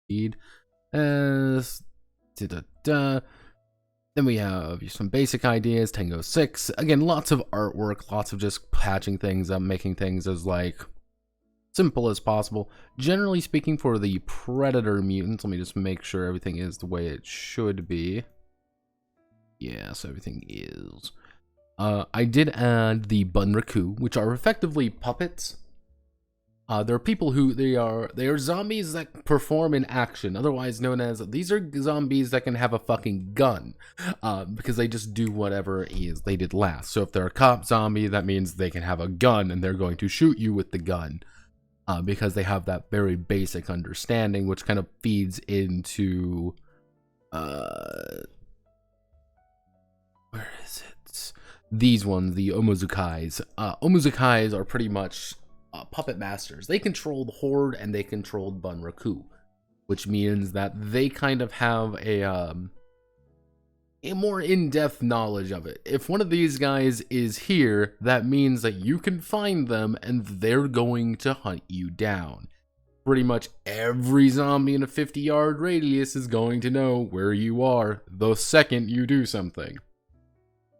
Need. Da, da, da. Then we have some basic ideas, Tango 6. Again, lots of artwork, lots of just patching things up, making things as, like, simple as possible. Generally speaking, for the Predator mutants, let me just make sure everything is the way it should be. Yes, everything is. I did add the Bunraku, which are effectively puppets. There are people who they are zombies that perform in action, otherwise known as these are zombies that can have a fucking gun, because they just do whatever it is they did last. So if they're a cop zombie, that means they can have a gun and they're going to shoot you with the gun, because they have that very basic understanding, which kind of feeds into where is it? These ones, the Omozukais. Omozukais are pretty much puppet masters. They controlled Horde and they controlled Bunraku, which means that they kind of have a more in-depth knowledge of it. If one of these guys is here, that means that you can find them and they're going to hunt you down. Pretty much every zombie in a 50-yard radius is going to know where you are the second you do something.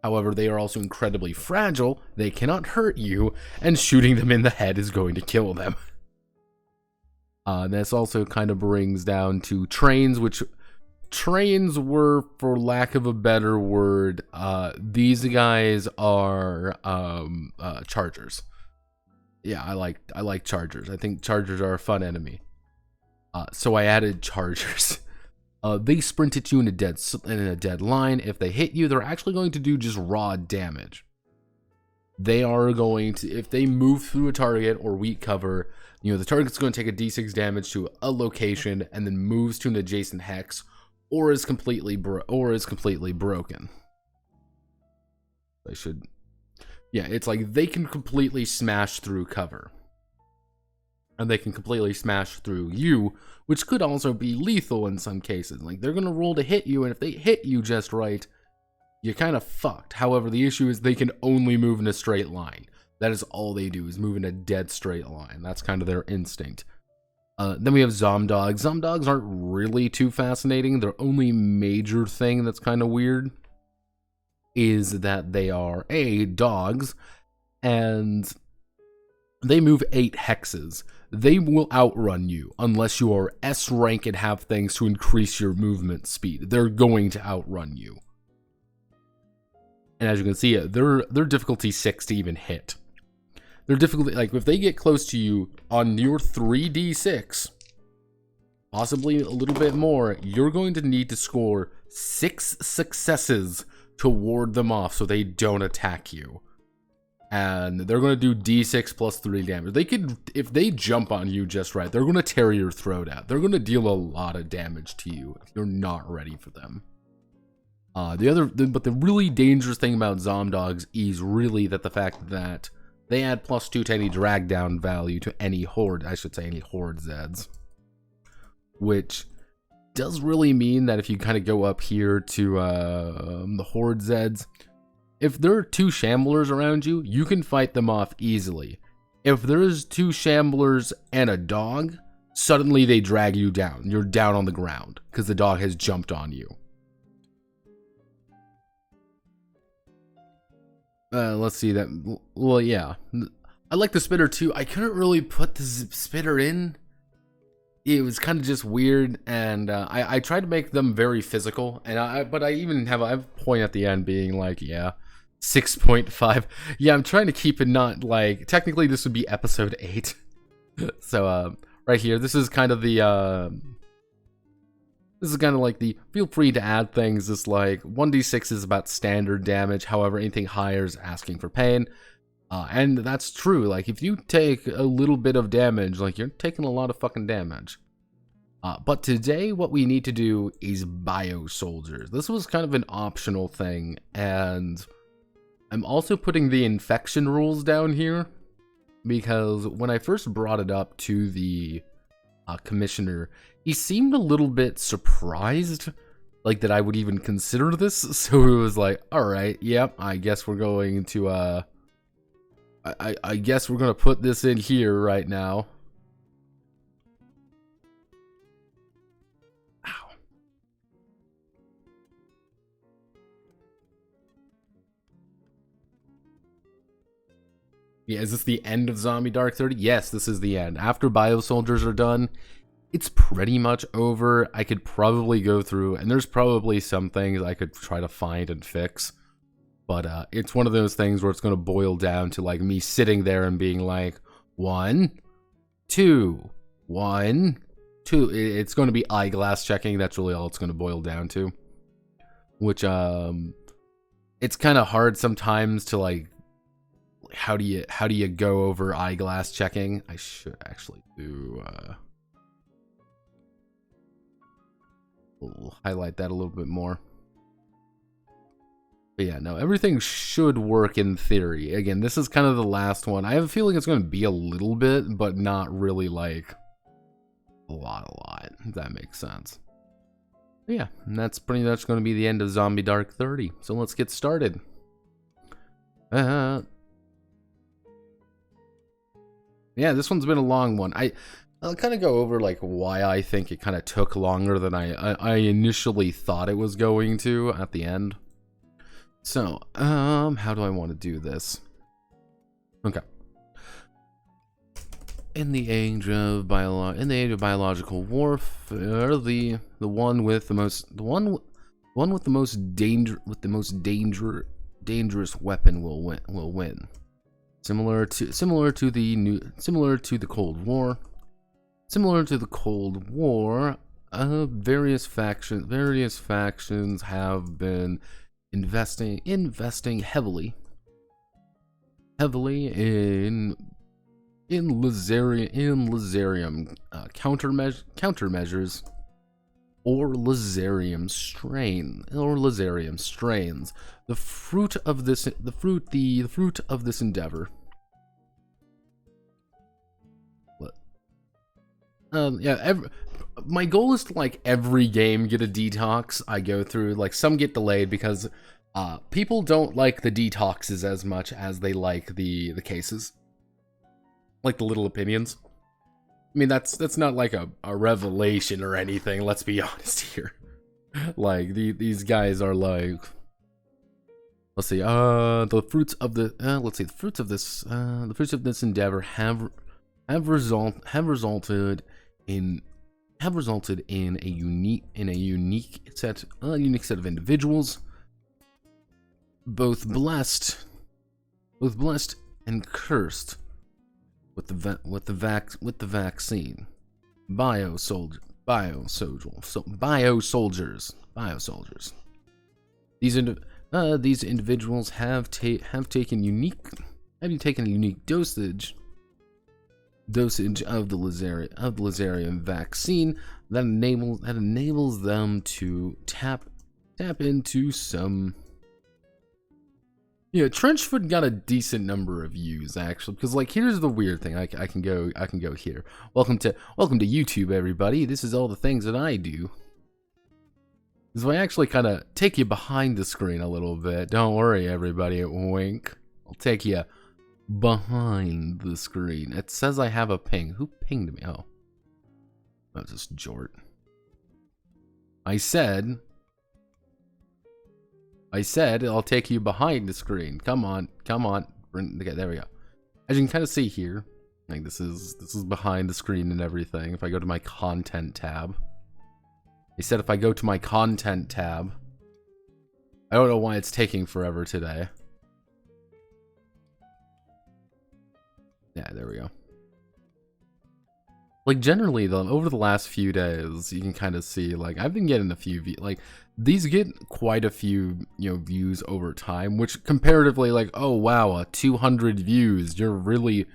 However, they are also incredibly fragile, they cannot hurt you, and shooting them in the head is going to kill them. This also kind of brings down to trains, which trains were, for lack of a better word, these guys are chargers. Yeah, I like chargers. I think chargers are a fun enemy. So I added chargers. They sprint at you in a dead line. If they hit you, they're actually going to do just raw damage. They are going to, if they move through a target or weak cover, you know, the target's going to take a d6 damage to a location and then moves to an adjacent hex, or is completely broken. Yeah, it's like they can completely smash through cover. And they can completely smash through you, which could also be lethal in some cases. Like, they're going to roll to hit you, and if they hit you just right, you're kind of fucked. However, the issue is they can only move in a straight line. That is all they do, is move in a dead straight line. That's kind of their instinct. Then we have Zom Dogs. Zom Dogs aren't really too fascinating. Their only major thing that's kind of weird is that they are, dogs, and they move 8 hexes. They will outrun you unless you are S rank and have things to increase your movement speed. They're going to outrun you. And as you can see, they're difficulty 6 to even hit. Their difficulty, like, if they get close to you on your 3d6, possibly a little bit more, you're going to need to score 6 successes to ward them off so they don't attack you. And they're going to do d6 plus 3 damage. They could, if they jump on you just right, they're going to tear your throat out. They're going to deal a lot of damage to you if you're not ready for them. But the really dangerous thing about Zom Dogs is really that the fact that they add +2 to any drag down value to any horde, any horde Zeds. Which does really mean that if you kind of go up here to the horde Zeds, if there are 2 shamblers around you, you can fight them off easily. If there's 2 shamblers and a dog, suddenly they drag you down. You're down on the ground because the dog has jumped on you. Let's see that. Well, yeah. I like the spitter too. I couldn't really put the spitter in. It was kind of just weird, and I tried to make them very physical, and but I even have a point at the end being like, yeah, 6.5. Yeah, I'm trying to keep it not like, technically this would be episode 8. So right here, this is kind of the feel free to add things. This like 1d6 is about standard damage, however anything higher is asking for pain. And that's true. Like, if you take a little bit of damage, like, you're taking a lot of fucking damage. But today, what we need to do is Biosoldiers. This was kind of an optional thing, and I'm also putting the infection rules down here, because when I first brought it up to the commissioner, he seemed a little bit surprised, like, that I would even consider this. So he was like, alright, yep, I guess we're going to, I guess we're going to put this in here right now. Yeah, is this the end of Zombie Dark 30? Yes, this is the end. After Biosoldiers are done, it's pretty much over. I could probably go through, and there's probably some things I could try to find and fix. But it's one of those things where it's going to boil down to like me sitting there and being like, 1, 2, 1, 2. It's going to be eyeglass checking. That's really all it's going to boil down to. Which, it's kind of hard sometimes to like, how do you go over eyeglass checking? I should actually do, we'll highlight that a little bit more. But yeah, no, everything should work in theory. Again, this is kind of the last one. I have a feeling it's going to be a little bit, but not really like a lot, if that makes sense. But yeah, and that's pretty much going to be the end of Zombie Dark 30. So let's get started. Yeah, this one's been a long one. I'll kind of go over like why I think it kind of took longer than I initially thought it was going to at the end. So, how do I want to do this? Okay. In the age of biological warfare, the one with the most dangerous weapon will win. Similar to the Cold War. Similar to the Cold War, various factions have been investing heavily in Lazarium countermeasures or Lazarium strains. The fruit of this endeavor. My goal is to like every game get a detox I go through. Like some get delayed because people don't like the detoxes as much as they like the cases, like the little opinions. I mean that's not like a revelation or anything. Let's be honest here. Like these guys are like, let's see, the fruits of this endeavor have resulted in a unique set of individuals, both blessed and cursed with the vaccine. Biosoldiers. These individuals have taken a unique dosage of the Lazarium vaccine that enables them to tap into some. Yeah, Trenchfoot got a decent number of views actually, because like here's the weird thing. I can go here. Welcome to YouTube, everybody. This is all the things that I do. So I actually kind of take you behind the screen a little bit. Don't worry, everybody. Wink. I'll take you behind the screen. It says I have a ping. Who pinged me? Oh, that's just Jort. I said I'll take you behind the screen. Come on. Okay, there we go. As you can kind of see here, like this is behind the screen and everything. If I go to my content tab, he said if I go to my content tab, I don't know why it's taking forever today. Yeah, there we go. Like generally though, over the last few days, you can kind of see like I've been getting a few like these get quite a few, views over time, which comparatively like, oh wow, 200 views, you're really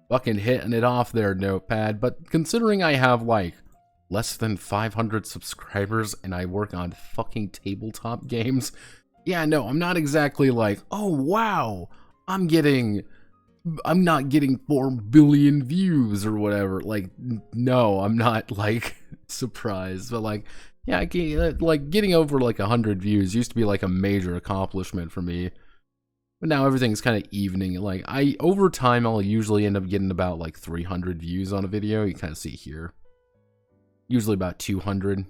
fucking hitting it off there, Notepad. But considering I have like less than 500 subscribers and I work on fucking tabletop games, yeah, no, I'm not exactly like, oh wow, I'm not getting 4 billion views or whatever. Like, no, I'm not like surprised, but like, yeah, like getting over like 100 views used to be like a major accomplishment for me. But now everything's kind of evening. Like over time, I'll usually end up getting about like 300 views on a video. You kind of see here, usually about 200.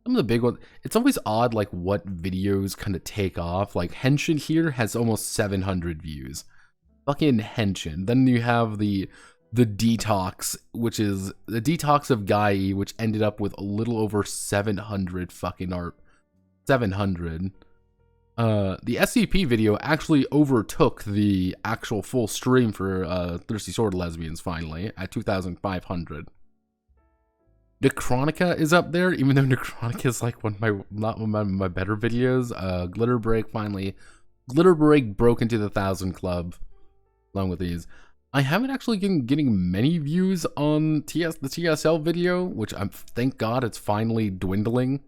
Some of the big ones, it's always odd like what videos kind of take off. Like Henshin here has almost 700 views. fucking henshin. Then you have the detox, which is the detox of Gai, which ended up with a little over 700 fucking art. 700. The SCP video actually overtook the actual full stream for Thirsty Sword Lesbians finally at 2,500. Necronica is up there, even though Necronica is like not one of my better videos. Glitter Break broke into the 1,000 club along with these. I haven't actually been getting many views on the TSL video, which thank God it's finally dwindling.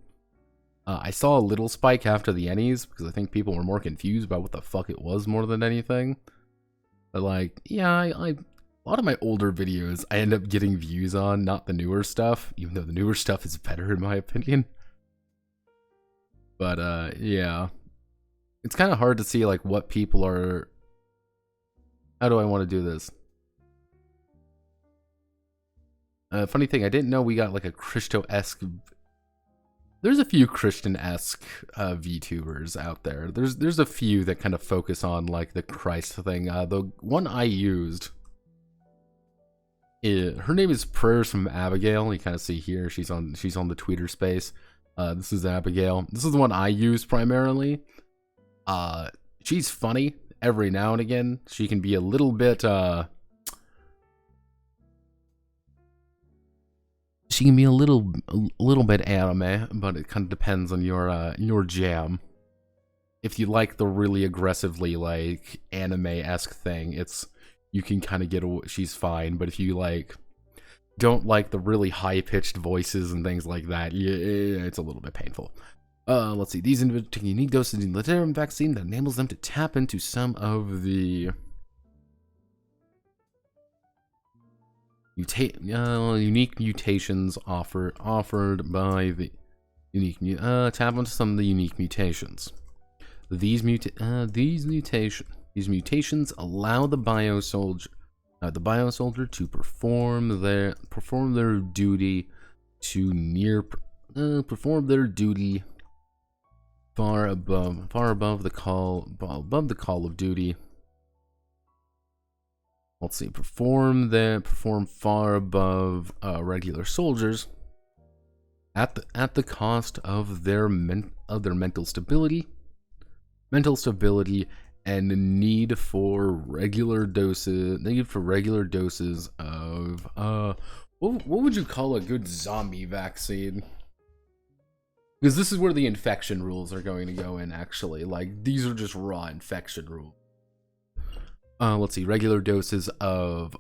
I saw a little spike after the Ennies because I think people were more confused about what the fuck it was more than anything. But like, yeah, a lot of my older videos I end up getting views on, not the newer stuff, even though the newer stuff is better in my opinion. But yeah, it's kind of hard to see like what people are. How do I want to do this? Funny thing, I didn't know we got like a Christo-esque. There's a few Christian-esque VTubers out there. There's a few that kind of focus on like the Christ thing. The one I used, her name is Prayers from Abigail. You kind of see here she's on the Twitter space. This is Abigail. This is the one I use primarily. She's funny every now and again. She can be a little bit she can be a little bit anime, but it kind of depends on your jam. If you like the really aggressively like anime-esque thing, you can kind of get she's fine. But if you like don't like the really high-pitched voices and things like that, it's a little bit painful. Let's see. These individuals take unique doses of the Lazarium vaccine that enables them to tap into some of the unique mutations offered by the unique tap into some of the unique mutations. These mutations allow the Biosoldier to perform their duty far above the call of duty. Let's see, perform far above regular soldiers at the cost of their mental stability, and need for regular doses of what would you call a good zombie vaccine? Because this is where the infection rules are going to go in, actually. Like, these are just raw infection rules. Let's see, regular doses of,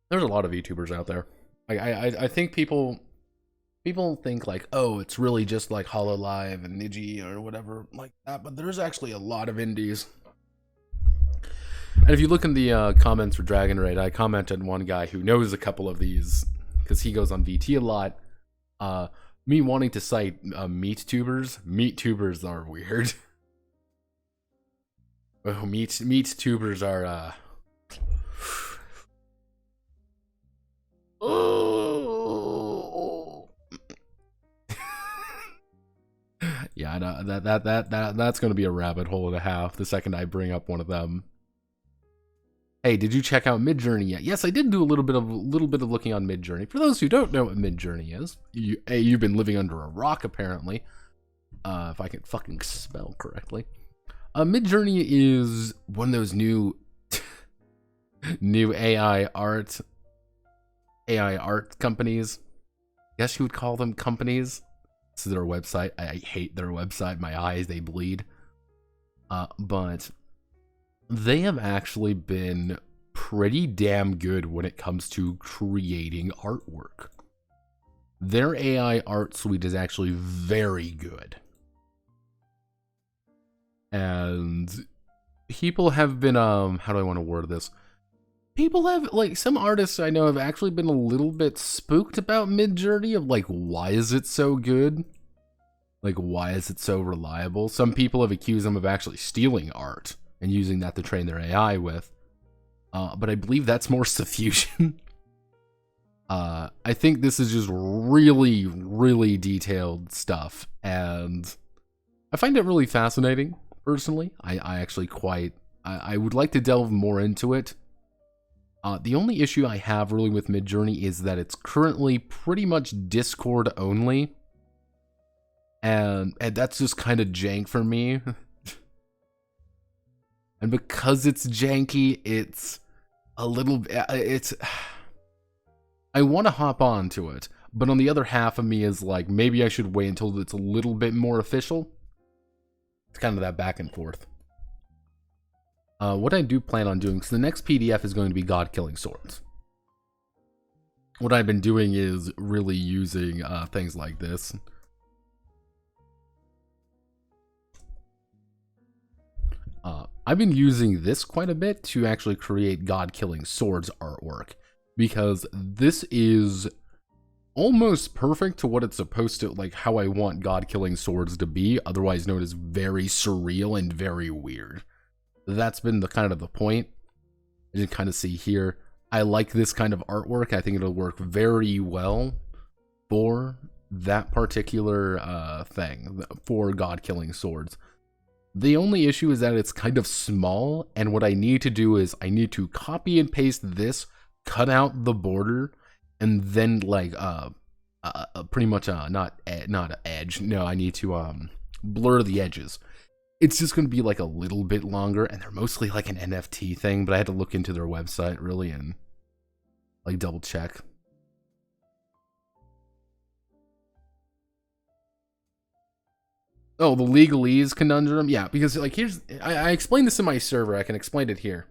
there's a lot of YouTubers out there. I think people think like, oh, it's really just like Hololive and Niji or whatever like that, but there's actually a lot of indies. And if you look in the comments for Dragon Raid, I commented on one guy who knows a couple of these because he goes on VT a lot. Me wanting to cite meat tubers. Meat tubers are weird. Oh, meat tubers are oh. Yeah, I know that's going to be a rabbit hole and a half the second I bring up one of them. Hey, did you check out Midjourney yet? Yes, I did do a little bit of looking on Midjourney. For those who don't know what Midjourney is, you've been living under a rock apparently. If I can fucking spell correctly. Midjourney is one of those new AI art companies. I guess you would call them companies. This is their website. I hate their website. My eyes, they bleed. But they have actually been pretty damn good when it comes to creating artwork. Their AI art suite is actually very good. And people have been, how do I want to word this? People have, like, some artists I know have actually been a little bit spooked about Midjourney of, like, why is it so good? Like, why is it so reliable? Some people have accused them of actually stealing art and using that to train their AI with. But I believe that's more suffusion. I think this is just really, really detailed stuff, and I find it really fascinating, personally. I actually quite... I would like to delve more into it. The only issue I have really with Midjourney is that it's currently pretty much Discord only, and that's just kind of jank for me. And because it's janky, it's a little... I want to hop on to it, but on the other half of me is like, maybe I should wait until it's a little bit more official. It's kind of that back and forth. What I do plan on doing, because the next PDF is going to be God-killing swords. What I've been doing is really using things like this. I've been using this quite a bit to actually create God-killing swords artwork, because this is almost perfect to what it's supposed to, like how I want God-killing swords to be, otherwise known as very surreal and very weird. That's been the kind of the point. You can kind of see here, I like this kind of artwork. I think it'll work very well for that particular thing, for God-killing swords. The only issue is that it's kind of small, and what I need to do is I need to copy and paste this, cut out the border, and then like pretty much not an edge. No, I need to blur the edges. It's just going to be like a little bit longer, and they're mostly like an NFT thing, but I had to look into their website really and like double check. Oh, the legalese conundrum? Yeah, because like here's... I explained this in my server. I can explain it here.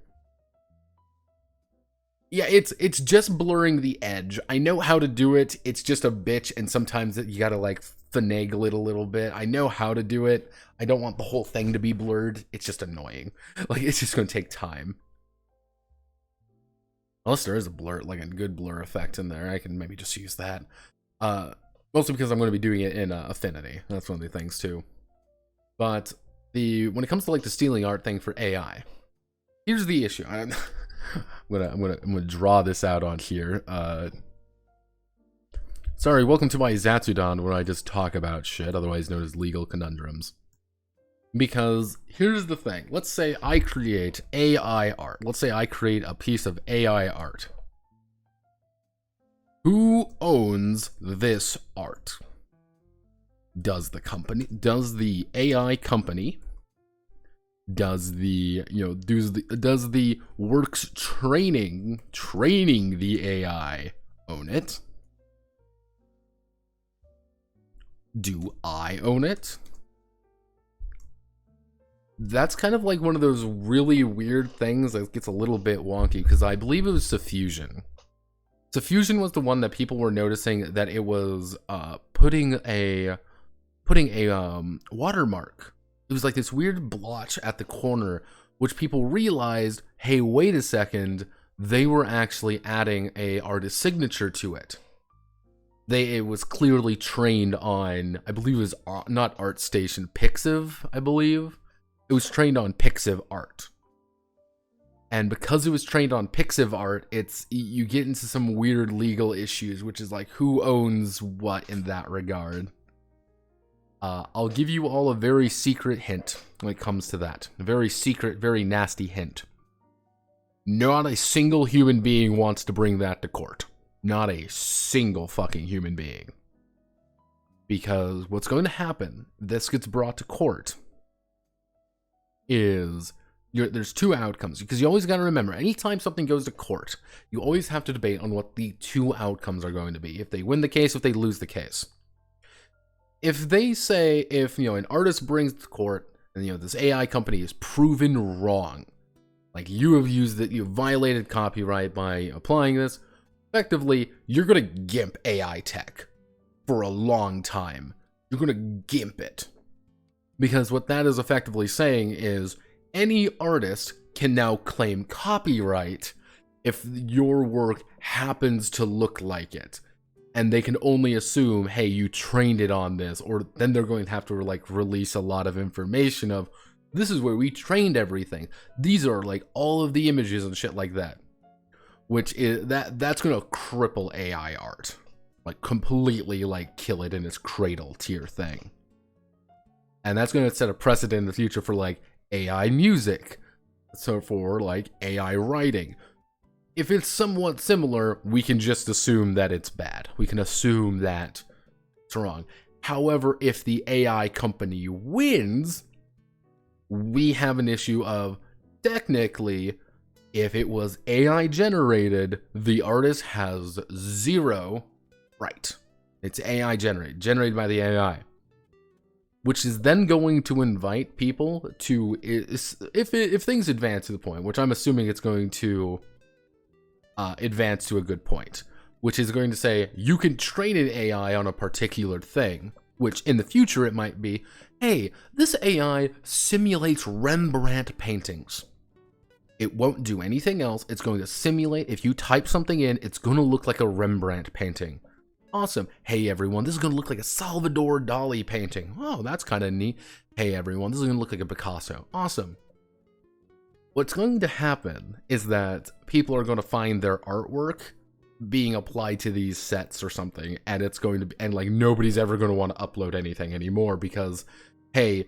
Yeah, it's just blurring the edge. I know how to do it. It's just a bitch, and sometimes you gotta like finagle it a little bit. I know how to do it. I don't want the whole thing to be blurred. It's just annoying. Like, it's just gonna take time. Unless there is a blur, like a good blur effect in there, I can maybe just use that. Mostly because I'm going to be doing it in Affinity. That's one of the things too. But when it comes to like the stealing art thing for AI, here's the issue. I'm gonna draw this out on here. Sorry, welcome to my Zatsudan, where I just talk about shit, otherwise known as legal conundrums. Because here's the thing. Let's say I create AI art. Let's say I create a piece of AI art. Who owns this art? Does the company? Does the AI company? Does the, does the works training the AI own it? Do I own it? That's kind of like one of those really weird things that gets a little bit wonky, because I believe it was Suffusion. Suffusion was the one that people were noticing that it was putting a watermark. It was like this weird blotch at the corner, which people realized, hey, wait a second, they were actually adding a artist signature to it. It was clearly trained on, I believe it was not ArtStation, Pixiv, I believe. It was trained on Pixiv art. And because it was trained on Pixiv art, you get into some weird legal issues, which is like, who owns what in that regard? I'll give you all a very secret hint when it comes to that. A very secret, very nasty hint. Not a single human being wants to bring that to court. Not a single fucking human being. Because what's going to happen, if this gets brought to court, is there's two outcomes. Because you always got to remember, anytime something goes to court, you always have to debate on what the two outcomes are going to be. If they win the case, if they lose the case. If they say, if an artist brings it to court, and this AI company is proven wrong, like you have used it, you have violated copyright by applying this, effectively, you're gonna gimp AI tech for a long time. You're gonna gimp it. Because what that is effectively saying is, any artist can now claim copyright if your work happens to look like it. And they can only assume, hey, you trained it on this, or then they're going to have to like release a lot of information of, this is where we trained everything. These are like all of the images and shit like that. which is that's going to cripple AI art, like completely, like kill it in its cradle tier thing. And that's going to set a precedent in the future for like AI music, so for like AI writing. If it's somewhat similar, we can just assume that it's bad. We can assume that it's wrong. However, if the AI company wins, we have an issue of, technically, if it was AI generated, the artist has zero right. It's AI generated by the AI. Which is then going to invite people to, if things advance to the point, which I'm assuming it's going to advance to a good point, which is going to say, you can train an AI on a particular thing, which in the future it might be, hey, this AI simulates Rembrandt paintings. It won't do anything else. It's going to simulate. If you type something in, it's going to look like a Rembrandt painting. Awesome. Hey everyone, this is going to look like a Salvador Dali painting. Oh, that's kind of neat. Hey everyone, this is going to look like a Picasso. Awesome. What's going to happen is that people are going to find their artwork being applied to these sets or something, and it's going to be, and like nobody's ever going to want to upload anything anymore because, hey,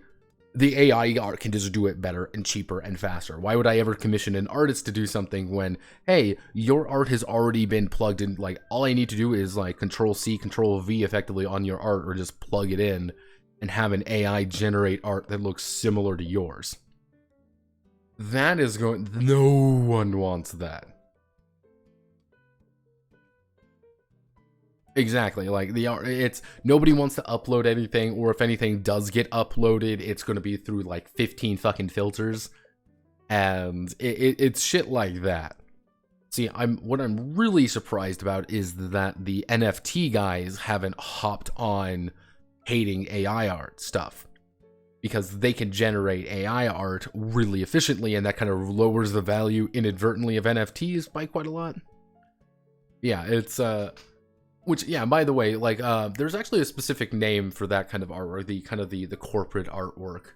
the AI art can just do it better and cheaper and faster. Why would I ever commission an artist to do something when, hey, your art has already been plugged in? Like, all I need to do is like Control-C, Control-V effectively on your art, or just plug it in and have an AI generate art that looks similar to yours. That is going, no one wants that. Exactly, like the art, it's nobody wants to upload anything, or if anything does get uploaded, it's going to be through like 15 fucking filters, and it's shit like that. See, what I'm really surprised about is that the NFT guys haven't hopped on hating AI art stuff, because they can generate AI art really efficiently, and that kind of lowers the value inadvertently of NFTs by quite a lot. Yeah, it's which, yeah, by the way, like, there's actually a specific name for that kind of artwork, the corporate artwork.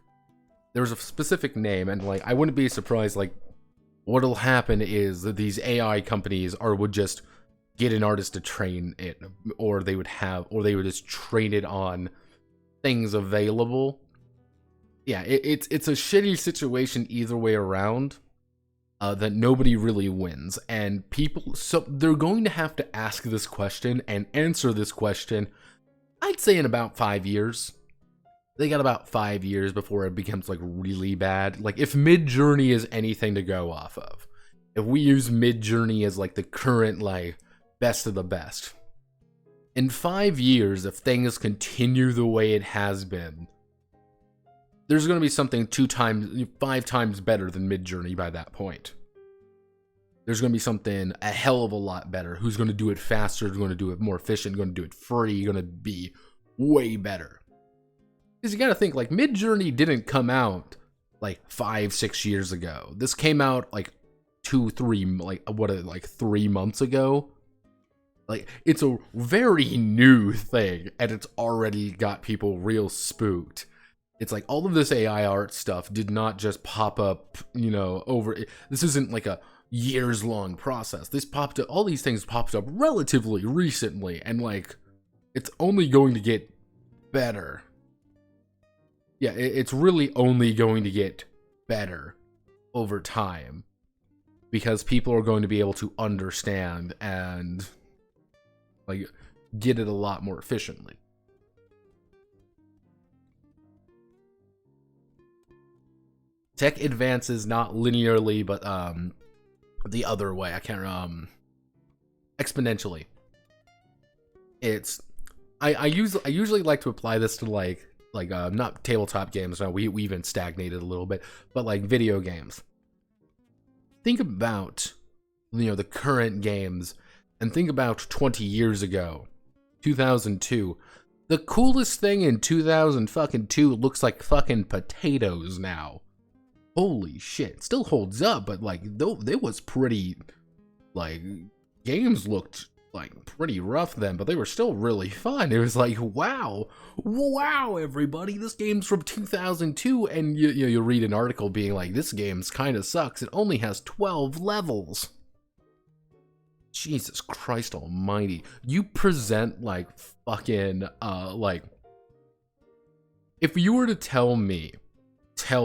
There's a specific name, and, like, I wouldn't be surprised, like, what'll happen is that these AI companies would just get an artist to train it, or they would just train it on things available. Yeah, it's a shitty situation either way around. That nobody really wins, and people, so they're going to have to ask this question and answer this question, I'd say in about 5 years. They got about 5 years before it becomes like really bad. Like if Midjourney is anything to go off of, if we use Midjourney as like the current like best of the best, in 5 years, if things continue the way it has been, there's going to be something 5 times better than Midjourney by that point. There's going to be something a hell of a lot better. Who's going to do it faster, who's going to do it more efficient, going to do it free, going to be way better. Because you got to think, like, Midjourney didn't come out like 5-6 years ago. This came out like 3 months ago. Like, it's a very new thing, and it's already got people real spooked. It's like all of this AI art stuff did not just pop up, this isn't like a years-long process. All these things popped up relatively recently, and like, it's only going to get better. Yeah, it's really only going to get better over time, because people are going to be able to understand and like get it a lot more efficiently. Tech advances not linearly, but the other way. I can't exponentially. I usually like to apply this to like not tabletop games. No, we even stagnated a little bit, but like video games. Think about the current games, and think about 20 years ago, 2002. The coolest thing in 2002 looks like fucking potatoes now. Holy shit, it still holds up, but like, though it was pretty, like, games looked like pretty rough then, but they were still really fun. It was like, wow, everybody, this game's from 2002, and you read an article being like, this game's kind of sucks. It only has 12 levels. Jesus Christ almighty. You present like fucking, like, if you were to tell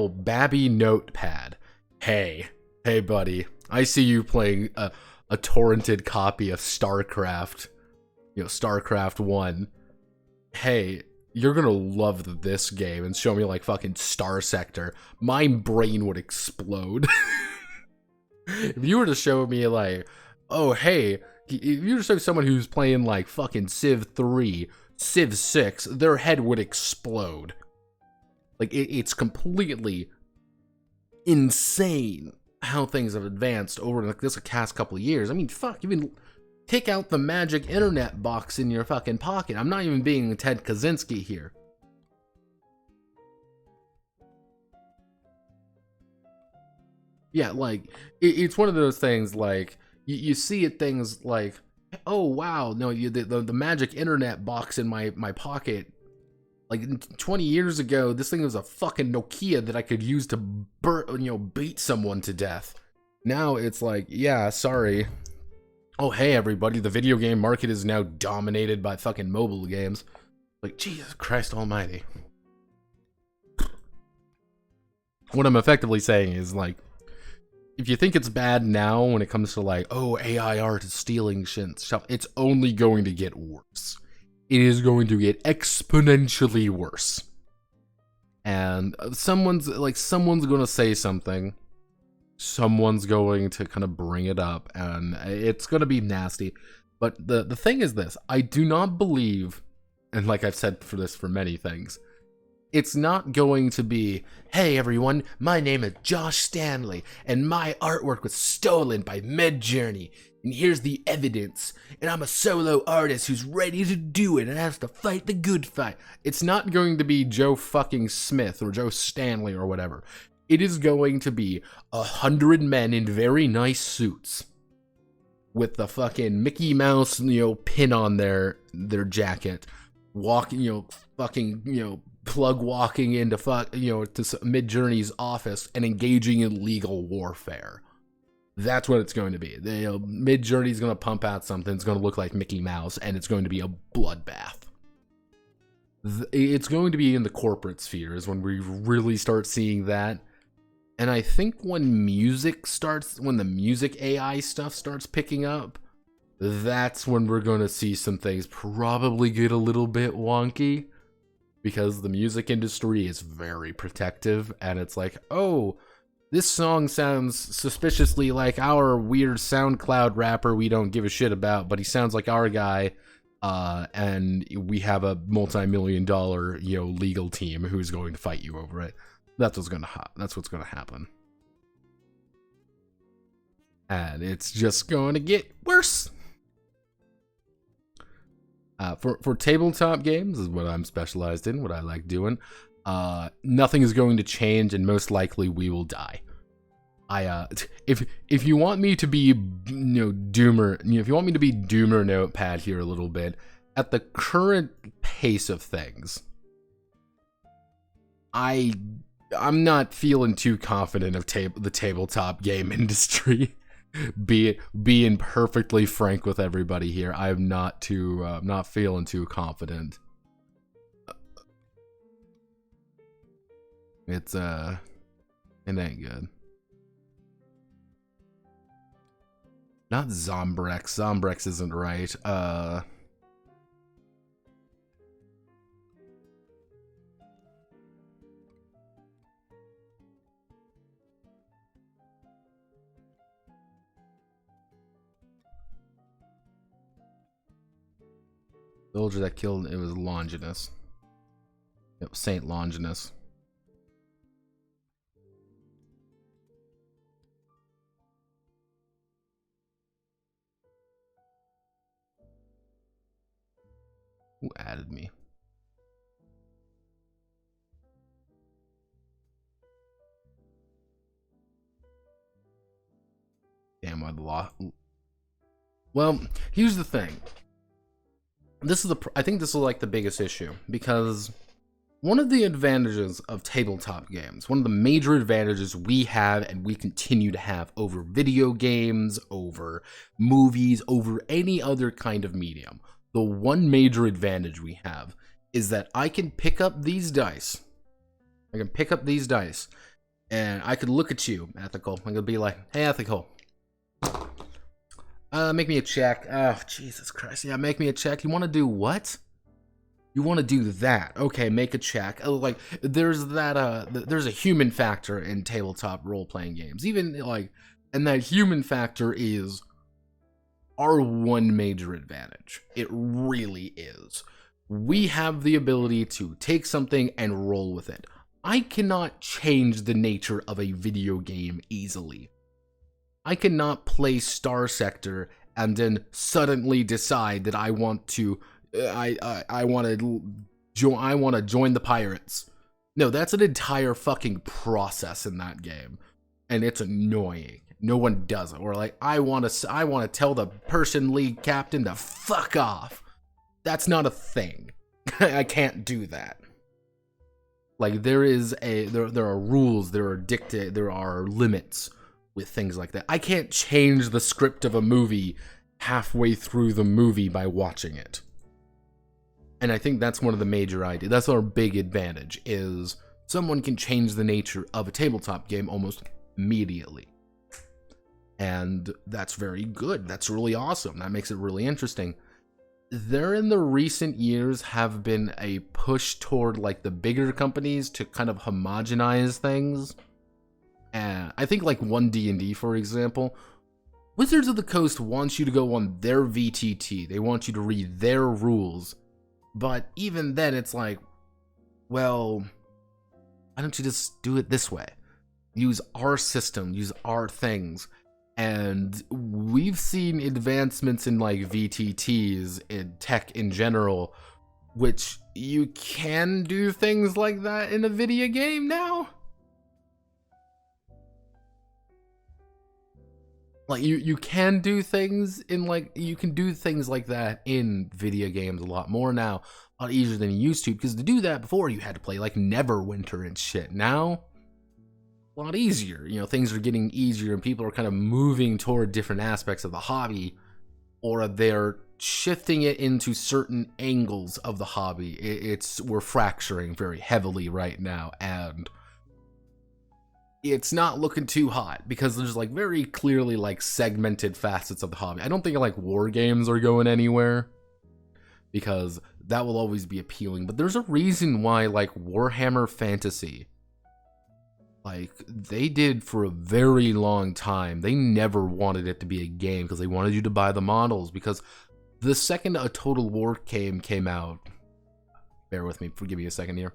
Babby Notepad, hey buddy, I see you playing a torrented copy of StarCraft, StarCraft 1. Hey, you're gonna love this game, and show me like fucking Star Sector. My brain would explode. If you were to show me like, oh hey, if you were to show someone who's playing like fucking Civ 3, Civ 6, their head would explode. Like, it's completely insane how things have advanced over like this past couple of years. I mean, fuck, even take out the magic internet box in your fucking pocket. I'm not even being Ted Kaczynski here. Yeah, like, it's one of those things, like, you see it things like, oh wow, no, the magic internet box in my pocket. Like 20 years ago, this thing was a fucking Nokia that I could use to beat someone to death. Now it's like, yeah, sorry. Oh, hey everybody, the video game market is now dominated by fucking mobile games. Like, Jesus Christ almighty. What I'm effectively saying is, like, if you think it's bad now when it comes to like, oh, AI art is stealing shit stuff, it's only going to get worse. It is going to get exponentially worse. And someone's going to say something. Someone's going to kind of bring it up, and it's going to be nasty. But the thing is this, I do not believe, and like I've said for many things, it's not going to be, hey everyone, my name is Josh Stanley, and my artwork was stolen by Midjourney, and here's the evidence, and I'm a solo artist who's ready to do it and has to fight the good fight. It's not going to be Joe fucking Smith or Joe Stanley or whatever. It is going to be 100 men in very nice suits with the fucking Mickey Mouse, pin on their jacket, walking, plug walking into to Midjourney's office and engaging in legal warfare. That's what it's going to be. Midjourney's going to pump out something. It's going to look like Mickey Mouse, and it's going to be a bloodbath. It's going to be in the corporate spheres when we really start seeing that. And I think when the music AI stuff starts picking up, that's when we're going to see some things probably get a little bit wonky. Because the music industry is very protective, and it's like, oh, this song sounds suspiciously like our weird SoundCloud rapper we don't give a shit about, but he sounds like our guy, and we have a multi-million-dollar, legal team who's going to fight you over it. That's what's gonna happen. And it's just going to get worse. For tabletop games is what I'm specialized in, what I like doing. Nothing is going to change, and most likely we will die. If you want me to be, doomer, if you want me to be doomer notepad here a little bit, at the current pace of things, I'm not feeling too confident of the tabletop game industry. Being perfectly frank with everybody here, I'm not feeling too confident. It ain't good. Not Zombrex. Zombrex isn't right. Soldier that killed, it was Longinus. Yep, Saint Longinus. Who added me? Damn, I lost. Well, here's the thing. I think this is like the biggest issue, because One of the advantages of tabletop games, one of the major advantages we have and we continue to have over video games, over movies, over any other kind of medium, the one major advantage we have is that I can pick up these dice. And I could look at you, Ethical. I'm gonna be like, hey, Ethical. Make me a check. Oh, Jesus Christ. Yeah, make me a check. You want to do what? You want to do that. Okay, make a check. Like, there's that, there's a human factor in tabletop role-playing games. Even, like, and that human factor is our one major advantage. It really is. We have the ability to take something and roll with it. I cannot change the nature of a video game easily. I cannot play Star Sector and then suddenly decide that I want to I want to join the pirates. No, that's an entire fucking process in that game, and it's annoying. No one does it. Or like, I want to tell the Persian League captain to fuck off. That's not a thing. I can't do that. Like, there are rules, there are limits with things like that. I can't change the script of a movie halfway through the movie by watching it. And I think that's one of the major ideas. That's our big advantage, is someone can change the nature of a tabletop game almost immediately. And that's very good. That's really awesome. That makes it really interesting. There in the recent years have been a push toward like the bigger companies to kind of homogenize things. And I think like 1D&D, for example, Wizards of the Coast wants you to go on their VTT. They want you to read their rules. But even then, it's like, well, why don't you just do it this way? Use our system, use our things. And we've seen advancements in like VTTs, in tech in general, which you can do things like that in a video game now. Like, you can do things in, like, you can do things like that in video games a lot more now. A lot easier than you used to, because to do that before, you had to play, like, Neverwinter and shit. Now, a lot easier. You know, things are getting easier, and people are kind of moving toward different aspects of the hobby, or they're shifting it into certain angles of the hobby. We're fracturing very heavily right now, and it's not looking too hot because there's like very clearly like segmented facets of the hobby. I don't think like war games are going anywhere because that will always be appealing, but there's a reason why like Warhammer Fantasy, like they did for a very long time, they never wanted it to be a game because they wanted you to buy the models, because the second a Total War game came out, bear with me, give me a second here.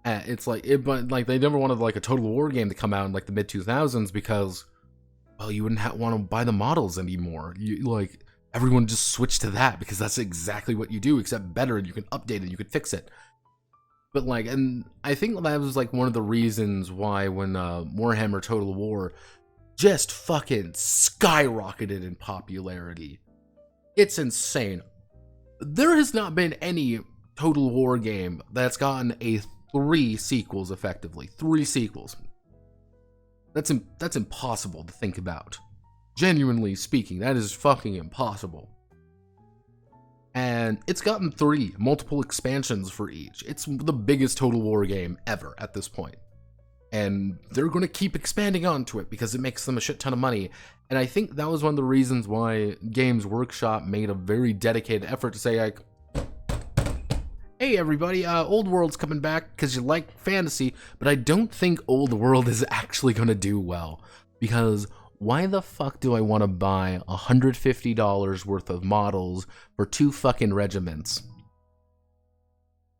It's like, but like they never wanted like a Total War game to come out in like the mid 2000s because, well, you wouldn't want to buy the models anymore. You like everyone just switched to that because that's exactly what you do, except better, and you can update it, you can fix it. But like, and I think that was like one of the reasons why when Warhammer Total War just fucking skyrocketed in popularity. It's insane. There has not been any Total War game that's gotten a 3 sequels effectively. 3 sequels. That's impossible to think about. Genuinely speaking, that is fucking impossible. And it's gotten 3 multiple expansions for each. It's the biggest Total War game ever at this point. And they're going to keep expanding onto it because it makes them a shit ton of money. And I think that was one of the reasons why Games Workshop made a very dedicated effort to say, like, hey everybody, Old World's coming back because you like fantasy, but I don't think Old World is actually going to do well, because why the fuck do I want to buy $150 worth of models for 2 fucking regiments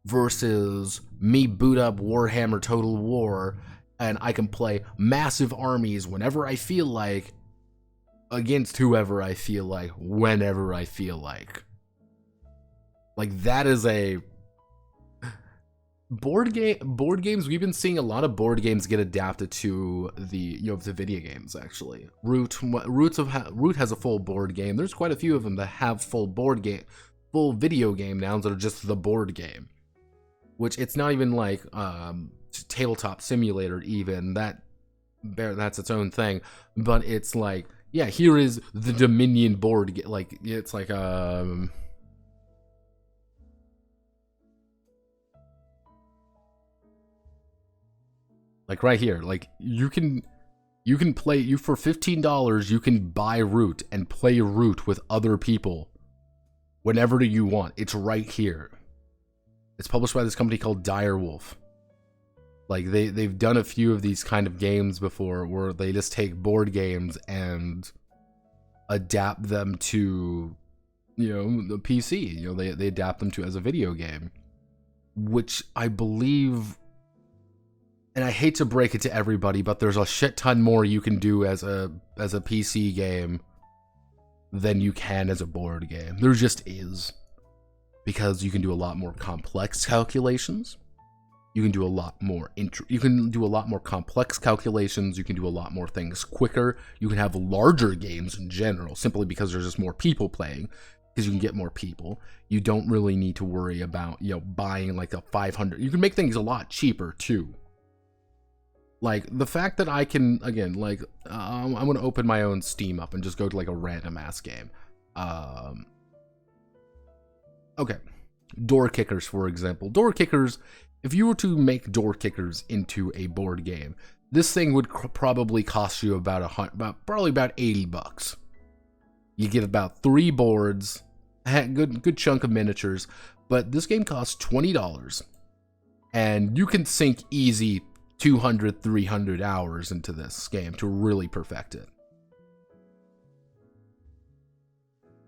versus me boot up Warhammer Total War and I can play massive armies whenever I feel like, against whoever I feel like, whenever I feel like. Like, that is a board games. We've been seeing a lot of board games get adapted to the the video games. Actually, Root has a full board game. There's quite a few of them that have full full video game now instead of just the board game. Which it's not even like tabletop simulator even, that's its own thing, but it's like, yeah, here is the Dominion board game. Like it's like right here, like you can play, for $15 you can buy Root and play Root with other people whenever you want. It's right here. It's published by this company called Direwolf. Like they've done a few of these kind of games before where they just take board games and adapt them to, you know, the PC. You know, they adapt them to as a video game, which I believe, and I hate to break it to everybody, but there's a shit ton more you can do as a PC game than you can as a board game. There just is. Because you can do a lot more complex calculations. You can do a lot more complex calculations. You can do a lot more things quicker. You can have larger games in general, simply because there's just more people playing, because you can get more people. You don't really need to worry about, you know, buying like a 500. You can make things a lot cheaper too. Like the fact that I can, again, like I'm gonna open my own Steam up and just go to like a random ass game. Okay, Door Kickers, for example. Door Kickers, if you were to make Door Kickers into a board game, this thing would probably cost you probably about $80. You get about 3 boards, a good chunk of miniatures, but this game costs $20, and you can sink easy 200, 300 hours into this game to really perfect it.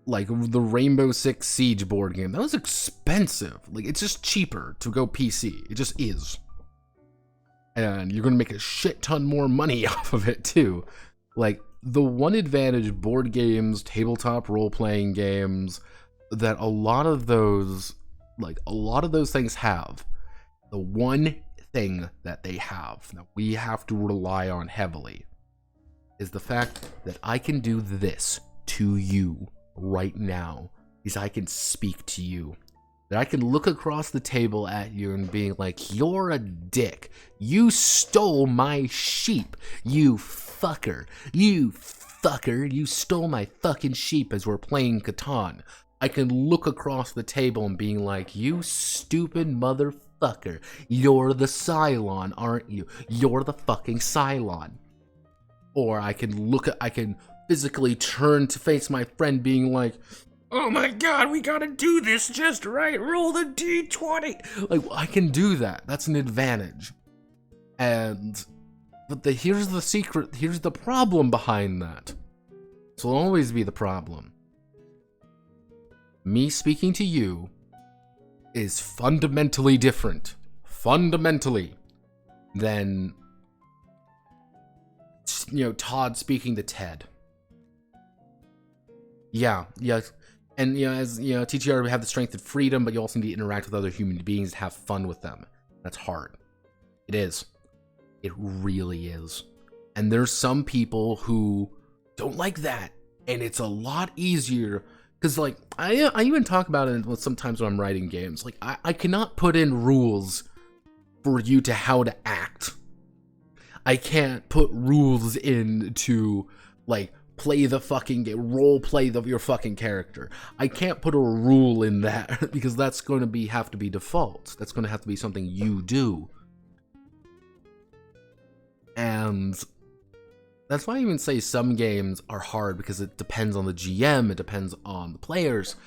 Like the Rainbow Six Siege board game, that was expensive. Like, it's just cheaper to go PC. It just is. And you're gonna make a shit ton more money off of it too. Like, the one advantage board games, tabletop role-playing games, that a lot of those things have, the one thing that they have that we have to rely on heavily is the fact that I can do this to you right now, is I can speak to you. That I can look across the table at you and being like, you're a dick. You stole my sheep. You fucker. You fucker. You stole my fucking sheep as we're playing Catan. I can look across the table and being like, you stupid motherfucker. You're the Cylon, aren't you? You're the fucking Cylon. Or I can physically turn to face my friend being like, oh my god, we gotta do this just right, roll the d20. Like, I can do that. That's an advantage. But here's the secret, here's the problem behind that. This will always be the problem. Me speaking to you is fundamentally different. Fundamentally. Than, you know, Todd speaking to Ted. Yeah. And, you know, as, you know, TTR, we have the strength and freedom, but you also need to interact with other human beings and have fun with them. That's hard. It is. It really is. And there's some people who don't like that. And it's a lot easier. Because, like, I even talk about it sometimes when I'm writing games. Like, I cannot put in rules for you to how to act. I can't put rules in to, like, play the fucking game, role play your fucking character. I can't put a rule in that because that's going to have to be default. That's going to have to be something you do. And that's why I even say some games are hard, because it depends on the GM, it depends on the players.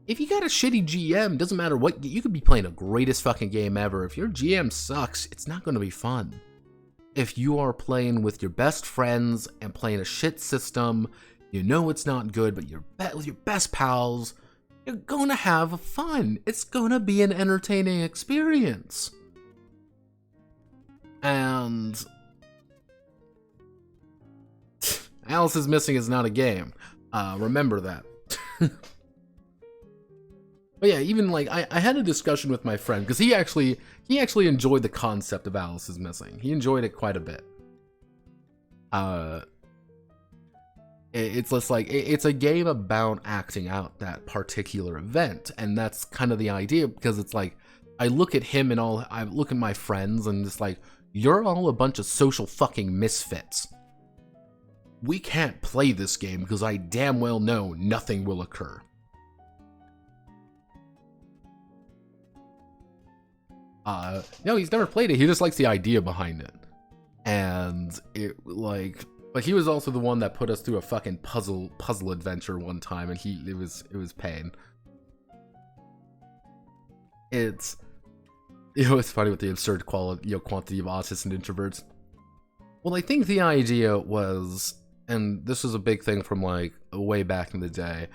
If you got a shitty GM, doesn't matter what, you could be playing a greatest fucking game ever. If your GM sucks, it's not going to be fun. If you are playing with your best friends and playing a shit system, you know it's not good, but you're with your best pals, you're gonna have fun. It's gonna be an entertaining experience. And Alice is Missing is not a game. Remember that. But yeah, even like I had a discussion with my friend, because he actually enjoyed the concept of Alice is Missing. He enjoyed it quite a bit. It's just like it's a game about acting out that particular event, and that's kind of the idea, because it's like I look at him and I look at my friends and it's like, you're all a bunch of social fucking misfits. We can't play this game because I damn well know nothing will occur. No, he's never played it. He just likes the idea behind it. And it, like, but he was also the one that put us through a fucking puzzle adventure one time, and it was pain. It's funny with the absurd quantity of autists and introverts. Well, I think the idea was, and this was a big thing from like way back in the day,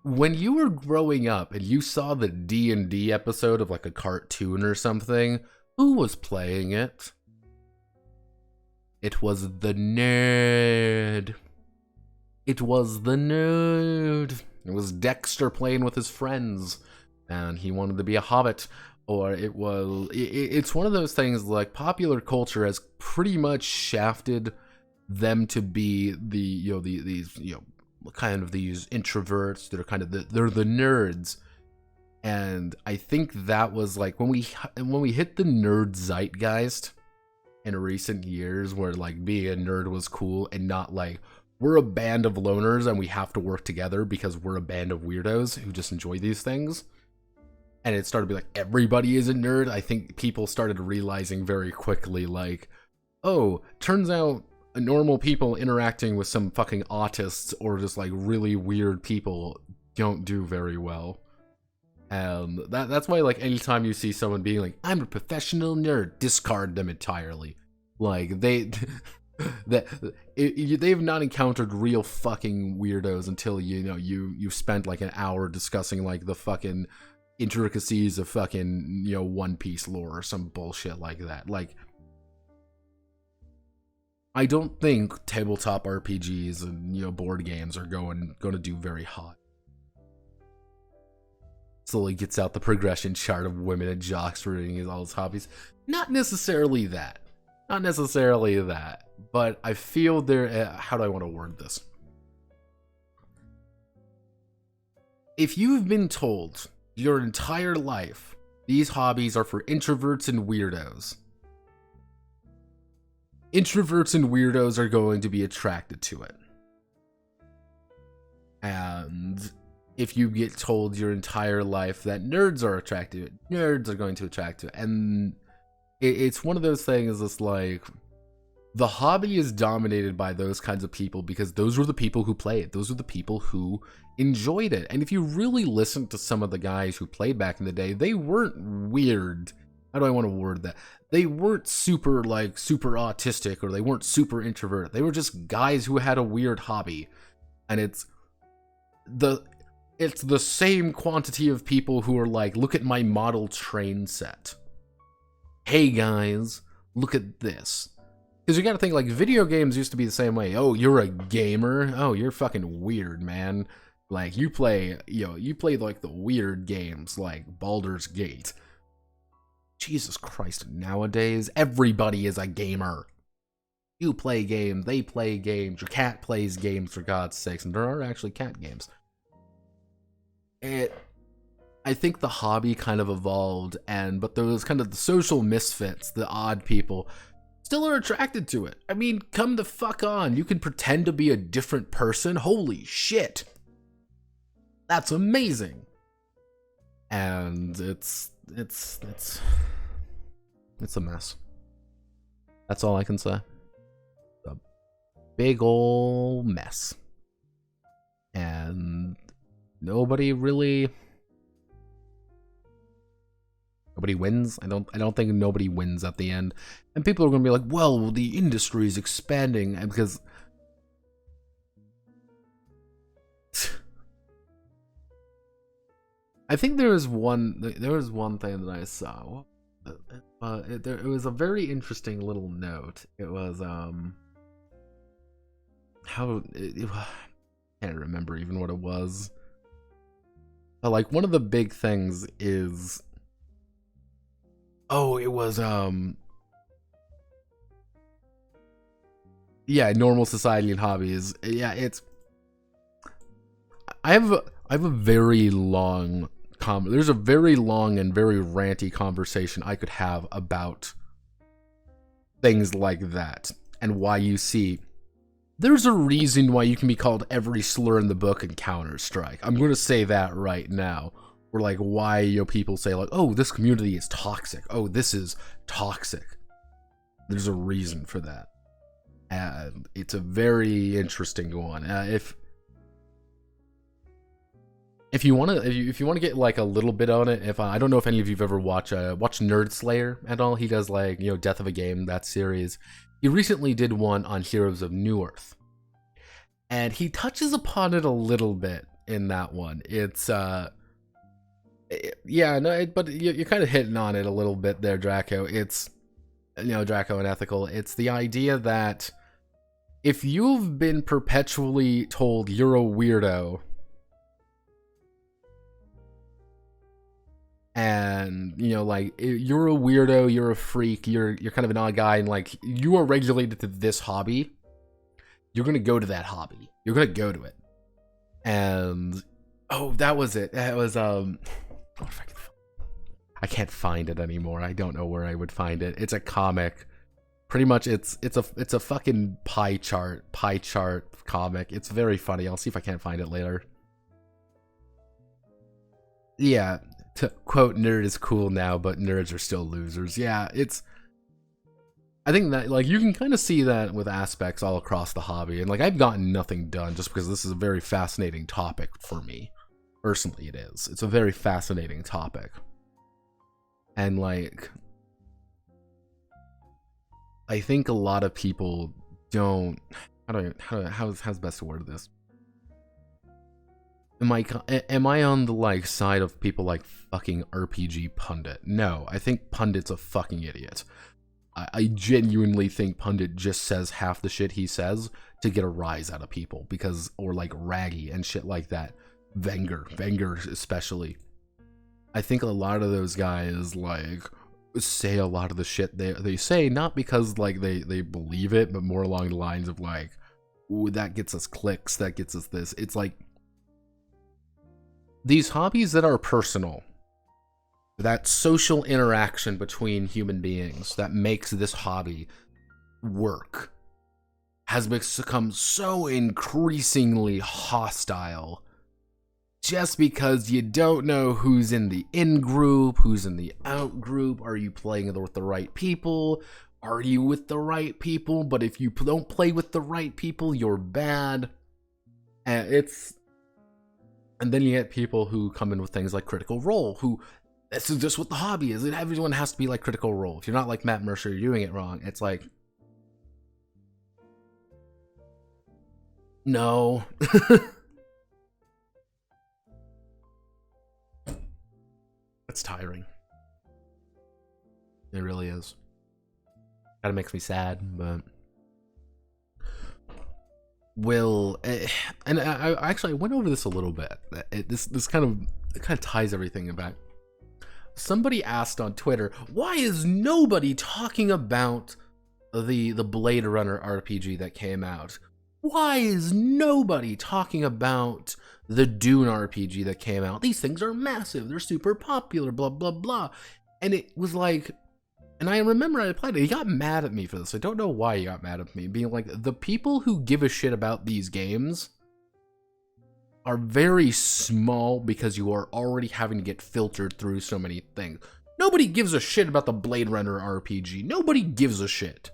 when you were growing up and you saw the D&D episode of like a cartoon or something, who was playing it? It was the nerd. It was the nerd. It was Dexter playing with his friends, and he wanted to be a hobbit. Or it's one of those things, like popular culture has pretty much shafted them to be these kind of these introverts that are kind of they're the nerds. And I think that was like when we hit the nerd zeitgeist in recent years, where like being a nerd was cool and not like we're a band of loners and we have to work together because we're a band of weirdos who just enjoy these things. And it started to be like, everybody is a nerd. I think people started realizing very quickly, like, oh, turns out normal people interacting with some fucking autists or just like really weird people don't do very well. And that's why, like, anytime you see someone being like, I'm a professional nerd, discard them entirely. Like, they've not encountered real fucking weirdos until, you spent like an hour discussing like the fucking intricacies of fucking, One Piece lore or some bullshit like that. Like, I don't think tabletop RPGs and, board games are going to do very hot. Slowly gets out the progression chart of women and jocks for doing all his hobbies. Not necessarily that. But I feel there... how do I want to word this? If you've been told your entire life these hobbies are for introverts and weirdos, introverts and weirdos are going to be attracted to it. And if you get told your entire life that nerds are attracted to it, nerds are going to attract to it. And it's one of those things that's like, the hobby is dominated by those kinds of people because those were the people who play it. Those were the people who enjoyed it. And if you really listen to some of the guys who played back in the day, they weren't weird. How do I want to word that? They weren't super autistic, or they weren't super introverted. They were just guys who had a weird hobby. And it's the same quantity of people who are like, look at my model train set. Hey guys, look at this. Because you gotta think, like, video games used to be the same way. Oh, you're a gamer? Oh, you're fucking weird, man. Like, you play like the weird games, like Baldur's Gate. Jesus Christ, nowadays, everybody is a gamer. You play games, they play games, your cat plays games, for God's sakes, and there are actually cat games. I think the hobby kind of evolved, but there was kind of the social misfits, the odd people, still are attracted to it. I mean, come the fuck on. You can pretend to be a different person. Holy shit. That's amazing. And it's a mess. That's all I can say. A big ol' mess. And nobody wins. I don't think nobody wins at the end. And people are going to be like, well, the industry is expanding, and because I think there was one thing that I saw. It was a very interesting little note. It was I can't remember even what it was. But like, one of the big things is, it was yeah, normal society and hobbies. Yeah, it's. I have a very long there's a very long and very ranty conversation I could have about things like that and why you see there's a reason why you can be called every slur in the book in Counter-Strike. I'm going to say that right now. Or like why people say like, oh, this community is toxic. Oh, this is toxic. There's a reason for that. And it's a very interesting one. If you want to get like a little bit on it, I don't know if any of you've ever watched Nerd Slayer at all. He does like Death of a Game, that series. He recently did one on Heroes of Newerth, and he touches upon it a little bit in that one. It's yeah, no, but you're kind of hitting on it a little bit there, Draco. It's Draco and Ethical. It's the idea that if you've been perpetually told you're a weirdo, and like you're a weirdo, you're a freak, you're kind of an odd guy, and like you are regulated to this hobby, you're gonna go to that hobby, you're gonna go to it. And oh, that was it. That was I can't find it anymore. I don't know where I would find it. It's a comic. Pretty much it's a fucking pie chart comic. It's very funny. I'll see if I can't find it later. Yeah, to quote, nerd is cool now, but nerds are still losers. Yeah, I think that like you can kind of see that with aspects all across the hobby, and like I've gotten nothing done just because this is a very fascinating topic for me. Personally, it is. It's a very fascinating topic. And like I think a lot of people don't how's best to word this? Am I on the like side of people like fucking RPG Pundit? No, I think Pundit's a fucking idiot. I genuinely think Pundit just says half the shit he says to get a rise out of people, because, or like Raggy and shit like that. Wenger especially. I think a lot of those guys like say a lot of the shit they say, not because like they believe it, but more along the lines of like, ooh, that gets us clicks, that gets us this. It's like these hobbies that are personal, that social interaction between human beings that makes this hobby work, has become so increasingly hostile just because you don't know who's in the in group, who's in the out group. Are you playing with the right people? Are you with the right people? But if you don't play with the right people, you're bad. And then you get people who come in with things like Critical Role, who, this is just what the hobby is. Everyone has to be like Critical Role. If you're not like Matt Mercer, you're doing it wrong. It's like, no. It's tiring. It really is. Kind of makes me sad, but and I actually went over this a little bit. This kind of ties everything back. Somebody asked on Twitter, why is nobody talking about the Blade Runner RPG that came out? Why is nobody talking about the Dune RPG that came out? These things are massive. They're super popular, blah, blah, blah. And it was like, and I remember I applied it. He got mad at me for this. I don't know why he got mad at me. Being like, the people who give a shit about these games are very small because you are already having to get filtered through so many things. Nobody gives a shit about the Blade Runner RPG. Nobody gives a shit.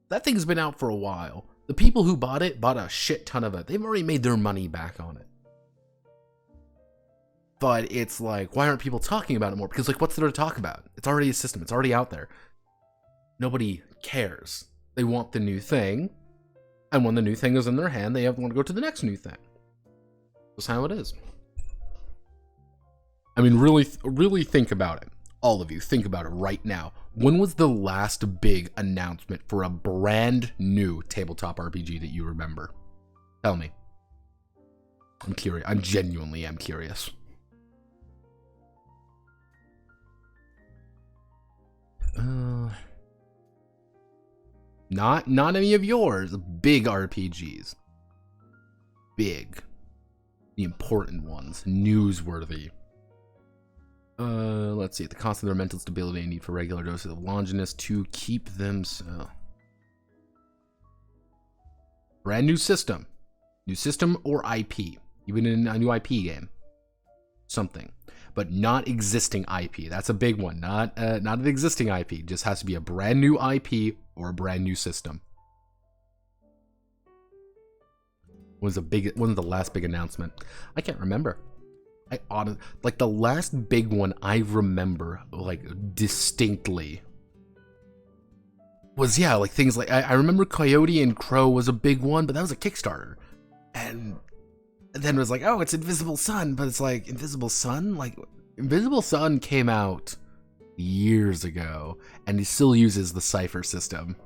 That thing's been out for a while. The people who bought it bought a shit ton of it. They've already made their money back on it. But it's like, why aren't people talking about it more? Because like, what's there to talk about? It's already a system. It's already out there. Nobody cares. They want the new thing. And when the new thing is in their hand, they want to go to the next new thing. That's how it is. I mean, really think about it. All of you, think about it right now. When was the last big announcement for a brand new tabletop RPG that you remember? Tell me. I'm curious. I'm genuinely curious. Not any of yours. Big RPGs. Big. The important ones. Newsworthy. Let's see. The cost of their mental stability and need for regular doses of Longinus to keep them so. Brand new system. New system or IP. Even in a new IP game. Something. But not existing IP. That's a big one. Not an existing IP. Just has to be a brand new IP or a brand new system. When was the last big announcement? I can't remember. Like the last big one I remember like distinctly was like things like I remember Coyote and Crow was a big one, but that was a Kickstarter. And then it was like, oh, it's Invisible Sun, but it's like Invisible Sun? Like Invisible Sun came out years ago and he still uses the Cypher system.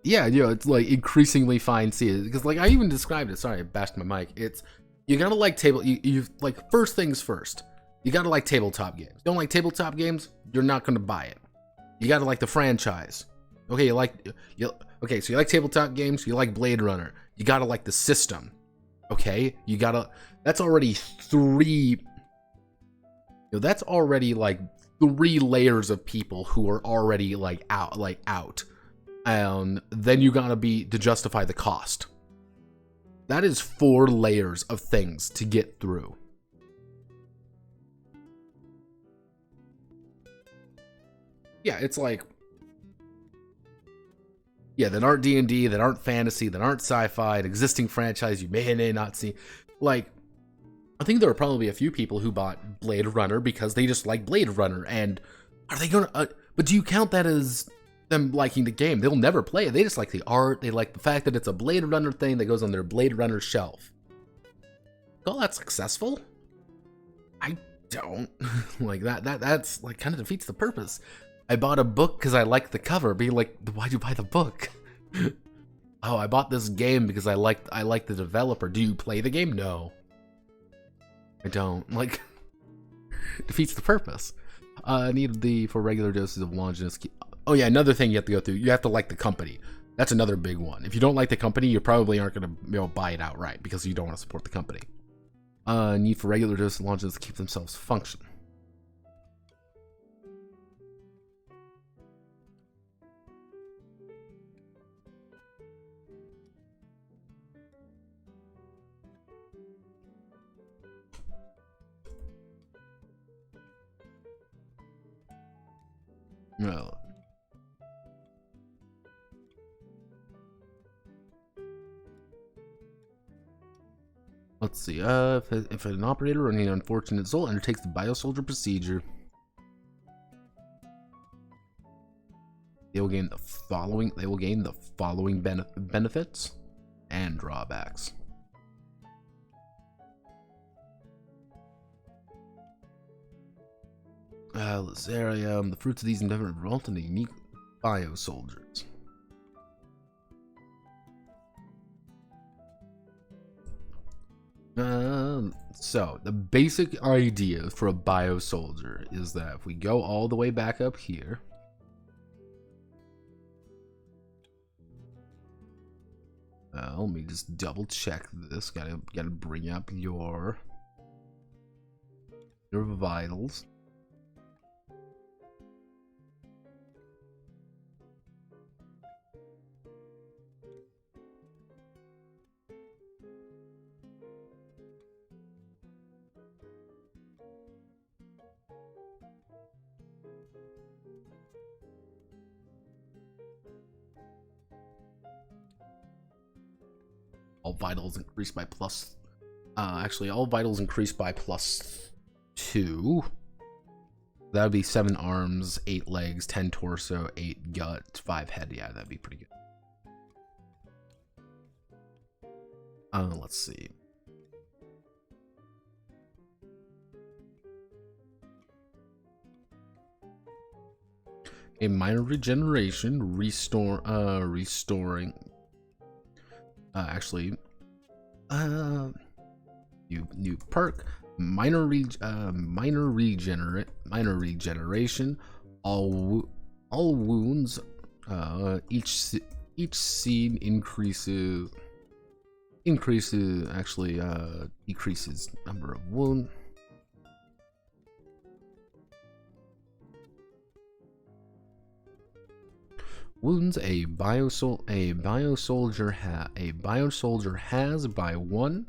Yeah, it's like increasingly fine C, because like I even described it. Sorry, I bashed my mic. It's you gotta like you like first things first. You gotta like tabletop games. Don't like tabletop games, you're not gonna buy it. You gotta like the franchise. Okay, okay, so you like tabletop games, you like Blade Runner. You gotta like the system. Okay, that's already three. That's already like 3 layers of people who are already like out. And then you gotta to justify the cost. That is 4 layers of things to get through. Yeah, it's like, that aren't D&D, that aren't fantasy, that aren't sci-fi, an existing franchise you may or may not see. Like, I think there are probably a few people who bought Blade Runner because they just like Blade Runner, and are they gonna, but do you count that as them liking the game? They'll never play it. They just like the art. They like the fact that it's a Blade Runner thing that goes on their Blade Runner shelf. Call that successful? I don't. Like that's like kind of defeats the purpose. I bought a book because I liked the cover. Be like, why'd you buy the book? Oh, I bought this game because I like the developer. Do you play the game? No. I don't. Like, defeats the purpose. Need for regular doses of Longinus. Oh yeah, another thing you have to go through. You have to like the company. That's another big one. If you don't like the company, you probably aren't going to buy it outright because you don't want to support the company. Need for regular doses of Longinus to keep themselves function. Well, let's see. If an operator or any unfortunate soul undertakes the Biosoldier procedure, they will gain the following. They will gain the following benefits and drawbacks. Lazarium. The fruits of these endeavors result in unique biosoldiers. So the basic idea for a biosoldier is that if we go all the way back up here, let me just double check this. Gotta bring up your vitals. All vitals increased by plus. Actually, all vitals increased by +2. That would be 7 arms, 8 legs, 10 torso, 8 gut, 5 head. Yeah, that'd be pretty good. Let's see. A minor regeneration, restoring. Actually, new perk, minor regeneration. All wounds Each scene decreases number of wounds. Wounds a biosoldier has by 1.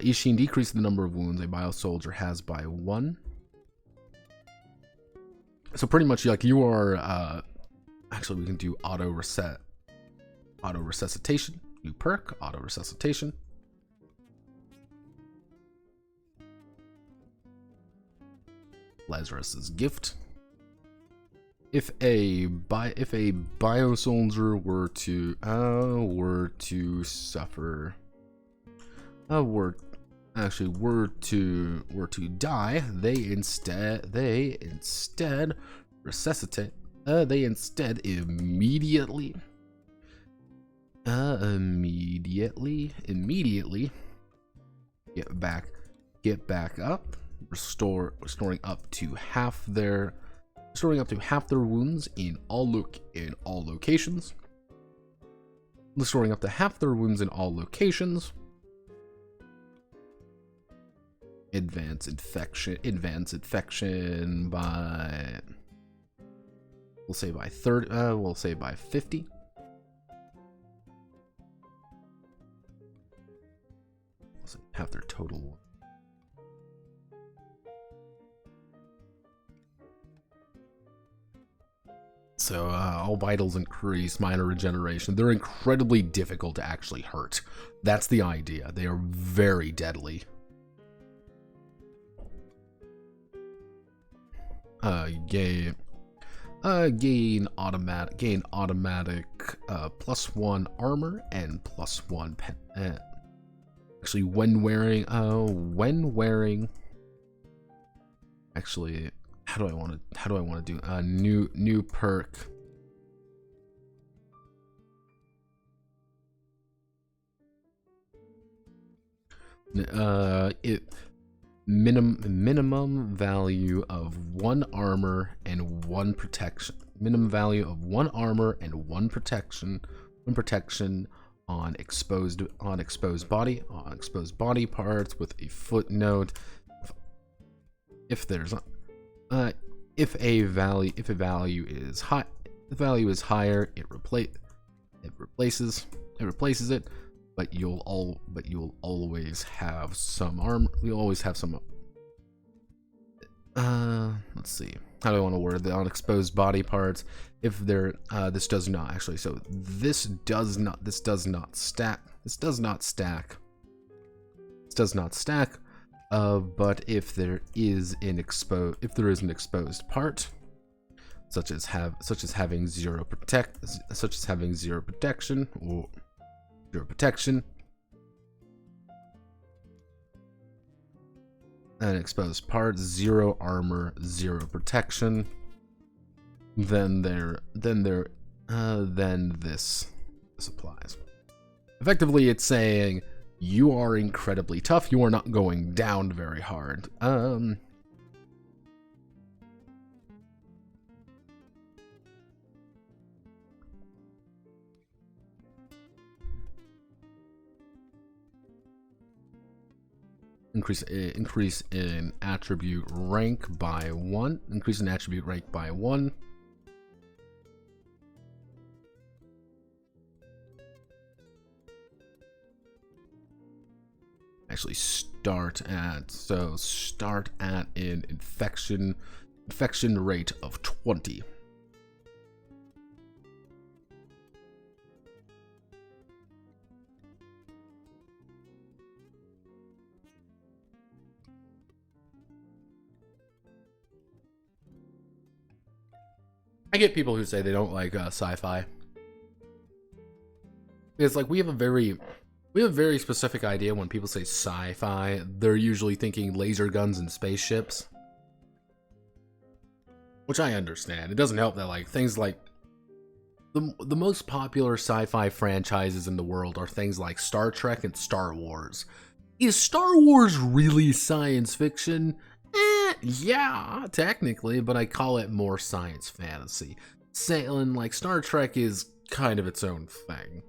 Each scene decreases the number of wounds a biosoldier has by 1. So pretty much like you are actually we can do auto resuscitation, new perk, auto resuscitation. Lazarus's gift. If a biosoldier were to suffer, were to die, they instead resuscitate. They instead immediately get back up, restoring up to half their wounds in all locations. Restoring up to half their wounds in all locations. Advance infection by, we'll say by 30, we'll say by 50. We'll say half their total. So all vitals increase, minor regeneration. They're incredibly difficult to actually hurt. That's the idea. They are very deadly. Gain automatic +1 armor and +1 pen. Actually, when wearing. Actually, how do I want to do new perk? Minimum value of 1 armor and 1 protection. Minimum value of 1 armor and 1 protection. 1 protection on exposed body parts with a footnote. If a value is higher, it replaces it. But you'll always have some armor. You'll always have some. Let's see. How do I want to word that? On exposed body parts. If they're this does not actually. So this does not stack. But if there is an exposed part, such as having zero protection or zero protection, an exposed part, 0 armor, 0 protection, then this applies. Effectively, it's saying you are incredibly tough. You are not going down very hard. Increase in attribute rank by 1. Increase in attribute rank by 1. Actually start at an infection rate of 20. I get people who say they don't like sci-fi. It's like we have a very specific idea when people say sci-fi. They're usually thinking laser guns and spaceships, which I understand. It doesn't help that like things like the most popular sci-fi franchises in the world are things like Star Trek and Star Wars. Is Star Wars really science fiction? Yeah, technically, but I call it more science fantasy. saying like Star Trek is kind of its own thing.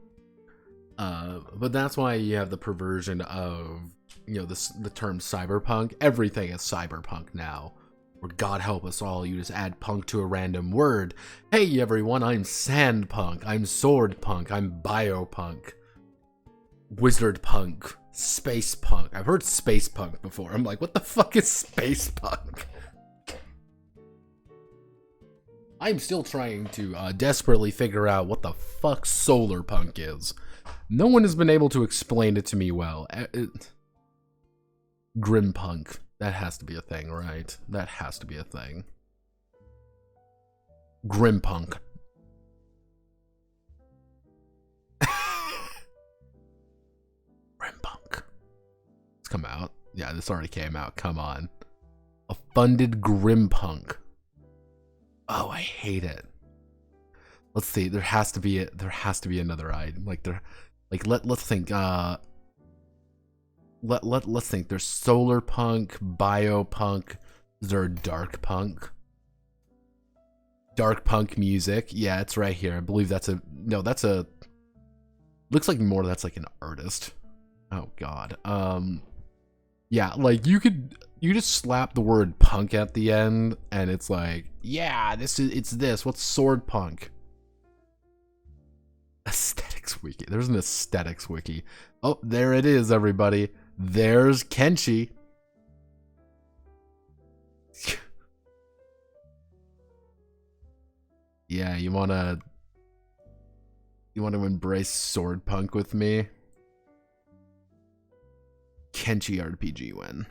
But that's why you have the perversion of, you know, the term cyberpunk. Everything is cyberpunk now. Or God help us all, you just add punk to a random word. Hey everyone, I'm sandpunk, I'm swordpunk, I'm biopunk, wizardpunk, space punk. I've heard space punk before. I'm like, what the fuck is space punk? I'm still trying to desperately figure out what the fuck solar punk is. No one has been able to explain it to me well. Grim punk. That has to be a thing, right? That has to be a thing. Grim punk. Grim punk. It's come out. Yeah, this already came out. Come on. A funded grim punk. Oh, I hate it. Let's see. There has to be another item. Let's think. Let's think. There's solar punk, biopunk. Is there a dark punk? Dark punk music. Yeah, it's right here. I believe that's a looks like more that's like an artist. Oh god. Yeah, like you just slap the word punk at the end and it's like, yeah, it's this. What's sword punk? Aesthetics wiki. There's an aesthetics wiki. Oh, there it is, everybody. There's Kenshi. Yeah, you wanna embrace sword punk with me? Kenshi RPG win.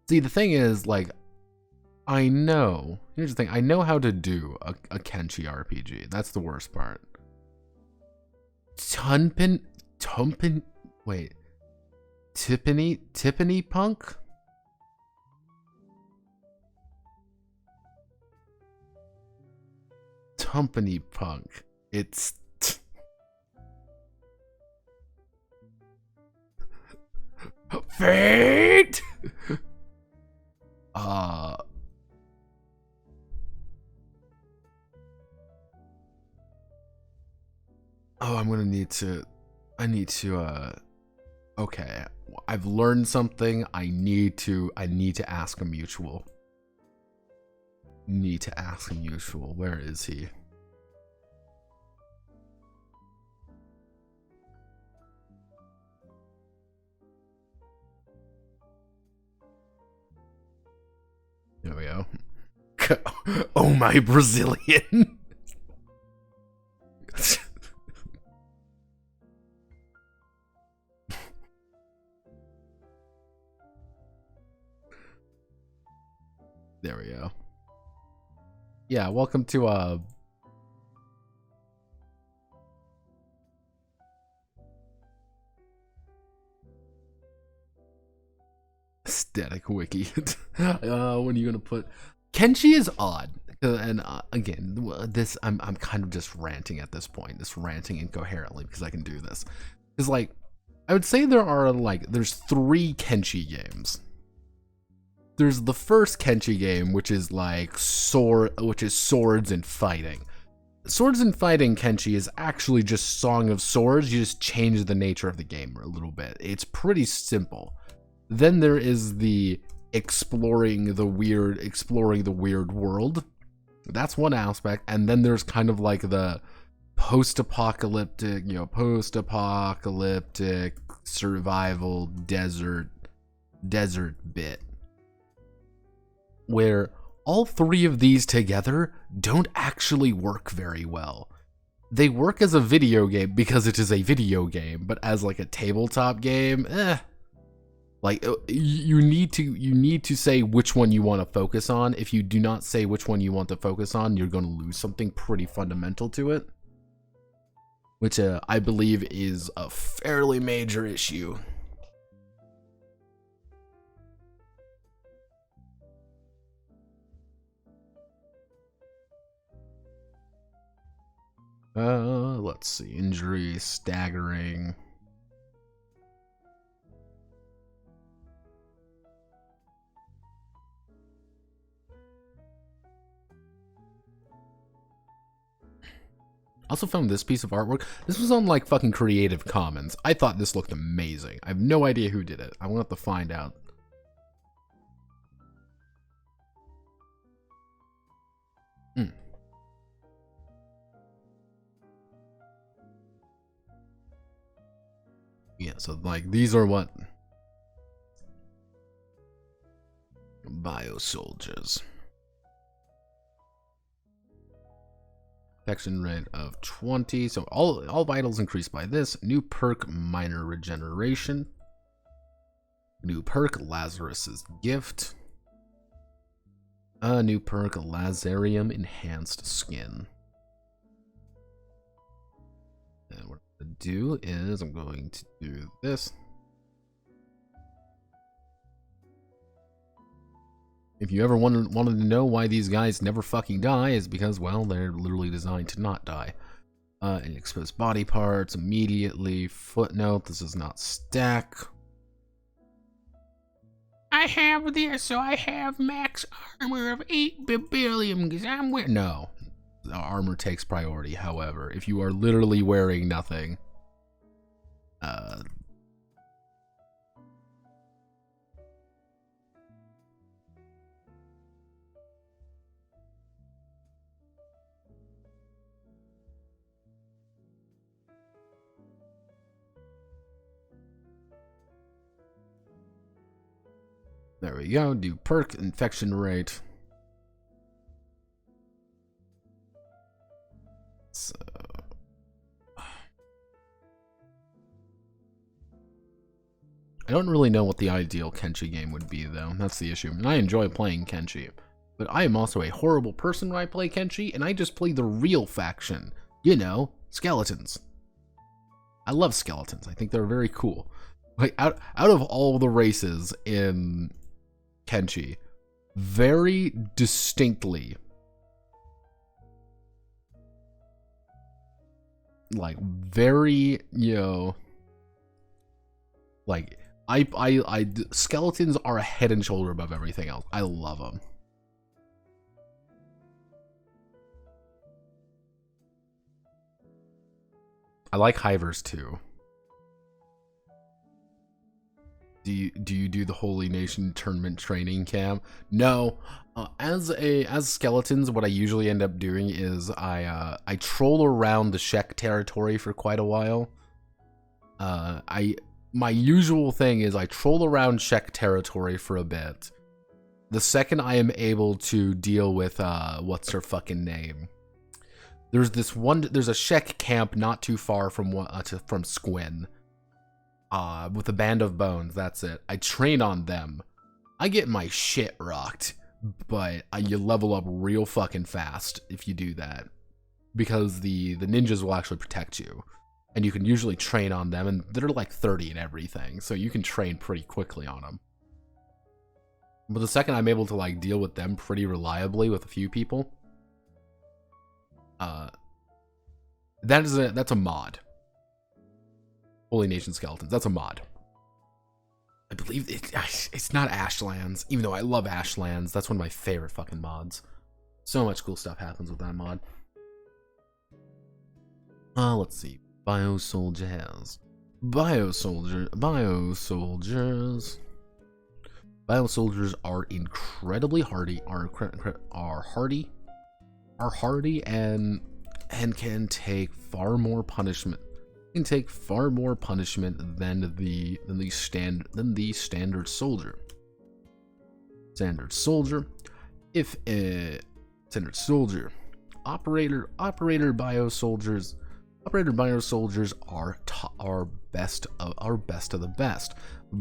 See, the thing is, like, here's the thing, I know how to do a Kenshi RPG. That's the worst part. Tiffany punk? Tumpany punk. It's fate. Oh, I need to okay. I've learned something. I need to ask a mutual. Where is he? There we go. Oh, my Brazilian. There we go. Yeah, welcome to aesthetic wiki. When are you gonna put Kenshi is odd, and again, this I'm kind of just ranting at this point, just ranting incoherently because I can do this. Because like, I would say there's 3 Kenshi games. There's the first Kenshi game, which is like swords and fighting. Swords and fighting Kenshi is actually just Song of Swords. You just change the nature of the game a little bit. It's pretty simple. Then there is the exploring the weird world. That's one aspect. And then there's kind of like the post-apocalyptic survival desert bit, where all 3 of these together don't actually work very well. They work as a video game because it is a video game, but as like a tabletop game, like you need to say which one you want to focus on. If you do not say which one you want to focus on, you're going to lose something pretty fundamental to it, which I believe is a fairly major issue. Let's see. Injury, staggering. Also found this piece of artwork. This was on like fucking Creative Commons. I thought this looked amazing. I have no idea who did it. I will have to find out. Yeah, so like these are what Biosoldiers. Infection rate of 20. So all vitals increased by this. New perk, minor regeneration. New perk, Lazarus's gift. New perk, Lazarium, enhanced skin. And what I'm going to do is I'm going to do this. If you ever wanted to know why these guys never fucking die, is because, well, they're literally designed to not die. And expose body parts immediately. Footnote, this is not stack. I have this, so I have max armor of 8 billion because I'm wearing... No. Armor takes priority, however. If you are literally wearing nothing... There we go. Do perk, infection rate. So... I don't really know what the ideal Kenshi game would be, though. That's the issue. And I enjoy playing Kenshi. But I am also a horrible person when I play Kenshi, and I just play the real faction. You know, skeletons. I love skeletons. I think they're very cool. Like, out of all the races in Kenshi, very distinctly, like, very, you know, like, skeletons are a head and shoulder above everything else. I love them. I like hivers too. Do you do the Holy Nation tournament training camp? No. As skeletons, what I usually end up doing is I troll around the Shek territory for quite a while. My usual thing is I troll around Shek territory for a bit. The second I am able to deal with what's her fucking name? There's a Shek camp not too far from Squin. With a band of bones, that's it. I train on them. I get my shit rocked, but you level up real fucking fast if you do that. Because the ninjas will actually protect you. And you can usually train on them, and they're like 30 and everything, so you can train pretty quickly on them. But the second I'm able to like deal with them pretty reliably with a few people, that's a mod. Holy Nation Skeletons, that's a mod. I believe it's not Ashlands, even though I love Ashlands. That's one of my favorite fucking mods. So much cool stuff happens with that mod. Let's see. Biosoldiers. Biosoldiers are incredibly hardy, are hardy and can take far more punishment. Than the standard soldier. Standard soldier operator biosoldiers. Operator biosoldiers are best of the best,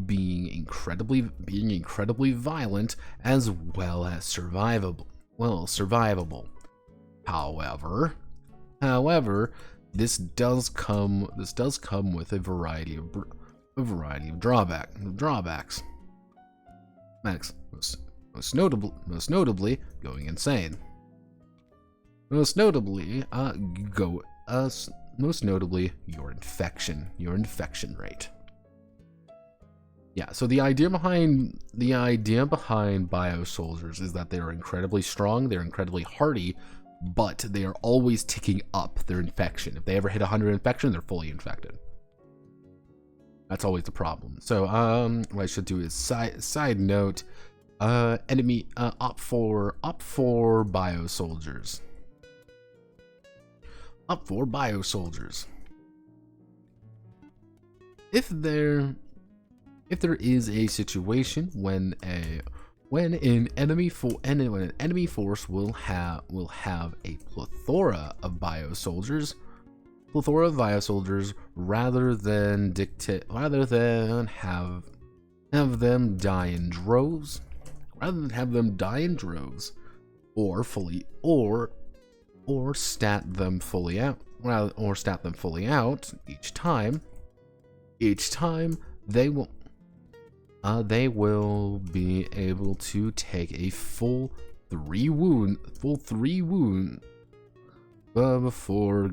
being incredibly violent as well as survivable. However, this does come with a variety of drawbacks. Most notably, going insane. Most notably, your infection rate. Yeah, so the idea behind biosoldiers is that they are incredibly strong, they're incredibly hardy, but they are always ticking up their infection. If they ever hit 100 infection, they're fully infected. That's always the problem. So, what I should do is side note, enemy opt for biosoldiers. Opt for biosoldiers. If there is a situation when an enemy force will have a plethora of biosoldiers, rather than have them die in droves, or stat them fully out each time they will be able to take a full 3 wounds before,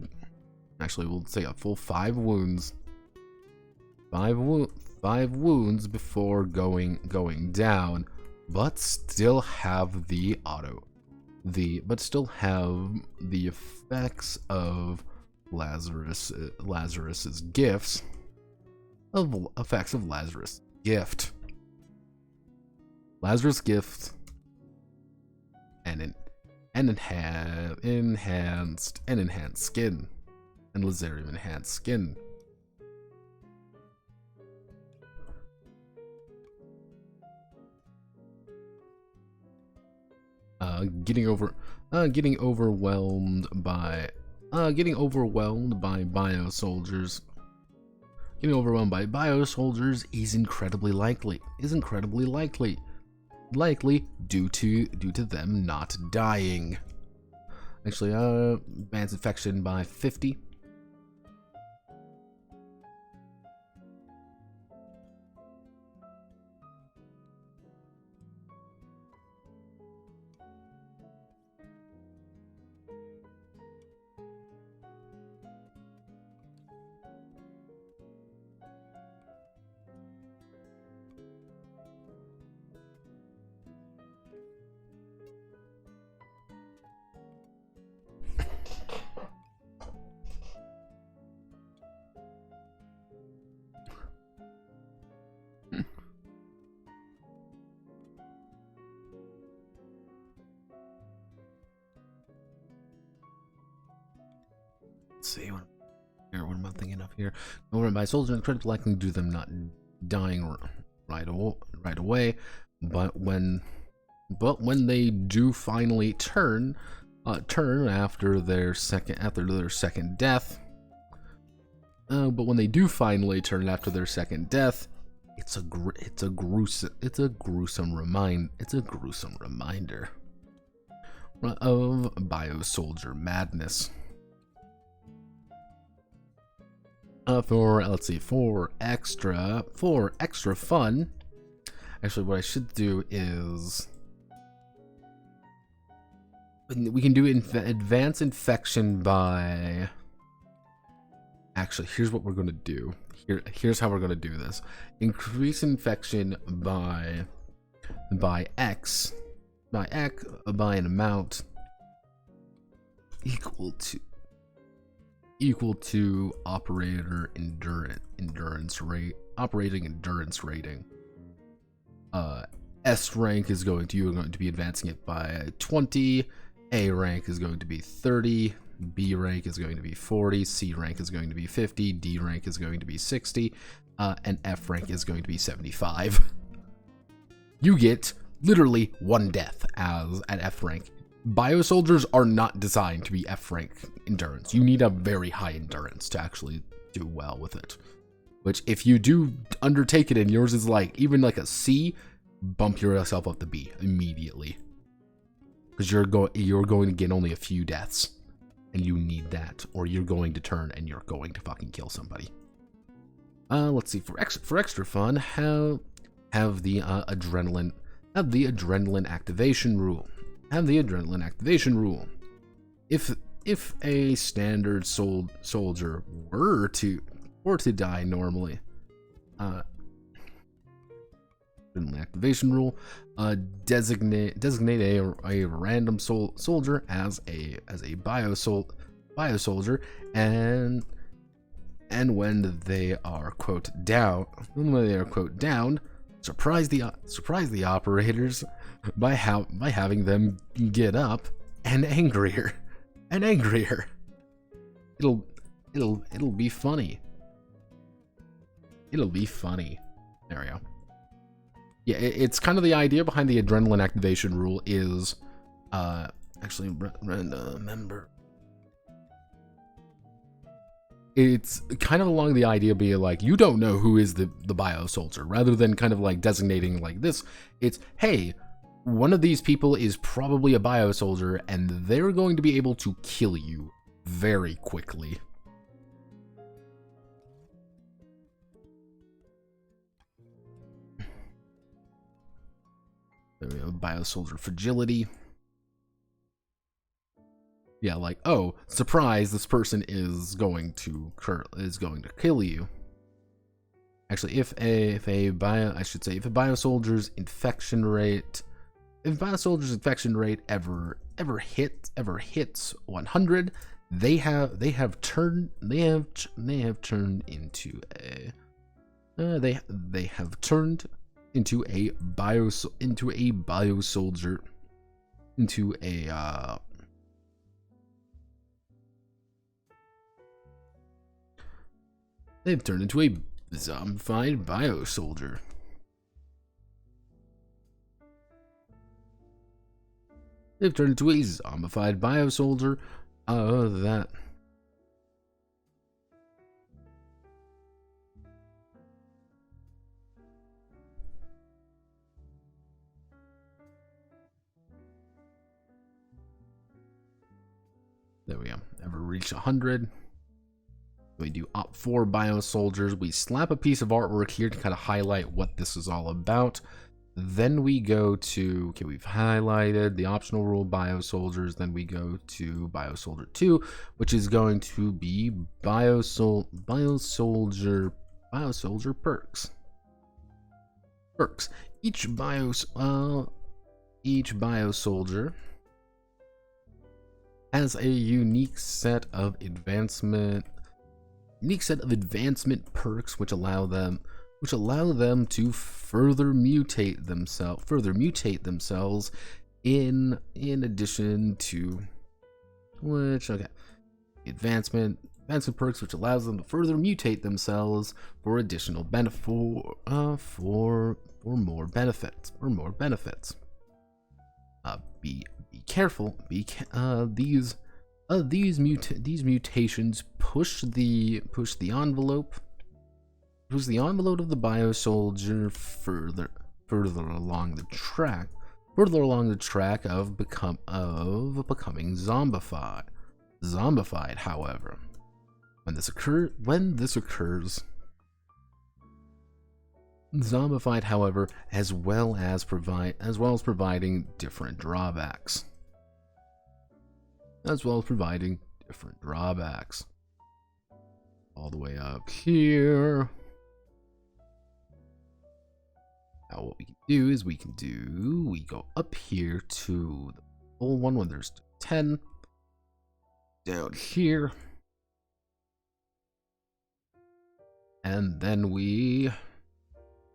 actually we'll say a full 5 wounds. 5 wounds before going down, but still have the effects of Lazarus's gifts. Lazarus gift and enhanced skin, and Lazarium enhanced skin. Getting overwhelmed by biosoldiers. Getting overwhelmed by biosoldiers is incredibly likely. Due to them not dying. Actually, advanced infection by 50. See what am I thinking of here? Over by soldiers, incredibly likely to do them not dying right away, but when they do finally turn after their second death, it's a gruesome reminder of biosoldier madness. For extra fun, actually what I should do is we can do advanced infection by, actually here's what we're going to do. Here's how we're going to do this. Increase infection by an amount equal to operating endurance rating. S rank is going to be advancing it by 20. A rank is going to be 30. B rank is going to be 40. C rank is going to be 50. D rank is going to be 60. And F rank is going to be 75. You get literally 1 death at F rank. Biosoldiers are not designed to be F rank endurance. You need a very high endurance to actually do well with it. Which, if you do undertake it and yours is even like a C, bump yourself up to B immediately. Because you're going to get only a few deaths. And you need that. Or you're going to turn and you're going to fucking kill somebody. Let's see, for extra fun, have the adrenaline activation rule. If a standard soldier were to die normally, activation rule. Designate a random soldier as a biosoldier, and when they are down, surprise the operators by having them get up and angrier. It'll be funny. It'll be funny. There we go. Yeah, it's kind of the idea behind the adrenaline activation rule is, actually, remember. It's kind of along the idea being like, you don't know who is the bio soldier, rather than kind of like designating like this. It's, hey, one of these people is probably a bio soldier, and they're going to be able to kill you very quickly. Biosoldier fragility. Yeah, like, oh, surprise, this person is going to kill you. Actually, if a biosoldier's infection rate ever hits 100, they have turned into a biosoldier, they've turned into a zombified biosoldier. They've turned into a zombified biosoldier. That. There we go. Ever reach 100. We do op4 biosoldiers. We slap a piece of artwork here to kind of highlight what this is all about. Then we go to, okay, we've highlighted the optional rule biosoldiers. Then we go to biosoldier 2, which is going to be biosoldier perks. Each biosoldier has a unique set of advancement perks which allow them to further mutate themselves in addition to advancement perks which allows them to further mutate themselves for additional for more benefits. Be careful. These mutations push the envelope of the biosoldier further along the track of becoming zombified. However, when this occurs, zombified, however, as well as providing different drawbacks. All the way up here. Now what we can do is we go up here to the full one when there's 10. Down here. And then we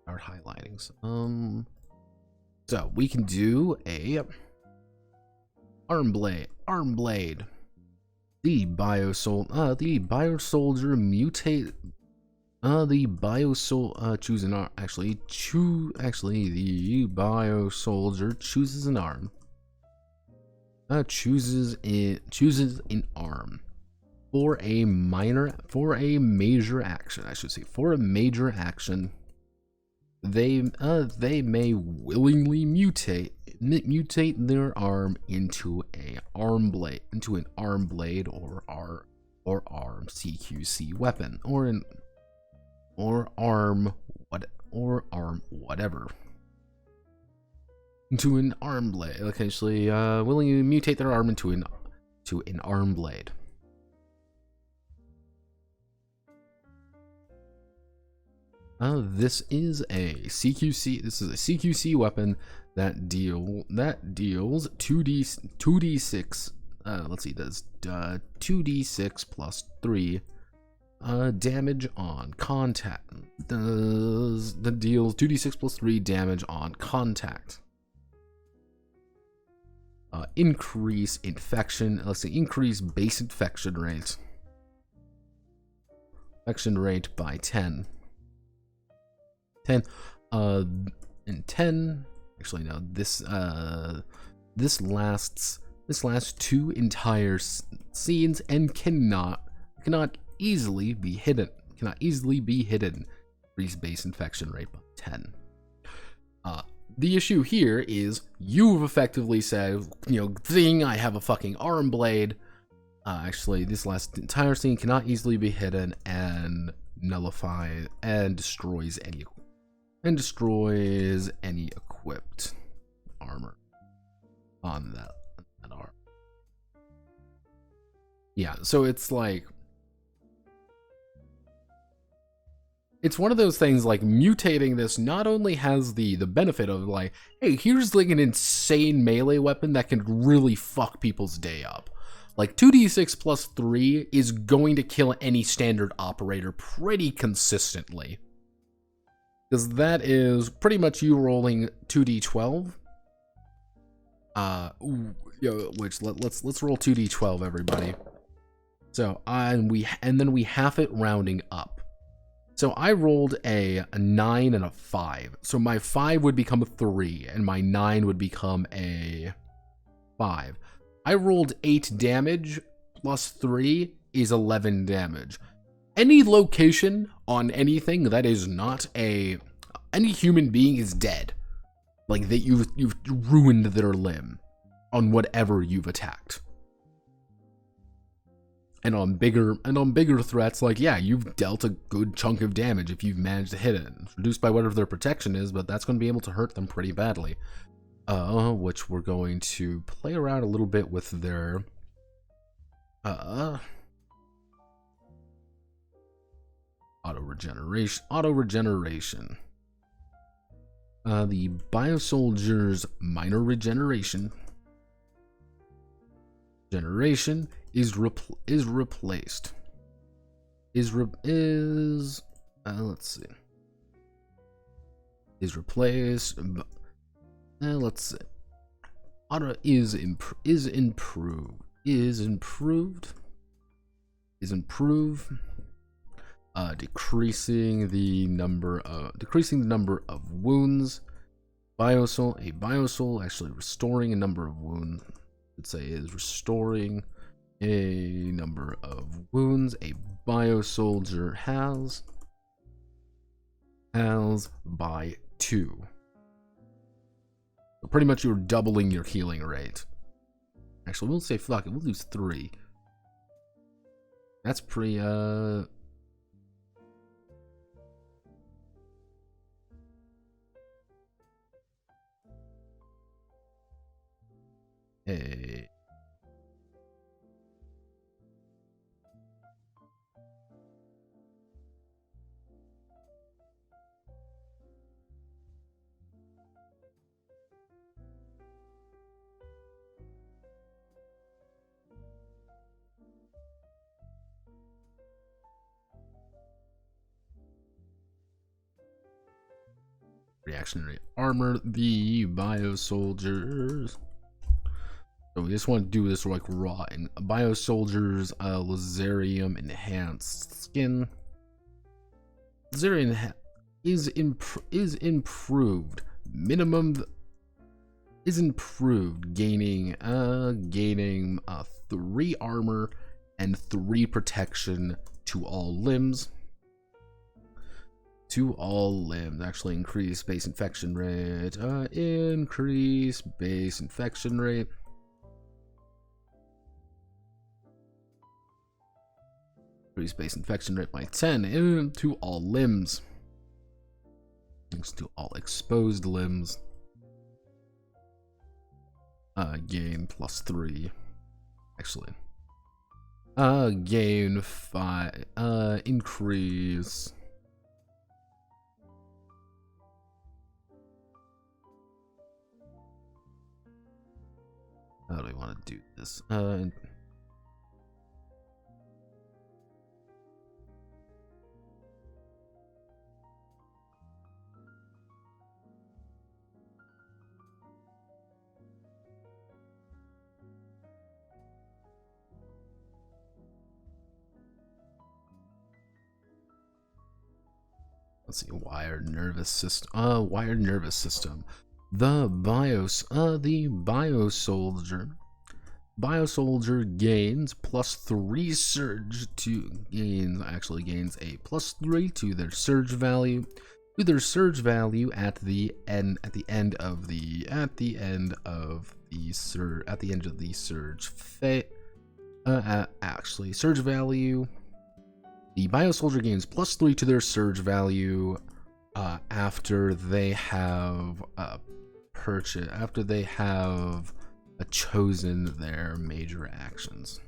start highlighting some. So we can do a arm blade. The biosoldier mutate. The biosoldier chooses an arm. Chooses an arm for a major action. I should say for a major action. They may willingly mutate their arm into an arm blade or arm CQC weapon or arm whatever into an arm blade. Like actually willingly mutate their arm into an arm blade. This is a CQC. This is a CQC weapon that deals 2d6. Let's see, does 2d6 plus 3 damage on contact. That deals 2d6 plus 3 damage on contact. Increase infection. Let's see, increase base infection rate. Infection rate by 10. 10. And 10. Actually, no. This lasts 2 entire scenes and cannot easily be hidden. Increase base infection rate by 10. The issue here is you've effectively said, thing, I have a fucking arm blade. Actually, this last entire scene cannot easily be hidden and nullifies and destroys any equipped armor on that arm. Yeah, so it's like, it's one of those things, like, mutating this not only has the benefit of, like, hey, here's like an insane melee weapon that can really fuck people's day up. Like, 2d6 plus 3 is going to kill any standard operator pretty consistently. Because that is pretty much you rolling 2d12. Which let's roll 2d12, everybody. So and then we half it rounding up. So I rolled a 9 and a 5. So my 5 would become a 3, and my 9 would become a 5. I rolled 8 damage, plus 3 is 11 damage. Any location on anything that is not any human being is dead. Like, that you've ruined their limb on whatever you've attacked. And on bigger threats, like, yeah, you've dealt a good chunk of damage if you've managed to hit it. It's reduced by whatever their protection is, but that's going to be able to hurt them pretty badly. Which we're going to play around a little bit with their auto regeneration. The Biosoldier's minor regeneration is replaced. Let's see. Is replaced. Let's see. Auto is improved. Decreasing the number of wounds. A Biosoul actually restoring a number of wounds. Let's say is restoring a number of wounds. A Biosoldier has by 2. So pretty much you're doubling your healing rate. Actually, we'll say fuck it. We'll lose 3. That's pretty Hey. Reactionary armor, the Biosoldiers. So we just want to do this like raw. And Biosoldiers, Lazarium enhanced skin. Lazarium is improved. Minimum is improved, gaining 3 armor and 3 protection to all limbs. Actually increase base infection rate. Increase base infection rate. Increase base infection rate by 10 to all limbs. Thanks to all exposed limbs. Gain plus 3. Actually. Gain 5. Increase. How do we want to do this? Let's see, wired nervous system. Wired nervous system. The Biosoldier. Biosoldier gains +3 surge to gains a +3 to their surge value. To their surge value at the end of the surge phase. Actually, surge value. The Biosoldier gains +3 to their surge value after they have chosen their major actions.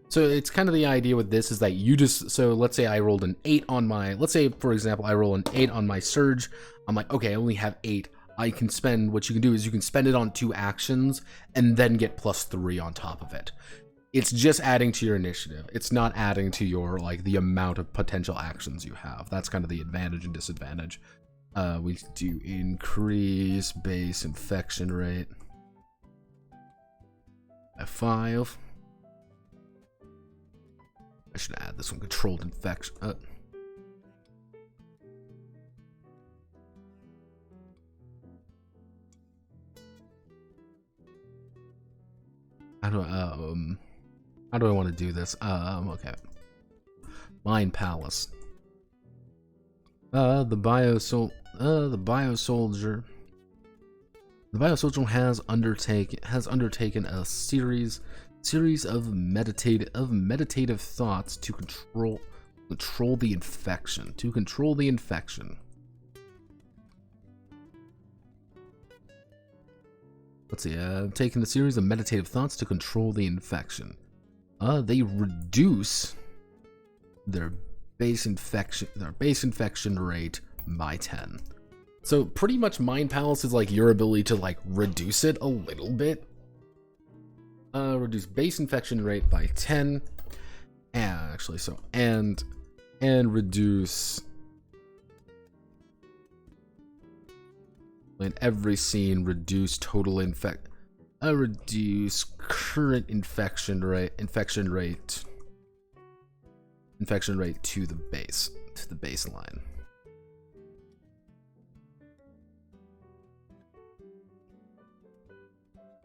So it's kind of the idea with this is that you just, so let's say I rolled an 8 on my, let's say for example I roll an 8 on my surge. I'm like, okay, I only have 8. I can spend, what you can do is you can spend it on 2 actions and then get +3 on top of it. It's just adding to your initiative. It's not adding to your, like, the amount of potential actions you have. That's kind of the advantage and disadvantage. We do increase base infection rate by 5. I should add this one, controlled infection. How do I want to do this? Okay. Mind Palace. The Biosoldier. The Biosoldier has undertaken a series of meditative thoughts to control the infection. Let's see. Taking a series of meditative thoughts to control the infection. They reduce their base infection rate by 10. So pretty much Mind Palace is like your ability to like reduce it a little bit. Reduce base infection rate by 10. And actually, so and reduce in every scene, reduce total reduce current infection rate to the baseline.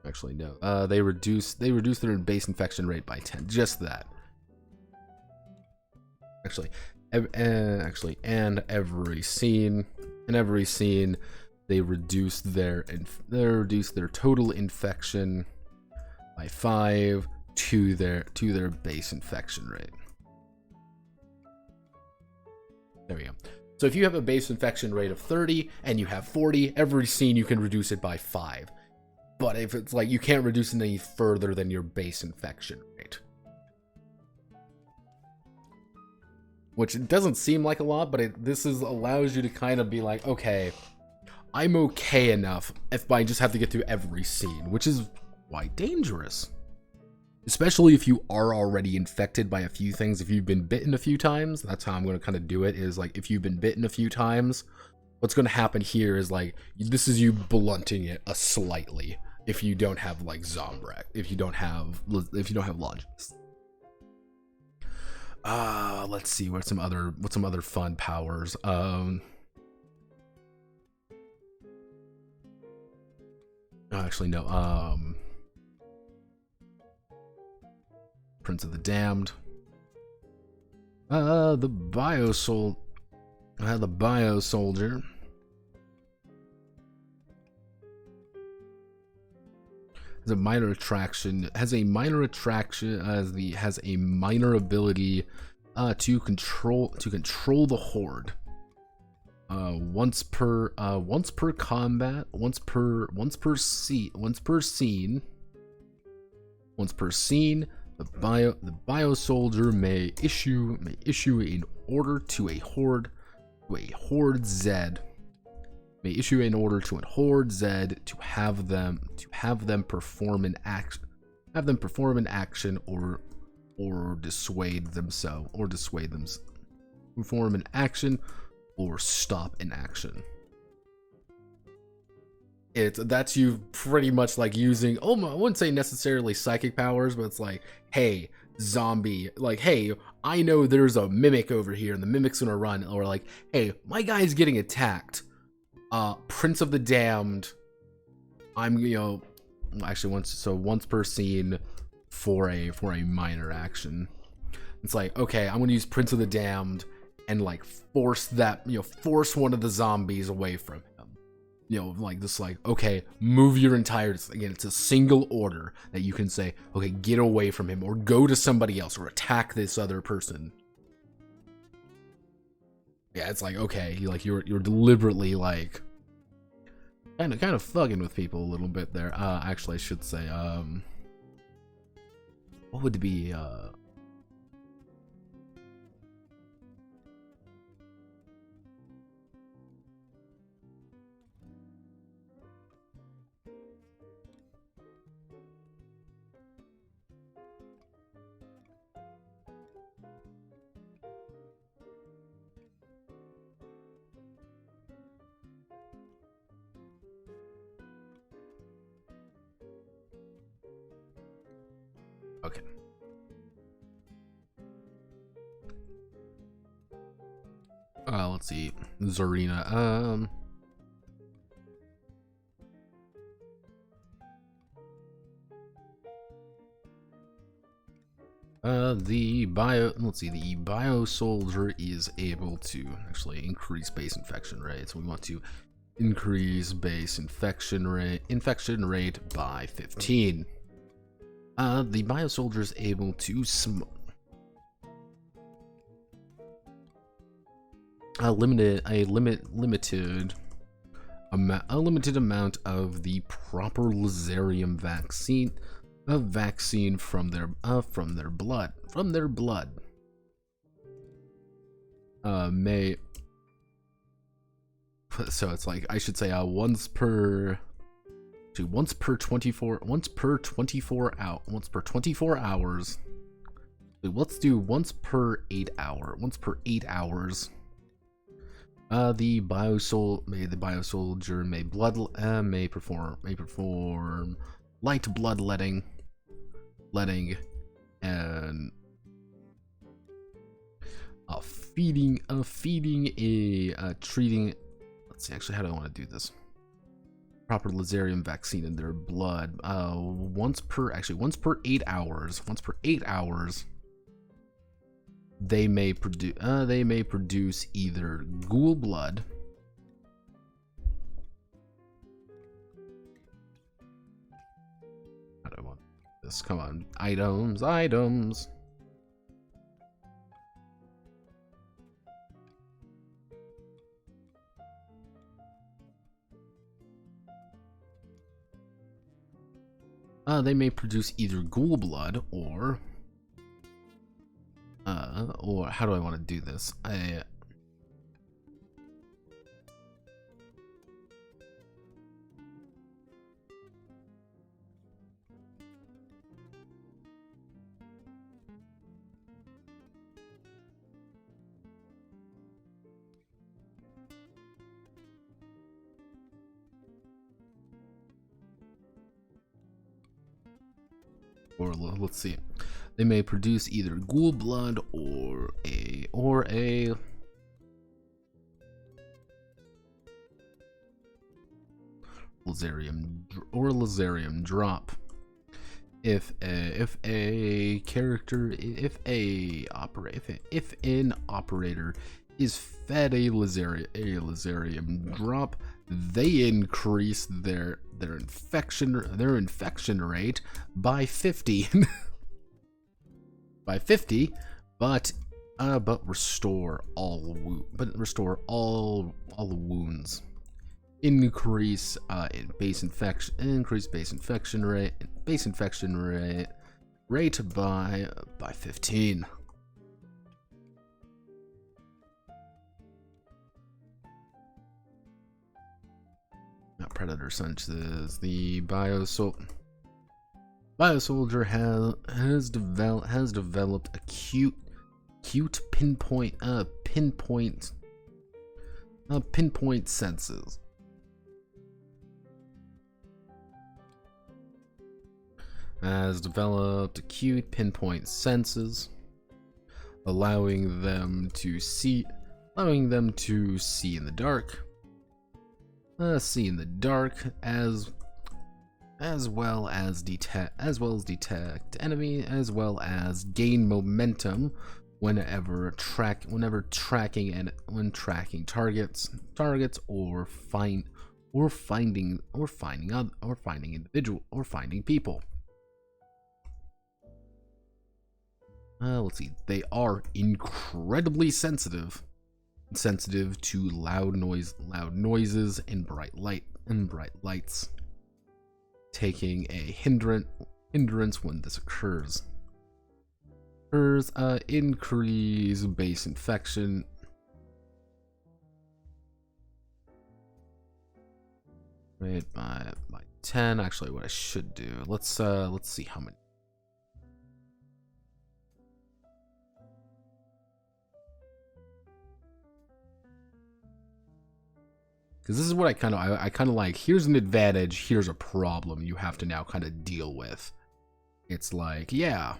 Actually, no. They reduce their base infection rate by 10. Just that. And every scene, they reduce their total infection by 5 to their base infection rate. There we go. So if you have a base infection rate of 30 and you have 40, every scene you can reduce it by 5. But if it's like you can't reduce it any further than your base infection rate. Which it doesn't seem like a lot, but this allows you to kind of be like, okay, I'm okay enough if I just have to get through every scene, which is quite dangerous. Especially if you are already infected by a few things. If you've been bitten a few times, that's how I'm going to kind of do it, is like if you've been bitten a few times, what's going to happen here is like, this is you blunting it slightly if you don't have like Zombreck, if you don't have Logis. Let's see what's some other fun powers. Actually, no. Prince of the Damned. The Biosoldier. Has a minor attraction. Has a minor ability to control the horde. Once per combat, once per scene, the Biosoldier may issue an order to a horde Zed may issue an order to a horde Zed to have them perform an action, or dissuade themselves, perform an action or stop an action. That's you pretty much like using, I wouldn't say necessarily psychic powers, but it's like, hey, zombie, like, hey, I know there's a mimic over here and the mimic's gonna run, or like, hey, my guy's getting attacked. Prince of the Damned, I'm, actually once per scene for a minor action. It's like, okay, I'm gonna use Prince of the Damned and like force one of the zombies away from him. Like this, like, okay, move your entire, again, it's a single order that you can say, okay, get away from him, or go to somebody else, or attack this other person. Yeah, it's like, okay, you're deliberately like kind of fucking with people a little bit there. Actually, I should say, what would be okay. Let's see, Zarina. The bio soldier is able to actually increase base infection rate. So we want to increase base infection rate by 15. The bio soldier is able to a limited amount of the proper Lazarium vaccine from their blood. So it's like, I should say, once per 24 hours. Let's do once per 8 hours. The bio soldier may perform light bloodletting and treating. Let's see, actually, how do I want to do this? Proper Lazarium vaccine in their blood. Once per 8 hours. They may produce either ghoul blood. How do I want this? Come on, items. They may produce either ghoul blood or how do I want to do this? Or let's see, they may produce either ghoul blood or a Lazarium drop. If an operator is fed a Lazarium drop, they increase their infection rate by 50 but restore all wounds. Increase base infection rate by 15. predator senses. The Biosoldier has developed acute pinpoint senses. Has developed acute pinpoint senses, allowing them to see in the dark. As well as detect enemy, as well as gain momentum when tracking targets or finding people. Let's see. They are incredibly sensitive to loud noises and bright lights, taking a hindrance when this occurs. Increase base infection. Right, by 10. Actually, what I should do. Let's see how many. Because this is what I kind of like. Here's an advantage. Here's a problem you have to now kind of deal with. It's like, yeah.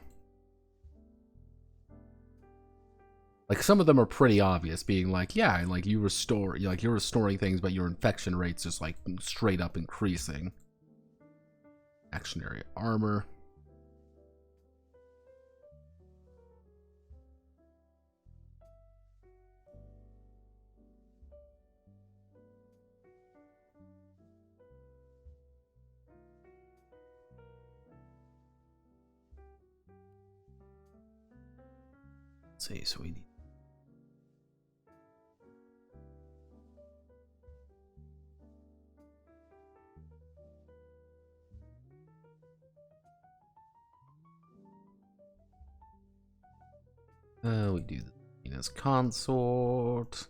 Like, some of them are pretty obvious, being like, yeah, like you're restoring things, but your infection rate's just like straight up increasing. Action area armor. Let's see, so we need. We do the Venus consort.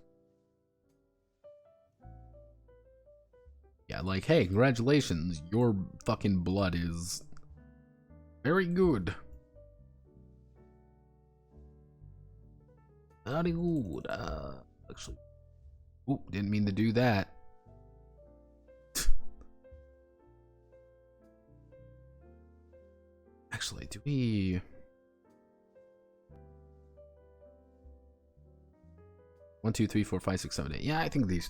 Yeah, like, hey, congratulations, your fucking blood is very good. Very good. Actually, oop, didn't mean to do that. Actually, do we? 1, 2, 3, 4, 5, 6, 7, 8. Yeah, I think these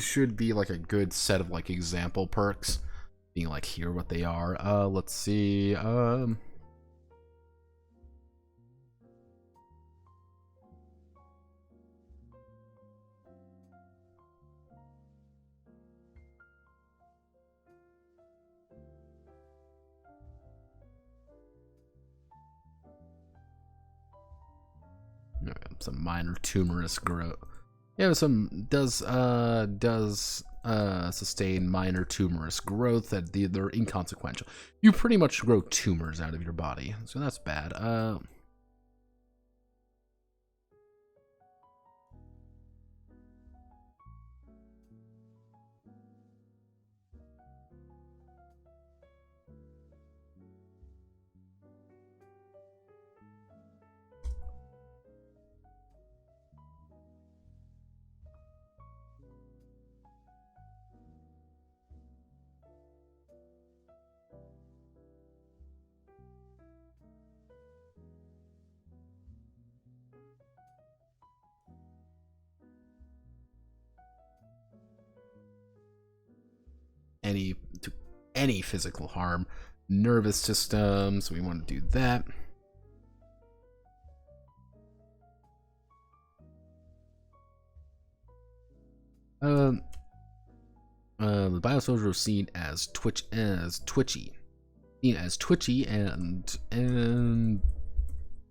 should be like a good set of like example perks, being like here what they are. Let's see. Some minor tumorous growth. Yeah, some does sustain minor tumorous growth that they're inconsequential. You pretty much grow tumors out of your body, so that's bad. Any physical harm, nervous system, so we want to do that. The Biosoldier was seen as twitchy and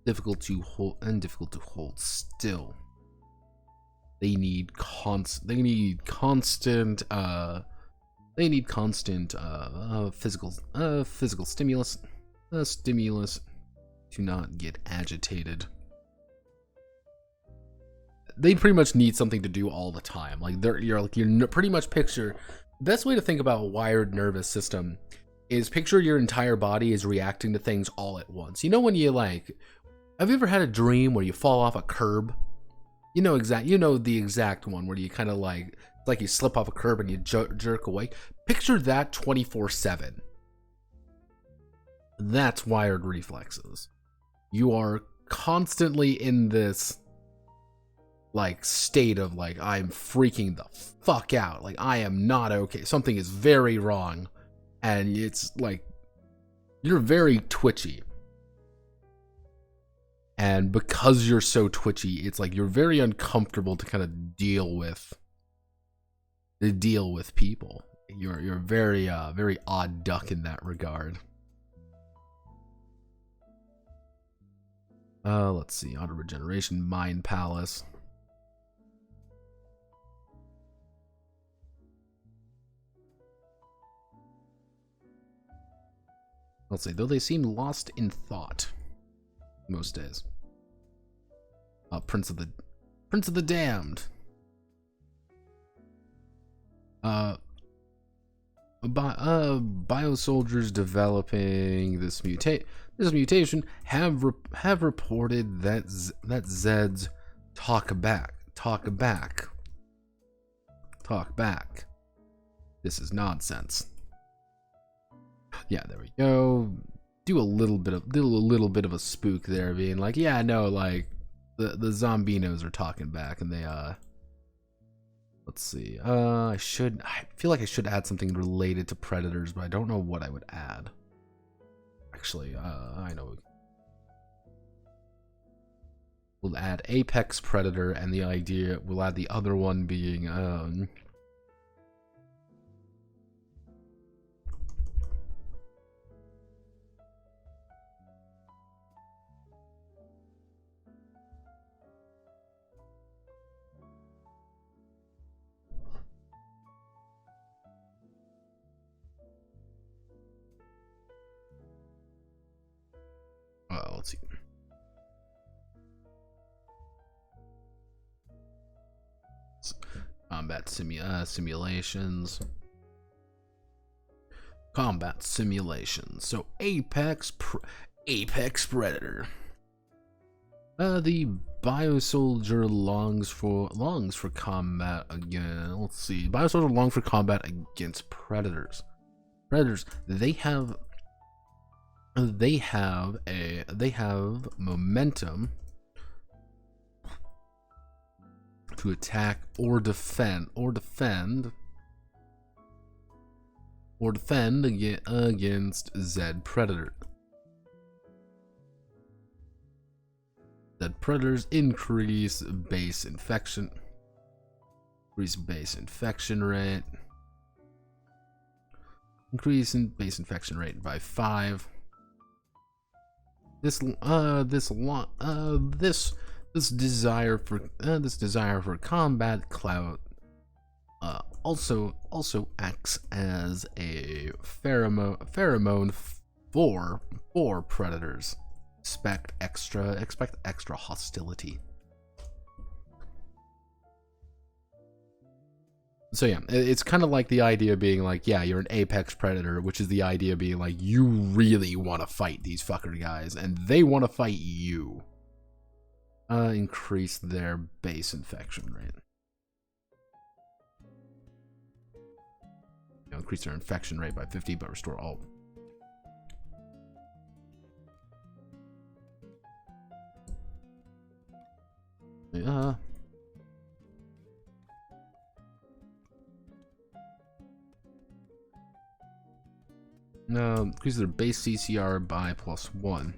difficult to hold still. They need constant physical stimulus to not get agitated. They pretty much need something to do all the time. Like you're pretty much picture best way to think about a wired nervous system is picture your entire body is reacting to things all at once. You know when you like, have you ever had a dream where you fall off a curb? You know the exact one where you kind of like you slip off a curb and you jerk away. Picture that 24/7. That's wired reflexes. You are constantly in this like state of like, I'm freaking the fuck out. Like, I am not okay. Something is very wrong. And it's like, you're very twitchy. And because you're so twitchy, it's like you're very uncomfortable to kind of deal with people. You're very very odd duck in that regard. Let's see, auto regeneration, mind palace. Let's see, though they seem lost in thought most days. Prince of the Damned. Biosoldiers developing this mutation have reported that Zeds talk back. This is nonsense. Yeah, there we go. Do a little bit of a spook there, being like, yeah, no, like the zombinos are talking back, and they let's see. I feel like I should add something related to predators, but I don't know what I would add. Actually, I know. We'll add apex predator, and the idea we'll add the other one being let's see. Combat simulations. Combat simulations. So apex predator. The biosoldier longs for combat again. Let's see. Biosoldier longs for combat against predators. They have momentum to attack or defend against Zed predator. Zed predators increase base infection rate. Increase in base infection rate by 5. This desire for combat clout also acts as a pheromone for predators. Expect extra hostility. So yeah, it's kind of like the idea being like, yeah, you're an apex predator, which is the idea being like, you really want to fight these fucker guys, and they want to fight you. Increase their base infection rate. Increase their infection rate by 50, but restore all. Increase their base CCR by +1.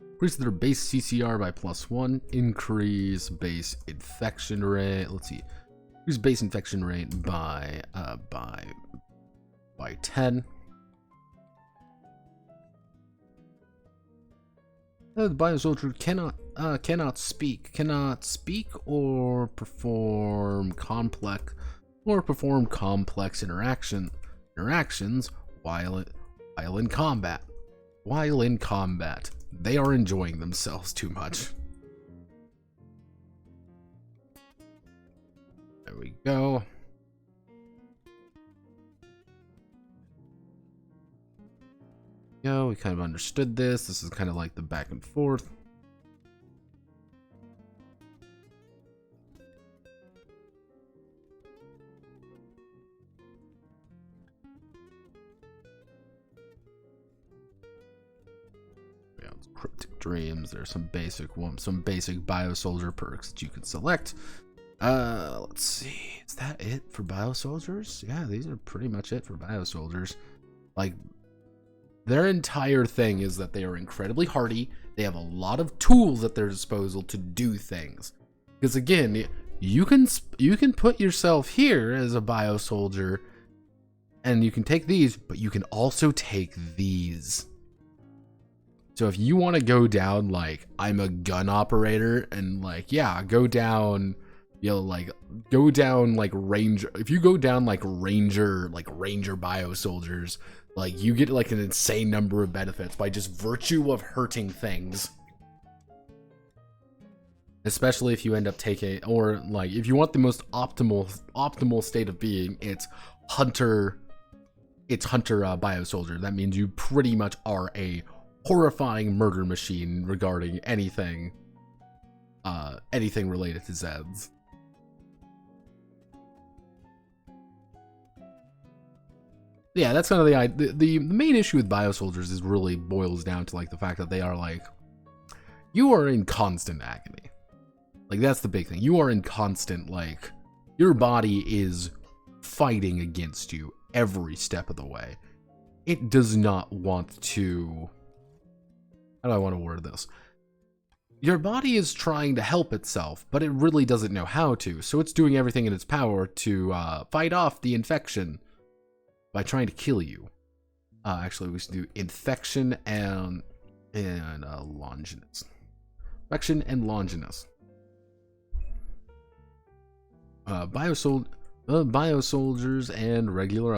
Increase their base CCR by +1. Increase base infection rate. Let's see. Increase base infection rate by 10. The biosoldier cannot speak or perform complex interactions while in combat. They are enjoying themselves too much. There we go. go. We kind of understood this. This is kind of like the back and forth. Cryptic dreams. There's some basic biosoldier perks that you can select. Let's see. Is that it for biosoldiers? Yeah, these are pretty much it for biosoldiers. Like, their entire thing is that they are incredibly hardy. They have a lot of tools at their disposal to do things. Because again, you can put yourself here as a biosoldier, and you can take these, but you can also take these. So if you want to go down like I'm a gun operator and like, yeah, go down, you know, like go down like ranger. If you go down like ranger biosoldiers, like you get like an insane number of benefits by just virtue of hurting things. Especially if you end up taking, or like if you want the most optimal state of being, it's hunter biosoldier. That means you pretty much are a horrifying murder machine regarding anything related to Zeds. Yeah, that's kind of the main issue with biosoldiers is really boils down to like the fact that they are like, you are in constant agony. Like that's the big thing. You are in constant, like, your body is fighting against you every step of the way. It does not want to, how do I want to word this? Your body is trying to help itself, but it really doesn't know how to, so it's doing everything in its power to fight off the infection by trying to kill you. Actually, we should do infection and Longinus. Infection and Longinus. Biosoldiers and regular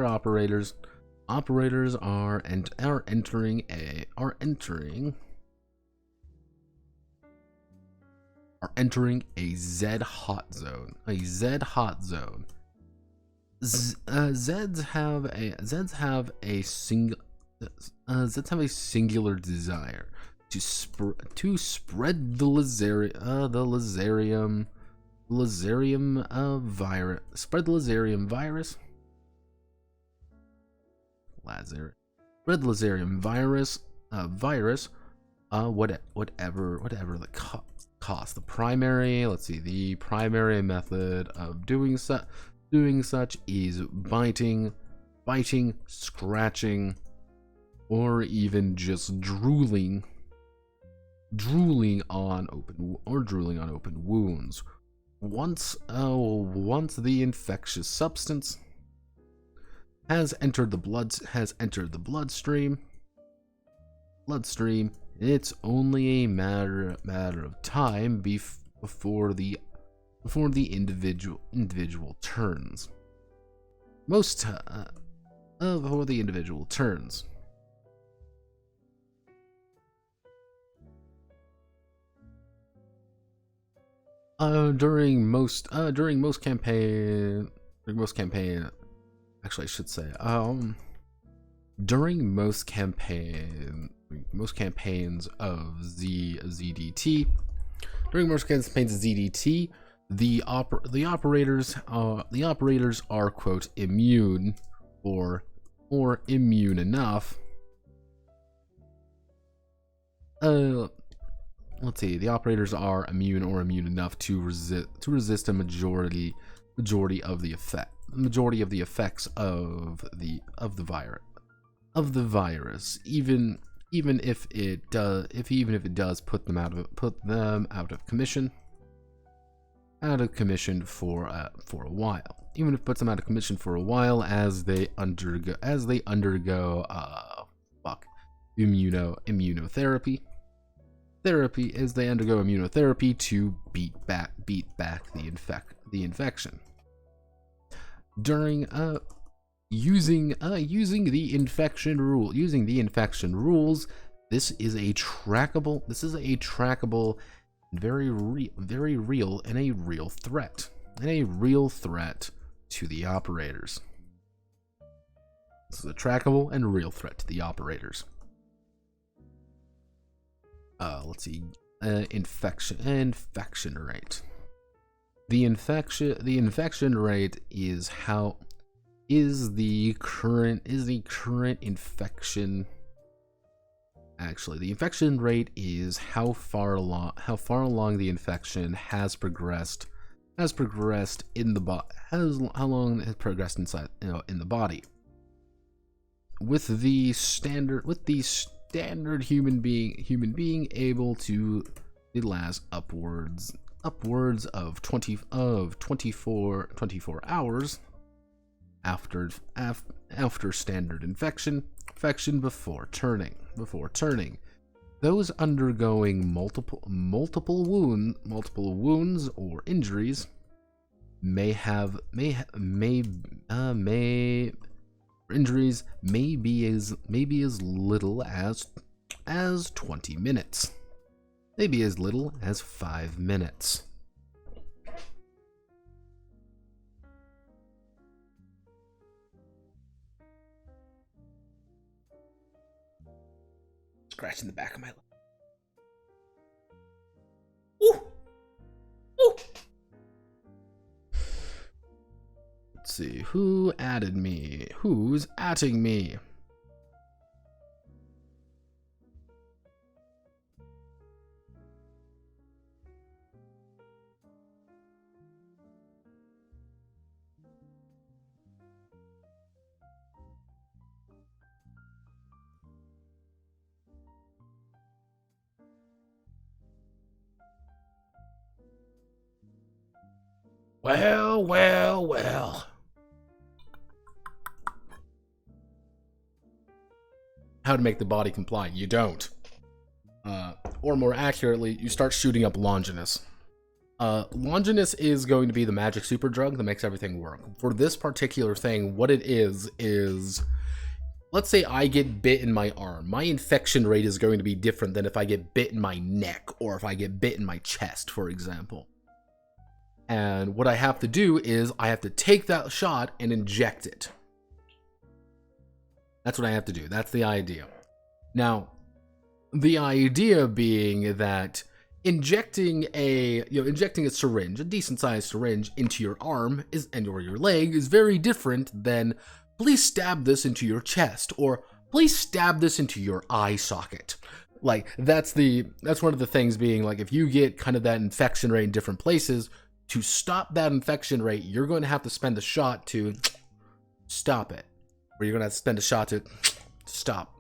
operators. Operators are entering a Z hot zone. Zeds have a singular desire to spread the Lazarium virus. Spread the Lazarium virus. Spread the Lazarium virus. Whatever the cost. The primary method of doing such is biting, scratching, or even just drooling on open wounds. Once the infectious substance has entered the bloodstream, it's only a matter of time before the individual turns. Before the individual turns. During most campaigns of ZDT, the operators are, quote, immune or immune enough. Let's see. The operators are immune or immune enough to resist a majority of the effects of the virus, even if it does put them out of commission for a while. Even if it puts them out of commission for a while as they undergo immunotherapy. As they undergo immunotherapy to beat back the infection. During using the infection rules, this is a trackable, very real and a real threat to the operators. This is a trackable and real threat to the operators. Let's see. Infection rate. The infection rate is the current infection. Actually, the infection rate is how far along the infection has progressed in the body, how long it has progressed inside, in the body. With the standard human being able to last upwards of 24 hours after standard infection before turning. Those undergoing multiple wounds or injuries may be as little as 20 minutes. Maybe as little as 5 minutes. Scratching the back of my leg. Ooh. Ooh. Let's see, who added me? Who's atting me? Well. How to make the body comply? You don't. Or more accurately, you start shooting up Longinus. Longinus is going to be the magic super drug that makes everything work. For this particular thing, what it is, let's say I get bit in my arm. My infection rate is going to be different than if I get bit in my neck or if I get bit in my chest, for example. And what I have to do is I have to take that shot and inject it. That's what I have to do. That's the idea. Now, the idea being that injecting a syringe, a decent sized syringe into your arm or your leg is very different than please stab this into your chest or please stab this into your eye socket. Like that's one of the things being like if you get kind of that infection rate in different places, to stop that infection rate, you're going to have to spend a shot to stop it. Or you're going to have to spend a shot to stop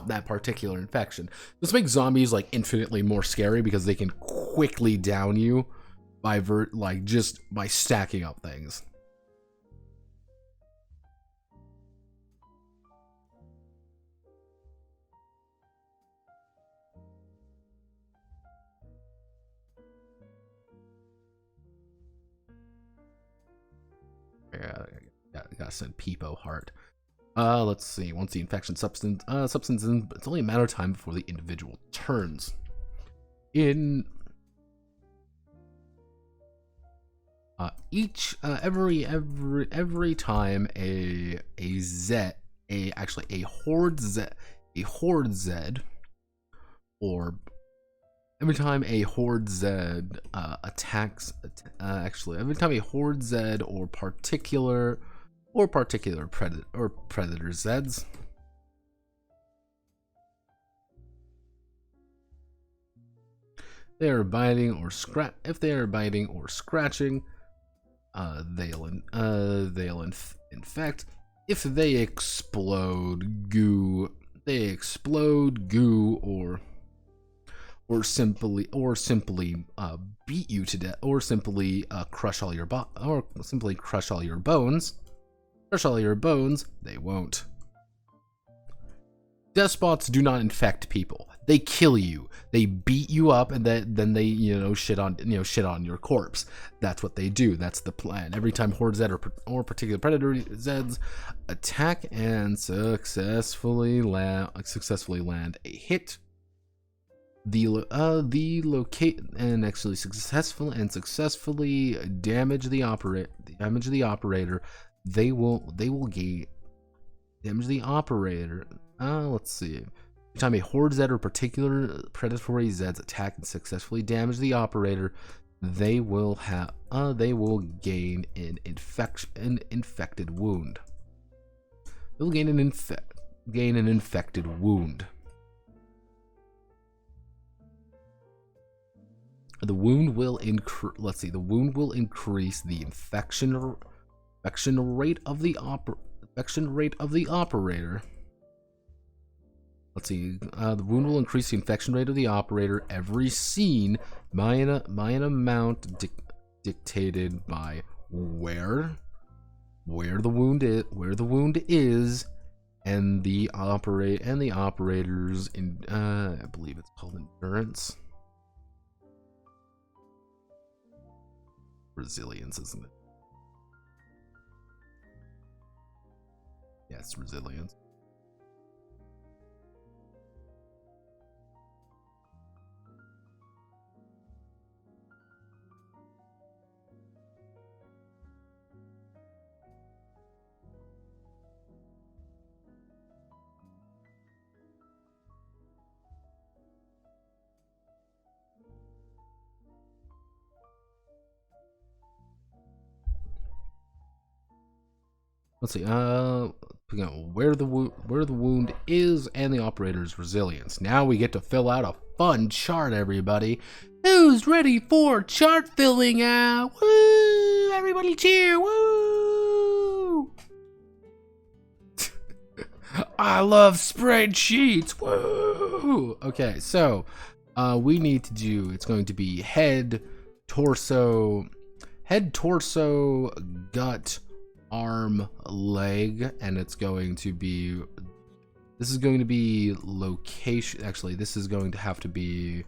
that particular infection. This makes zombies like infinitely more scary because they can quickly down you by just by stacking up things. Yeah, gotta send Peepo heart. Let's see. Once the infection substance it's only a matter of time before the individual turns. Every time a horde zed, or every time a horde zed attacks, every time a horde zed or particular predator zeds, if they are biting or scratching, they'll infect. If they explode goo, or simply beat you to death, or simply crush all your bones. They won't. Despots do not infect people. They kill you. They beat you up, and then they shit on your corpse. That's what they do. That's the plan. Every time Horde Zed or particular Predator Zeds attack and successfully land a hit, successfully damage the operator, they will gain Damage the operator. Let's see. Every time a horde Zed or particular predatory Zeds attack and successfully damage the operator, they will gain an infected wound. They'll gain an infected wound. The wound will increase. Let's see. The wound will increase the infection rate of the operator. Let's see. The wound will increase the infection rate of the operator every scene by an amount dictated by where the wound is, and the operator's I believe it's called endurance. Resilience, isn't it? Yes, resilience. Let's see. Where the wound is and the operator's resilience. Now we get to fill out a fun chart, everybody. Who's ready for chart filling out? Woo! Everybody cheer! Woo! I love spreadsheets! Woo! Okay, so we need to do. It's going to be head, torso, gut, arm, leg, and it's going to be, this is going to be location. Actually, this is going to have to be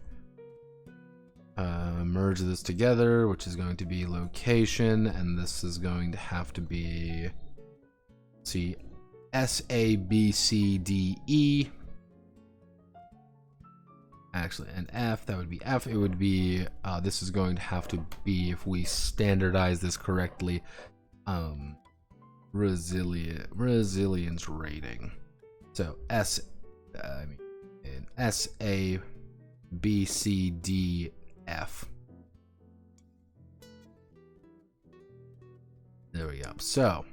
merge this together, which is going to be location, and this is going to have to be, let's see, S A B C D E. Actually, an F, that would be F. It would be this is going to have to be, if we standardize this correctly, resilience rating. So S A B C D F. There we go. So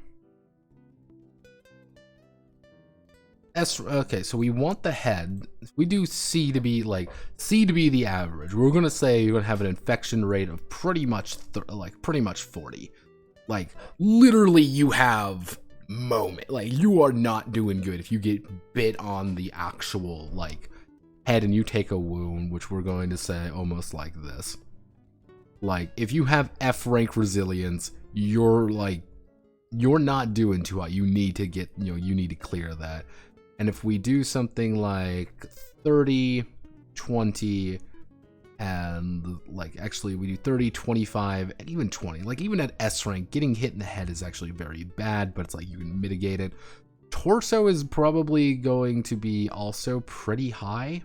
okay, so we want the head. We do C to be the average. We're gonna say you're gonna have an infection rate of pretty much 40. Like, literally, you have moment. Like, you are not doing good if you get bit on the actual, like, head and you take a wound, which we're going to say almost like this. Like, if you have F rank resilience, you're not doing too hot. You need to get, you need to clear that. And if we do something like 30, 20, and actually we do 30, 25, and even 20. Like, even at S rank, getting hit in the head is actually very bad, but it's like you can mitigate it. Torso is probably going to be also pretty high.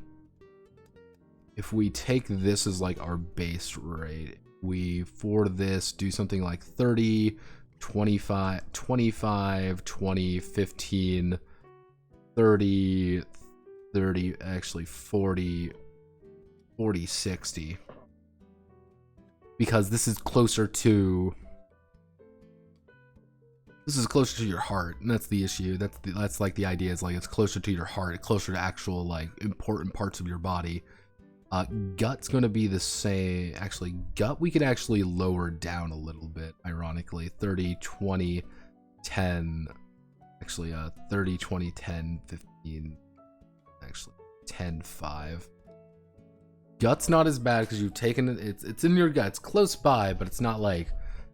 If we take this as like our base rate, we for this do something like 30, 25, 20, 15, 30, actually 40, 60, because this is closer to your heart, and that's the issue. That's like the idea, is like it's closer to your heart, closer to actual like important parts of your body. Gut's going to be the same. Actually, gut we could actually lower down a little bit, ironically. 30, 20, 10. Actually, 30, 20, 10, 15. Actually, 10, 5. Gut's not as bad because you've taken it. It's in your gut. It's close by, but it's not like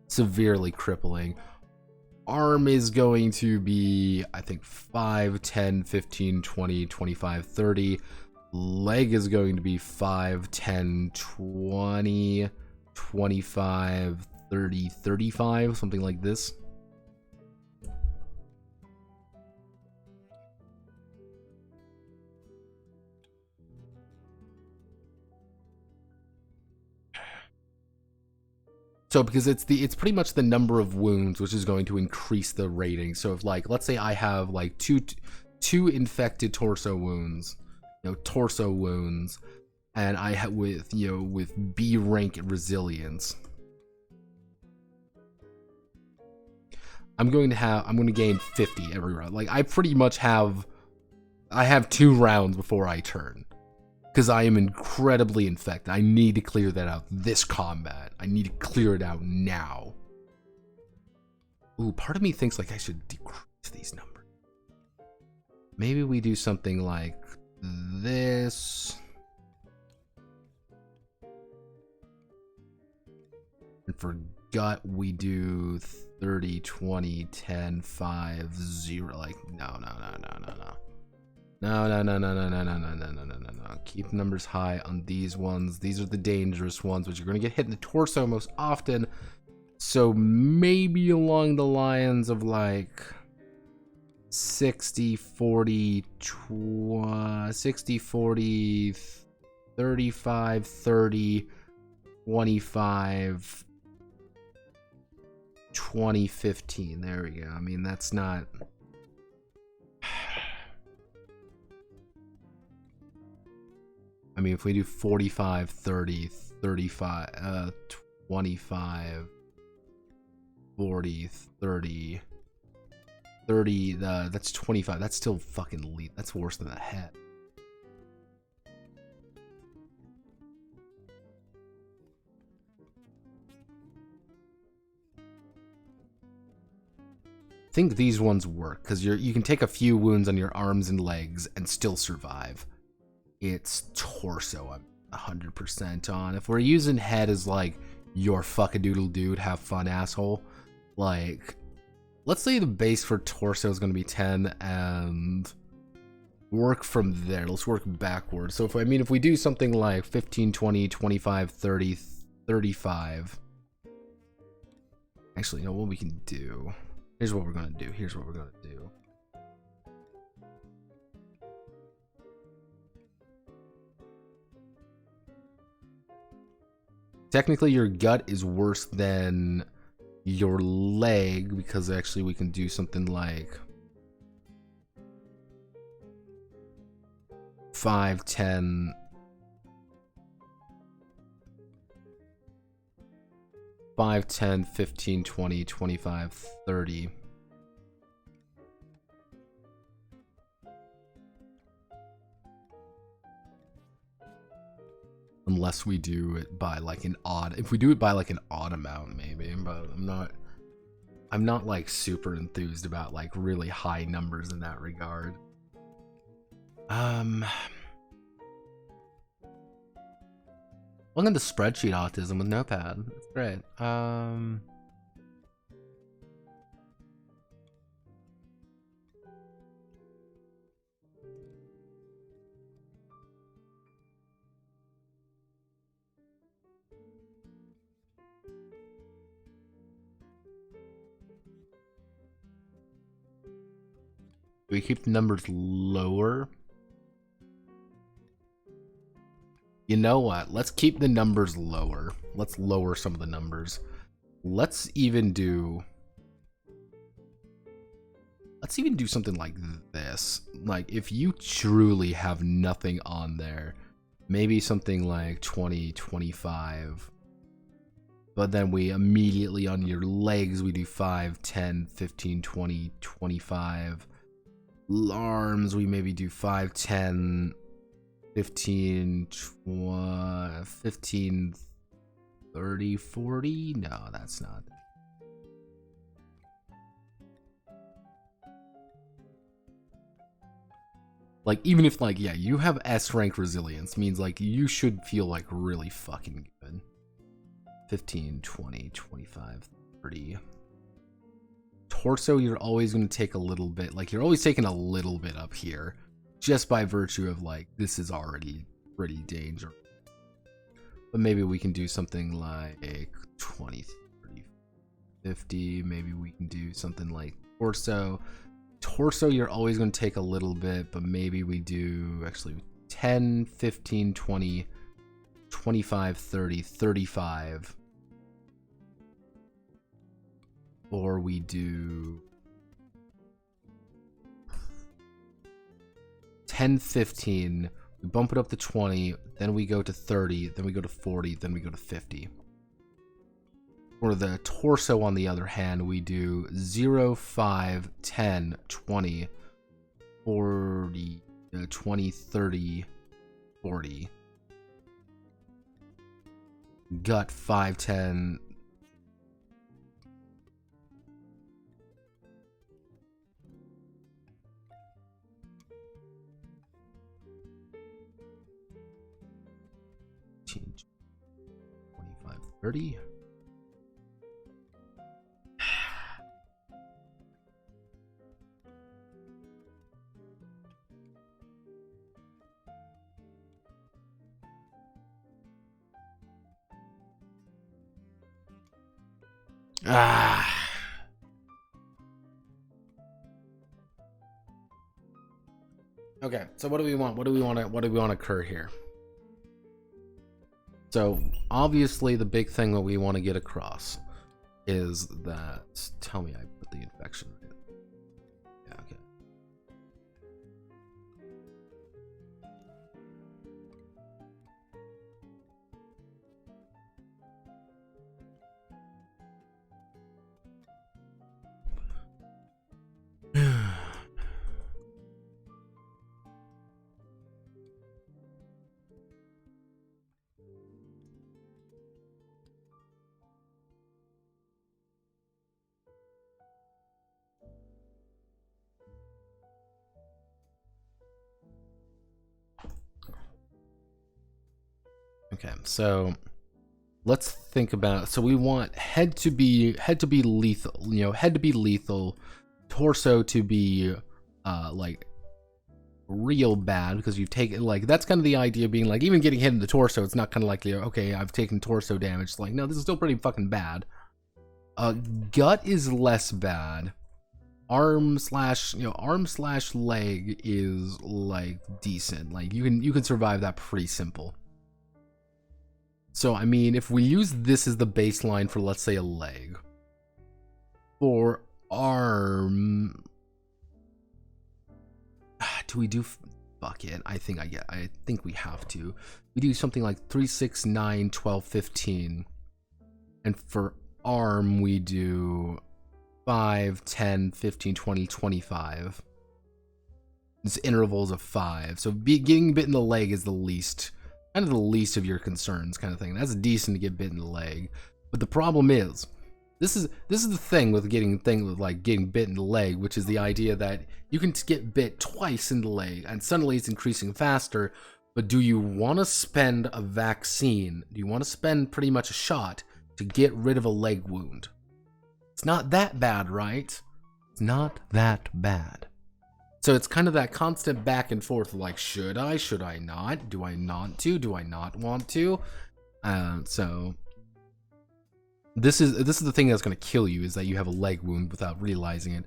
severely crippling. Arm is going to be, I think, 5, 10, 15, 20, 25, 30. Leg is going to be 5, 10, 20, 25, 30, 35, something like this. So because it's pretty much the number of wounds which is going to increase the rating. So if like let's say I have like two infected torso wounds, torso wounds, and I have with B rank resilience, I'm going to gain 50 every round. Like I pretty much have 2 rounds before I turn. Because I am incredibly infected. I need to clear that out this combat. I need to clear it out now. Ooh, part of me thinks like I should decrease these numbers. Maybe we do something like this. And for gut, we do 30, 20, 10, 5, 0. Like, no. No. Keep numbers high on these ones. These are the dangerous ones, which you're going to get hit in the torso most often. So maybe along the lines of like 60, 40, 35, 30, 25, 20, 15. There we go. I mean, that's not... I mean, if we do 45, 30, 35, 25, 40, 30, 30, that's 25. That's still fucking elite. That's worse than a head. I think these ones work because you can take a few wounds on your arms and legs and still survive. It's torso I'm 100% on. If we're using head as like your fuckadoodle dude, have fun asshole, like let's say the base for torso is going to be 10 and work from there. Let's work backwards. So if we do something like 15, 20, 25, 30, 35. Actually, you know what we can do? Here's what we're going to do. Technically, your gut is worse than your leg because actually we can do something like 5, 10, 5, 10, 15, 20, 25, 30. Unless we do it by like an odd, if we do it by like an odd amount maybe, but I'm not like super enthused about like really high numbers in that regard. Welcome to spreadsheet autism with Notepad. That's great. Do we keep the numbers lower? You know what? Let's keep the numbers lower. Let's lower some of the numbers. Let's even do something like this. Like if you truly have nothing on there, maybe something like 20, 25. But then we immediately on your legs, we do 5, 10, 15, 20, 25. Arms, we maybe do 5, 10, 15, 15, 30, 40. No, that's not. Like, even if, like, yeah, you have S rank resilience, means, like, you should feel, like, really fucking good. 15, 20, 25, 30. Torso, you're always going to take a little bit, like, you're always taking a little bit up here, just by virtue of, like, this is already pretty dangerous. But maybe we can do something like 20, 30, 50. Maybe we can do something like torso. Torso, you're always going to take a little bit, but maybe we do actually 10, 15, 20, 25, 30, 35. or we do 10, 15, we bump it up to 20, then we go to 30, then we go to 40, then we go to 50. For the torso, on the other hand, we do 0, 5, 10, 20, 40, 20, 30, 40. Gut, 5, 10. Change 25, 30. Okay, so what do we want? What do we want to occur here? So obviously the big thing that we want to get across is that, tell me I put the infection right. Yeah, okay. Okay, so let's think about, so we want head to be lethal, you know, head to be lethal, torso to be like real bad, because you've taken, like, that's kind of the idea, being like, even getting hit in the torso, it's not kind of like, okay, I've taken torso damage. It's like, no, this is still pretty fucking bad. Gut is less bad. Arm slash leg is like decent. Like you can survive that pretty simple. So I mean, if we use this as the baseline for, let's say, a leg, for arm, do we do, fuck it, I think we have to. We do something like 3, 6, 9, 12, 15, and for arm we do 5, 10, 15, 20, 25. It's intervals of 5. So getting bit in the leg is the least, kind of the least of your concerns, kind of thing. That's decent to get bit in the leg. But the problem is, this is the thing with getting bit in the leg, which is the idea that you can get bit twice in the leg and suddenly it's increasing faster. But do you want to spend a vaccine? Do you want to spend pretty much a shot to get rid of a leg wound? It's not that bad, right? It's not that bad. So it's kind of that constant back and forth, like, should I not? Do I not to? Do I not want to? So this is the thing that's going to kill you, is that you have a leg wound without realizing it.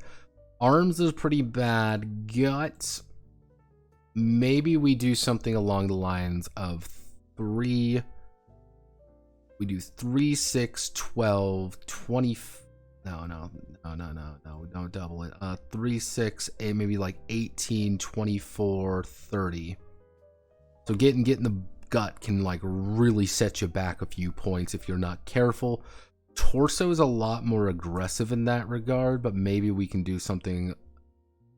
Arms is pretty bad. Gut, maybe we do something along the lines of 3. We do 3, 6, 12, 20. No, don't double it. 3, 6, 8, maybe like 18, 24, 30. So getting the gut can like really set you back a few points if you're not careful. Torso is a lot more aggressive in that regard, but maybe we can do something,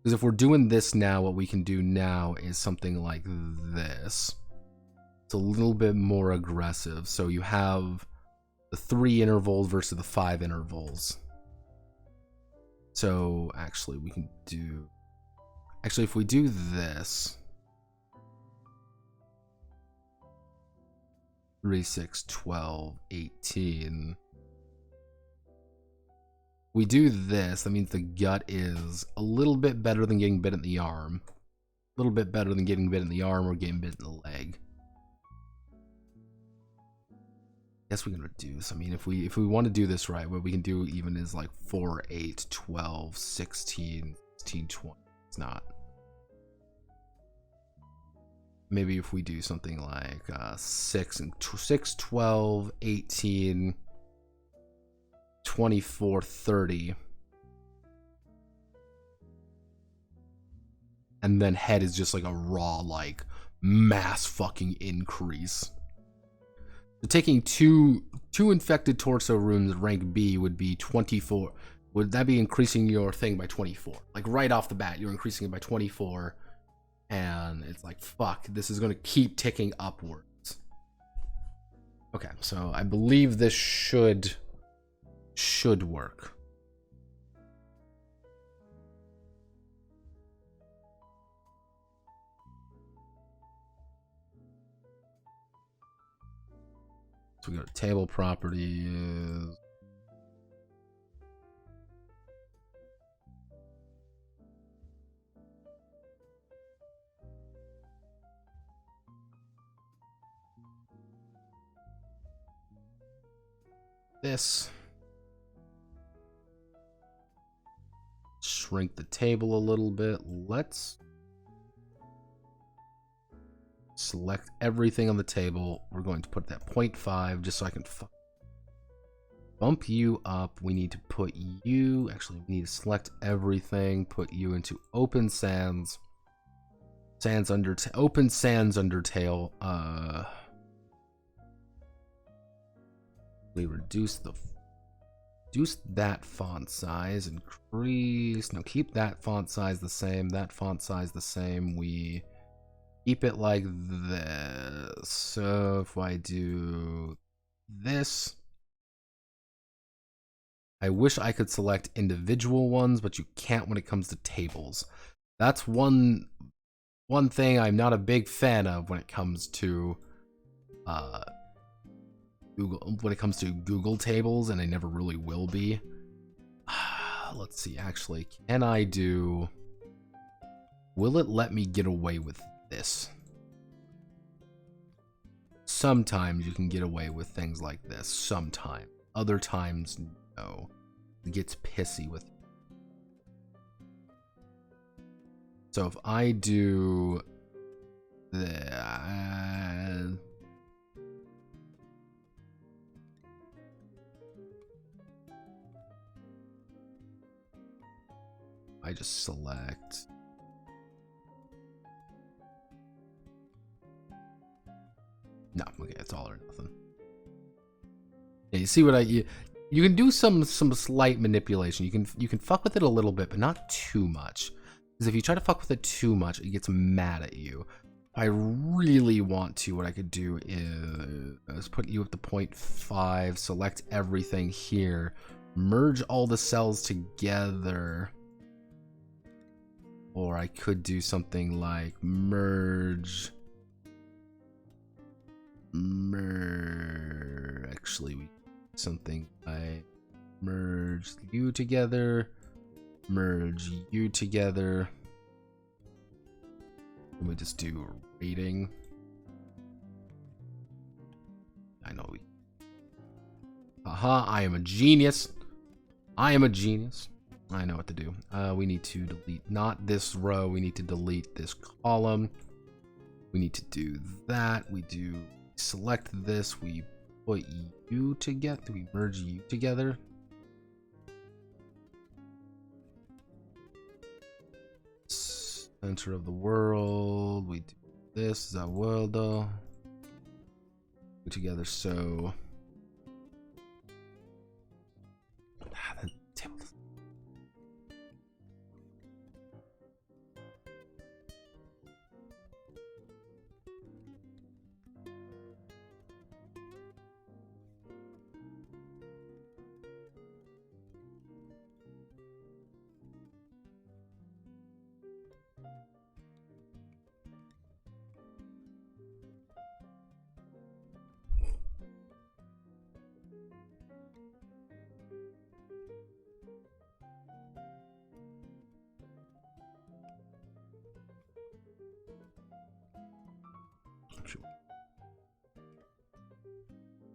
because if we're doing this now, what we can do now is something like this. It's a little bit more aggressive. So you have the 3 intervals versus the 5 intervals. So actually we can do, if we do this, 3, 6, 12, 18, we do this, that means the gut is a little bit better than getting bit in the arm. A little bit better than getting bit in the arm or getting bit in the leg. Guess we can reduce. I mean, if we want to do this right, what we can do even is like 4, 8, 12, 16, 16, 20. It's not. Maybe if we do something like 6, 12, 18. 24, 30. And then head is just like a raw, like, mass fucking increase. So taking two infected torso rooms rank B would be 24. Would that be increasing your thing by 24? Like right off the bat, you're increasing it by 24. And it's like, fuck, this is going to keep ticking upwards. Okay, so I believe this should work. So we go to table properties. This. Shrink the table a little bit. Let's select everything on the table. We're going to put that 0.5 just so I can bump you up. We need to put you, actually we need to select everything, put you into open sands. Open sands undertale. We reduce that font size, increase, no, keep that font size the same, that font size the same. We keep it like this. So if I do this, I wish I could select individual ones, but you can't when it comes to tables. That's one thing I'm not a big fan of when it comes to Google tables, and I never really will be. Let's see, actually, will it let me get away with this? Sometimes you can get away with things like this, sometimes. Other times, no. It gets pissy with you. So if I do that, I just select. No, okay, it's all or nothing. Yeah, you see what you can do some slight manipulation. You can fuck with it a little bit, but not too much. Because if you try to fuck with it too much, it gets mad at you. If I really want to, what I could do is put you at the 0.5, select everything here, merge all the cells together. Or I could do something like actually something like merge you together, merge you together. Let me just do rating. I know I am a genius. I am a genius. I know what to do. We need to delete not this row. We need to delete this column. We need to do that. We do select this. We put you together. We merge you together. Center of the world. We do this. Is that world though? Together. So.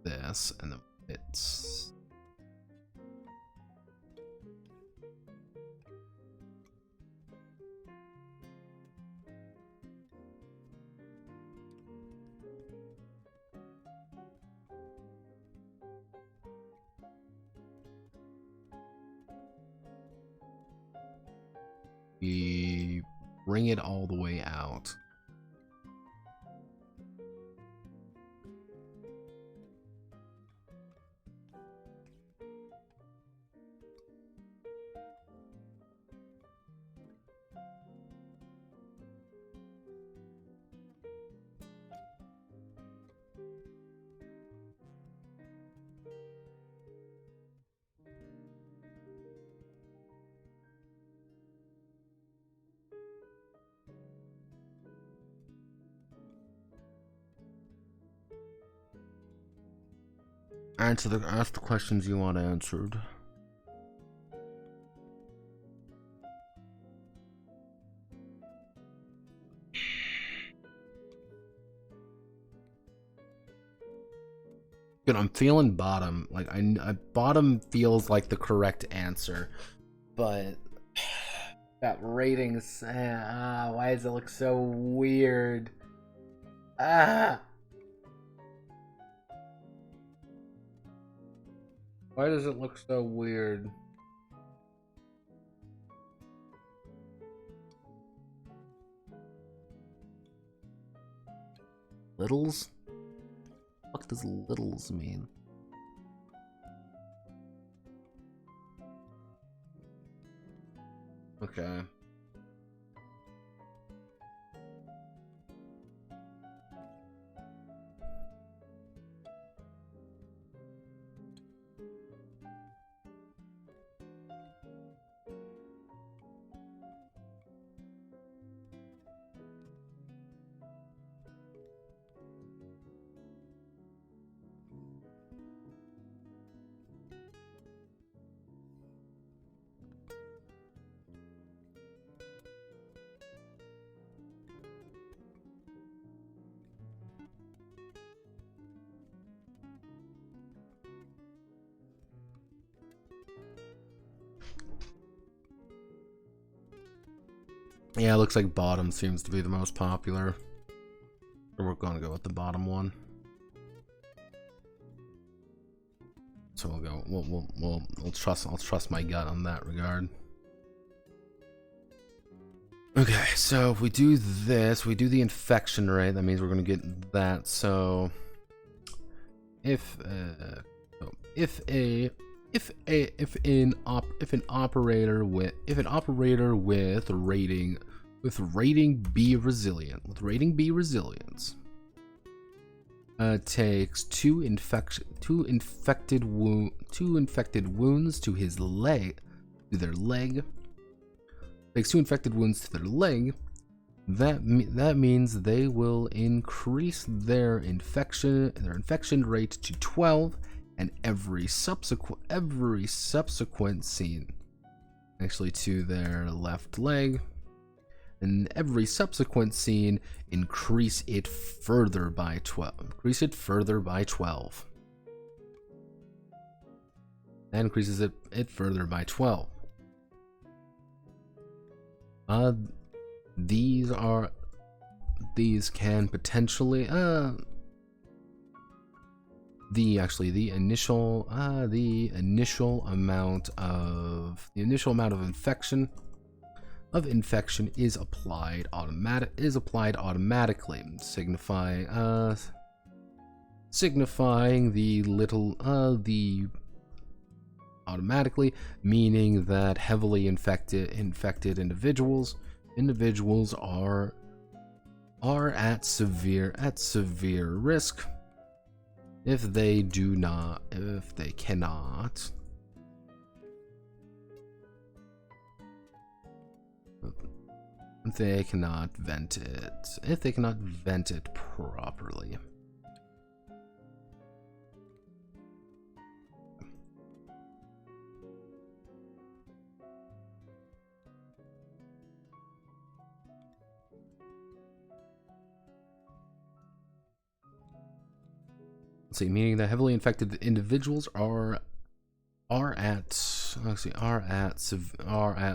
This and then it's we bring it all the way out. Ask the questions you want answered. Good, I'm feeling bottom. Like I bottom feels like the correct answer, but that ratings. Why does it look so weird? Why does it look so weird? Littles? What does littles mean? Okay. Yeah, it looks like bottom seems to be the most popular. We're gonna go with the bottom one. So we'll go. We'll trust. I'll trust my gut on that regard. Okay, so if we do this, we do the infection rate. That means we're gonna get that. So if an operator with rating B resilience takes two infected wounds to his leg, takes 2 infected wounds to their leg. That means they will increase their infection rate to 12, and every subsequent scene, actually to their left leg, and every subsequent scene increase it further by 12. That increases it further by 12. These can potentially the initial amount of infection is applied automatically, signifying the automatically, meaning that heavily infected individuals are at severe risk if they cannot vent it properly. Let's see, meaning that heavily infected individuals are at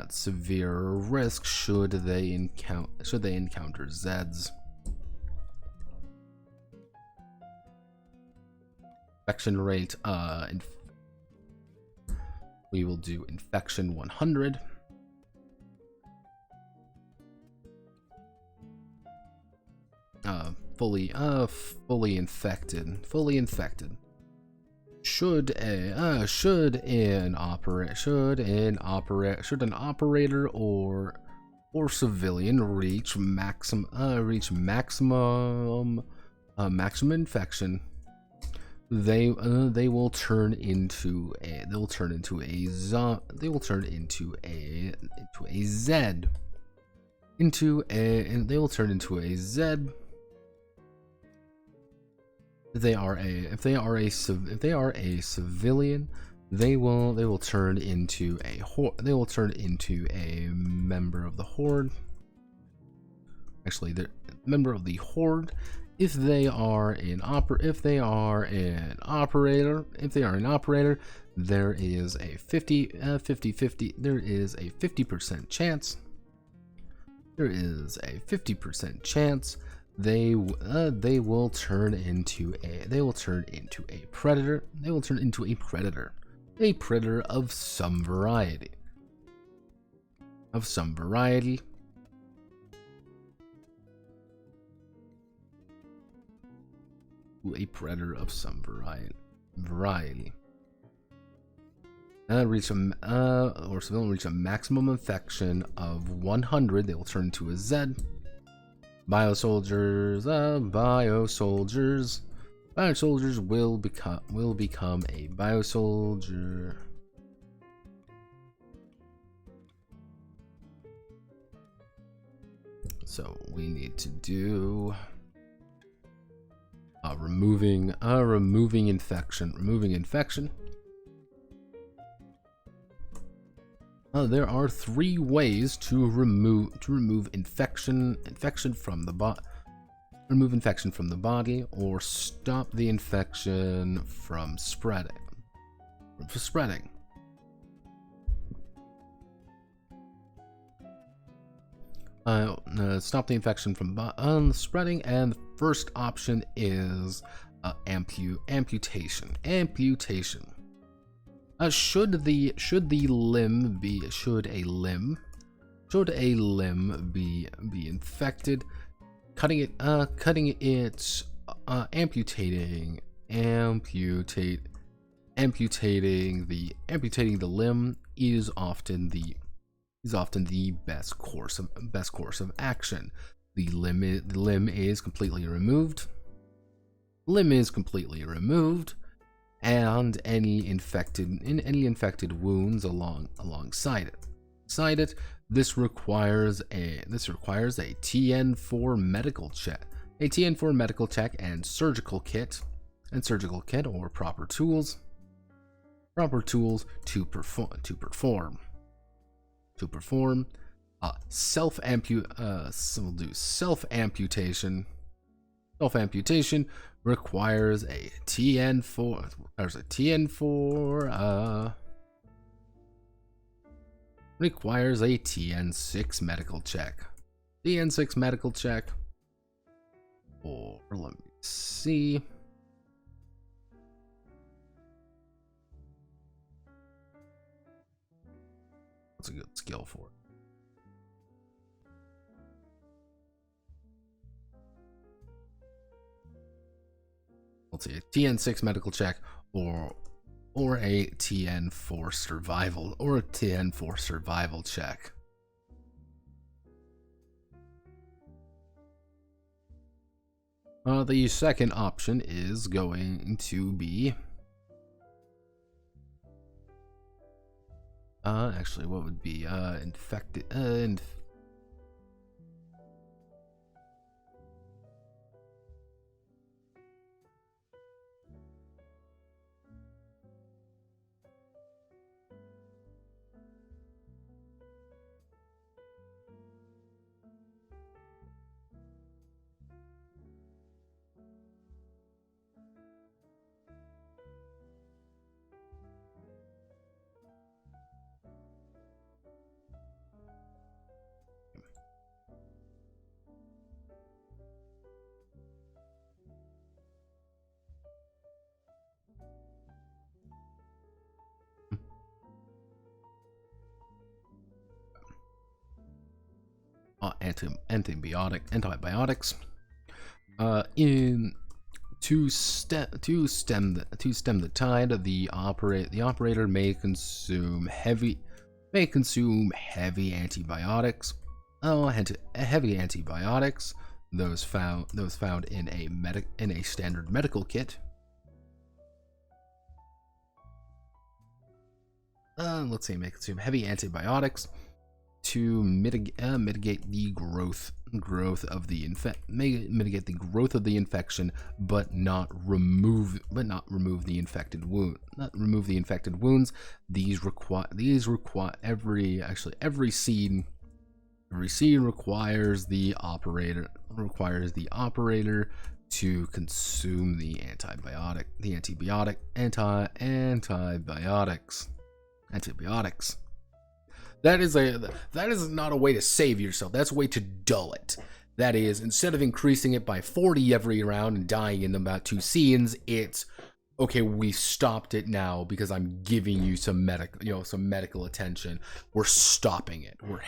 severe risk should they encounter Zeds. Infection rate, we will do infection 100. fully infected. Should an operator or civilian reach maximum infection, they will turn into a Z. If they are a civilian, they will turn into a member of the horde. Actually, they're a member of the horde. If they are an operator, there is a 50% chance. There is a 50% chance they will turn into a predator. They will turn into a predator of some variety. A predator of some variety. Reach a maximum infection of 100. They will turn into a Z. Biosoldiers will become a biosoldier. So we need to do removing infection. There are 3 ways to remove infection from the body, or stop the infection from spreading. Stop the infection from spreading, and the first option is amputation. Should a limb be infected, amputating the limb is often the best course of action. The limb is completely removed. And any infected wounds alongside it. This requires a TN4 medical check, and surgical kit or proper tools to perform. Self-amputation requires a TN4. Requires a TN6 medical check. Or let me see. What's a good skill for it? Let's see, a TN6 medical check or a TN4 survival check. The second option is going to be actually, what would be infected antibiotics. In to stem the tide, the operator may consume heavy antibiotics. Heavy antibiotics, those found in a standard medical kit. Let's say may consume heavy antibiotics to mitigate the growth of the infection, but not remove the infected wounds. These require every scene requires the operator to consume the antibiotics. That is not a way to save yourself. That's a way to dull it. That is, instead of increasing it by 40 every round and dying in about 2 scenes, it's okay. We stopped it now because I'm giving you some medical attention. We're stopping it. We're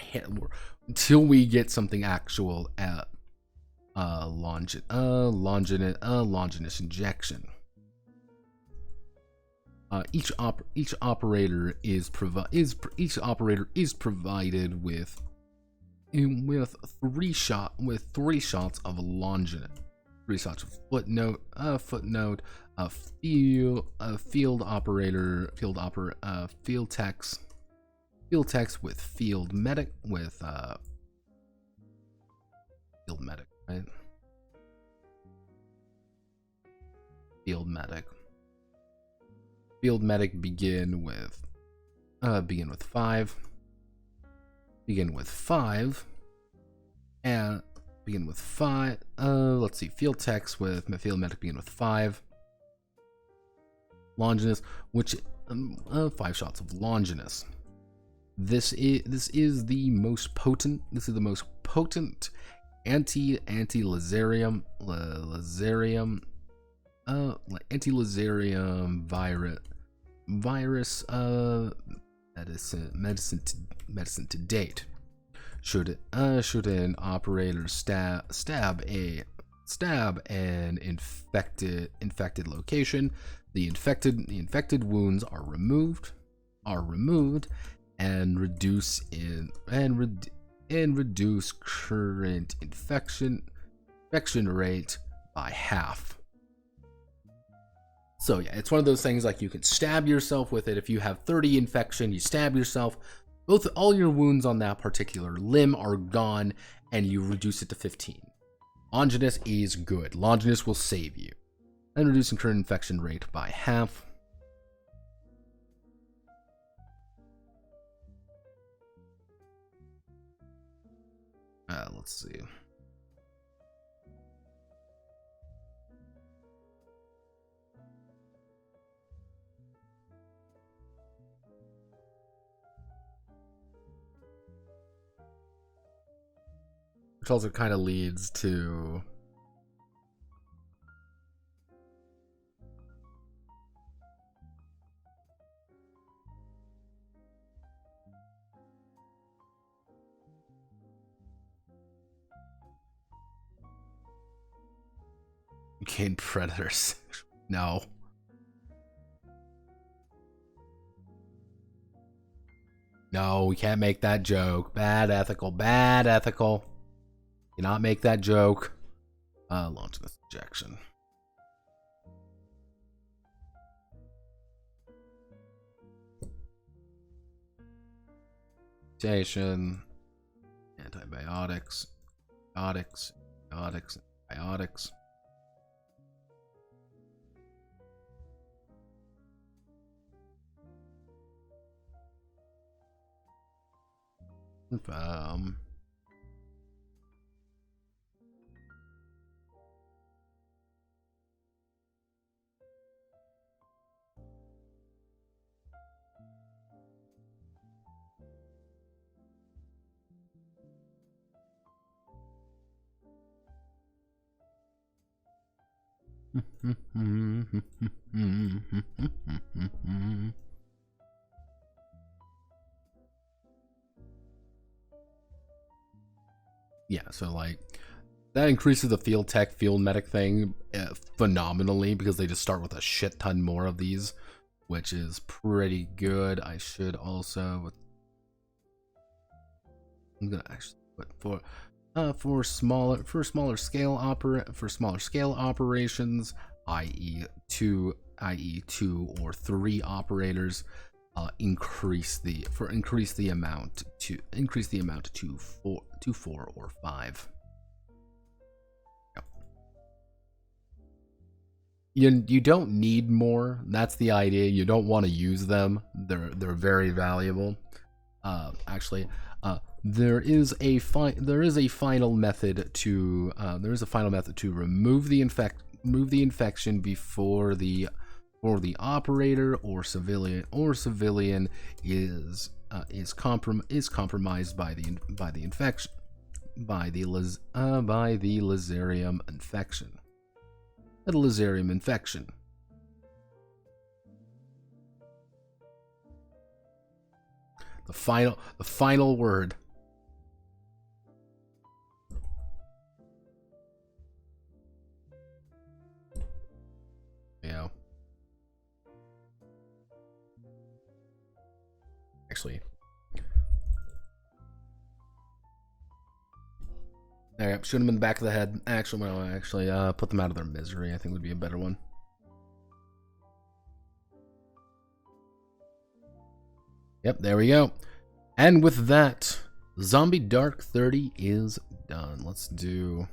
until we get something actual at Longinus injection. Each operator is provided with 3 shots of Longinus. 3 shots of footnote. Field techs with field medic right? Field medic begin with 5. Let's see. Field techs with field medic begin with 5. Longinus, which 5 shots of Longinus. This is the most potent. Anti-Lazarium virus medicine to date. Should an operator stab an infected location, the infected wounds are removed and reduce current infection rate by half. So yeah, it's one of those things like you can stab yourself with it. If you have 30 infection, you stab yourself, all your wounds on that particular limb are gone, and you reduce it to 15. Longinus is good. Longinus will save you. And reducing current infection rate by half. Let's see. Which also kind of leads to gain predators. No. No, we can't make that joke. Bad ethical. Cannot make that joke. Launch this injection. Mutation. Antibiotics. Antibiotics. Yeah, so like That increases the field tech, field medic thing phenomenally, because they just start with a shit ton more of these, which is pretty good. I should also... I'm gonna actually put for smaller scale operations, i.e. two or three operators, increase the amount to 4 or 5. You don't need more. That's the idea. You don't want to use them. They're very valuable. Actually, there is a final method to remove the infection before the operator or civilian is compromised by the infection, by the Lazarium infection. The Lazarium infection. The final word. Yeah. Actually. Alright, shoot them in the back of the head. Actually, put them out of their misery, I think would be a better one. Yep, there we go. And with that, Zombie Dark 30 is done. Let's do...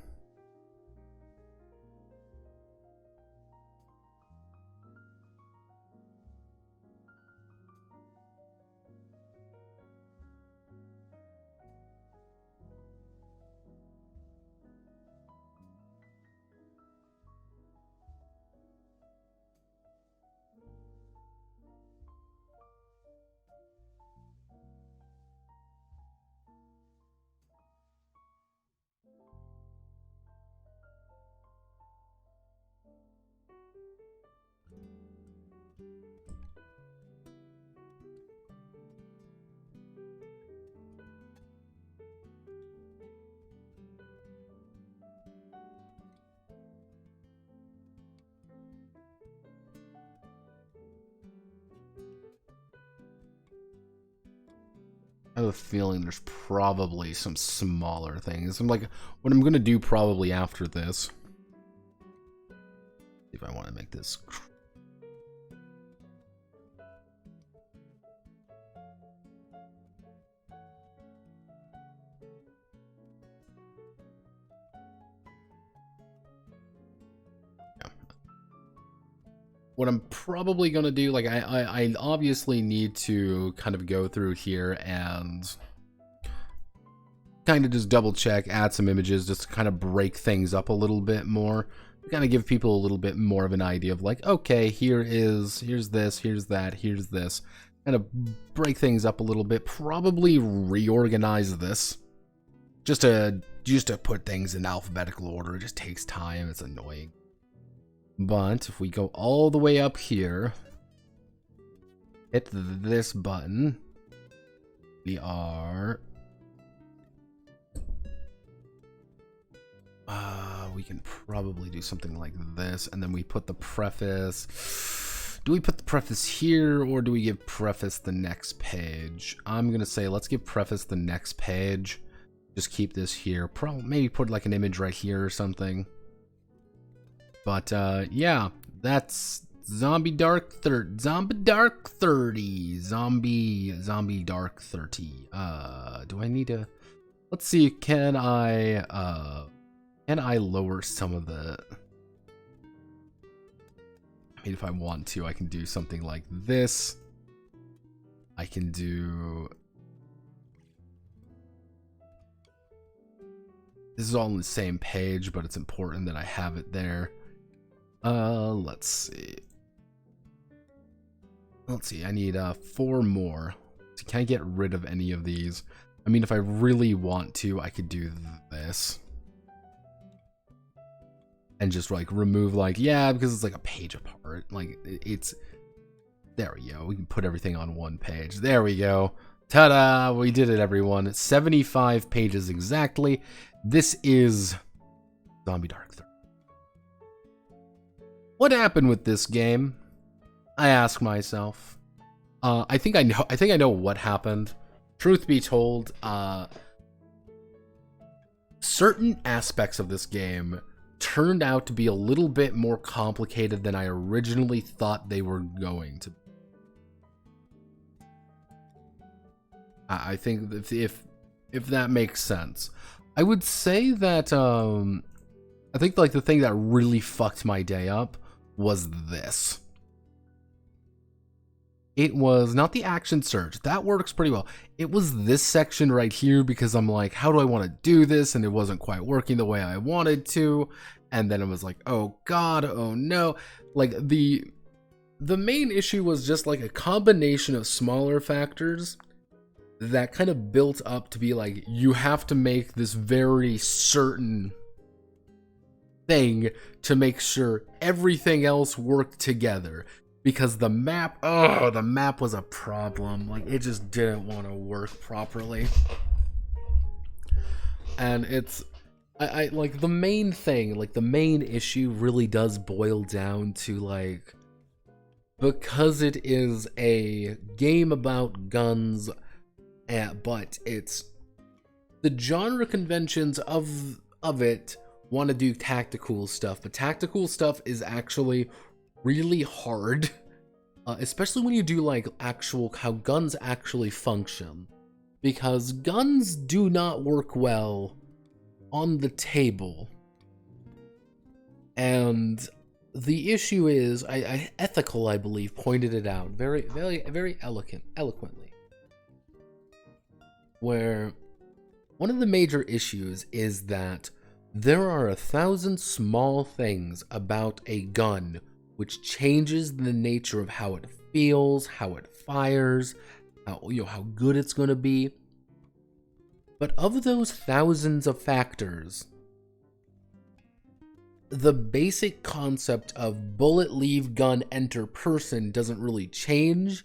I have a feeling there's probably some smaller things. I'm like, what I'm gonna do probably after this, if I want to make this. What I'm probably going to do, like, I obviously need to kind of go through here and kind of just double check, add some images, just to kind of break things up a little bit more. Kind of give people a little bit more of an idea of like, okay, here's this, here's that, here's this. Kind of break things up a little bit. Probably reorganize this. Just to put things in alphabetical order. It just takes time. It's annoying. But if we go all the way up here, hit this button, we can probably do something like this, and then we put the preface. Do we put the preface here, or do we give preface the next page? I'm gonna say let's give preface the next page. Just keep this here. Probably maybe put like an image right here or something. But yeah, that's Zombie Dark 30. Zombie Dark 30. Zombie Dark 30. Do I need to? Let's see. Can I lower some of the? I mean, if I want to, I can do something like this. I can do. This is all on the same page, but it's important that I have it there. Let's see. I need 4 more. So can I get rid of any of these? I mean, if I really want to, I could do this. And just like remove like, yeah, because it's like a page apart. Like it's, there we go. We can put everything on one page. There we go. Ta-da! We did it, everyone. 75 pages exactly. This is Zombie Dark 3. What happened with this game? I ask myself. I think I know what happened. Truth be told, certain aspects of this game turned out to be a little bit more complicated than I originally thought they were going to be. I think if that makes sense. I would say that I think like the thing that really fucked my day up was this. It was not the action surge. That works pretty well. It was this section right here because I'm like, how do I want to do this? And it wasn't quite working the way I wanted to. And then it was like, oh God, oh no. Like the main issue was just like a combination of smaller factors that kind of built up to be like, you have to make this very certain thing to make sure everything else worked together. Because the map was a problem. Like, it just didn't want to work properly. And it's, I like, the main thing, like, the main issue really does boil down to, like, because it is a game about guns, but it's, the genre conventions of it want to do tactical stuff, but tactical stuff is actually really hard, especially when you do like how guns actually function, because guns do not work well on the table. And the issue is, Ethical, I believe, pointed it out very eloquently, where one of the major issues is that there are 1,000 small things about a gun which changes the nature of how it feels, how it fires, how good it's going to be. But of those thousands of factors, the basic concept of bullet leave gun enter person doesn't really change.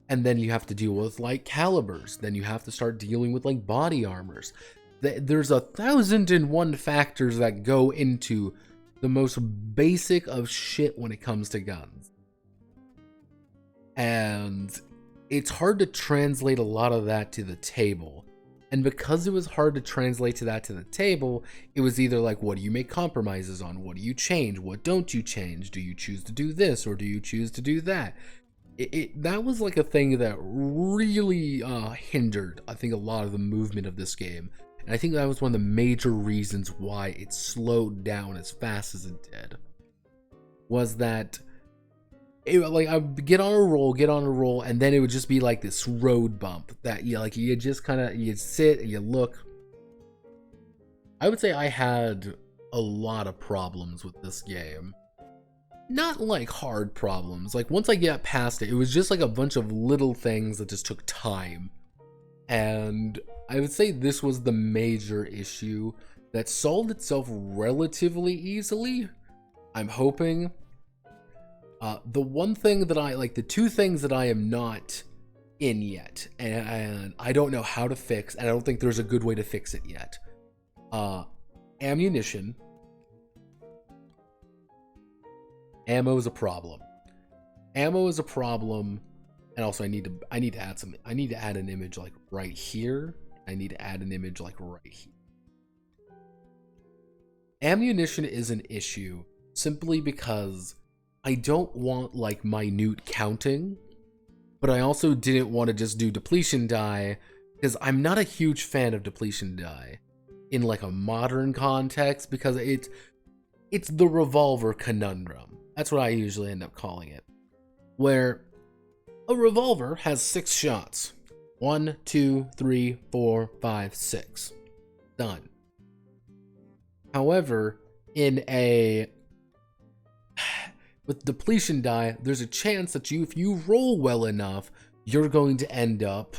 And then you have to deal with like calibers. Then you have to start dealing with like body armors. There's 1,001 factors that go into the most basic of shit when it comes to guns. And it's hard to translate a lot of that to the table. And because it was hard to translate that to the table, it was either like, what do you make compromises on? What do you change? What don't you change? Do you choose to do this or do you choose to do that? That was like a thing that really hindered, I think, a lot of the movement of this game. And I think that was one of the major reasons why it slowed down as fast as it did. Was that, like, I would get on a roll, and then it would just be like this road bump that you just kind of, you sit and you look. I would say I had a lot of problems with this game. Not like hard problems. Like, once I got past it, it was just like a bunch of little things that just took time. And I would say this was the major issue that solved itself relatively easily. I'm hoping. The one thing that the two things that I am not in yet, and I don't know how to fix, and I don't think there's a good way to fix it yet. Ammunition. Ammo is a problem. Ammo is a problem, and also I need to add an image like right here. I need to add an image like right here. Ammunition is an issue simply because I don't want like minute counting, but I also didn't want to just do depletion die because I'm not a huge fan of depletion die in like a modern context, because it's the revolver conundrum. That's what I usually end up calling it, where a revolver has 6 shots. 1, 2, 3, 4, 5, 6. Done. However, with depletion die, there's a chance that if you roll well enough, you're going to end up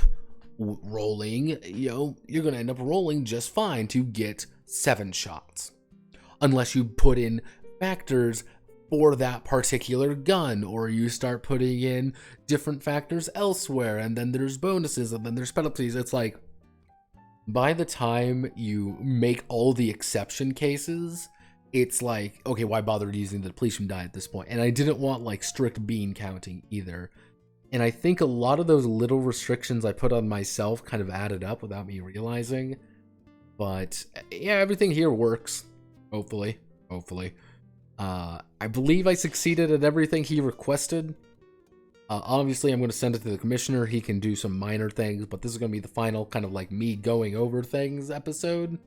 rolling, you're going to end up rolling just fine to get 7 shots. Unless you put in factors for that particular gun, or you start putting in different factors elsewhere, and then there's bonuses, and then there's penalties. It's like, by the time you make all the exception cases, it's like, okay, why bother using the depletion die at this point? And I didn't want like strict bean counting either. And I think a lot of those little restrictions I put on myself kind of added up without me realizing. But yeah, everything here works. Hopefully. I believe I succeeded at everything he requested. Obviously, I'm going to send it to the commissioner. He can do some minor things, but this is going to be the final kind of like me going over things episode.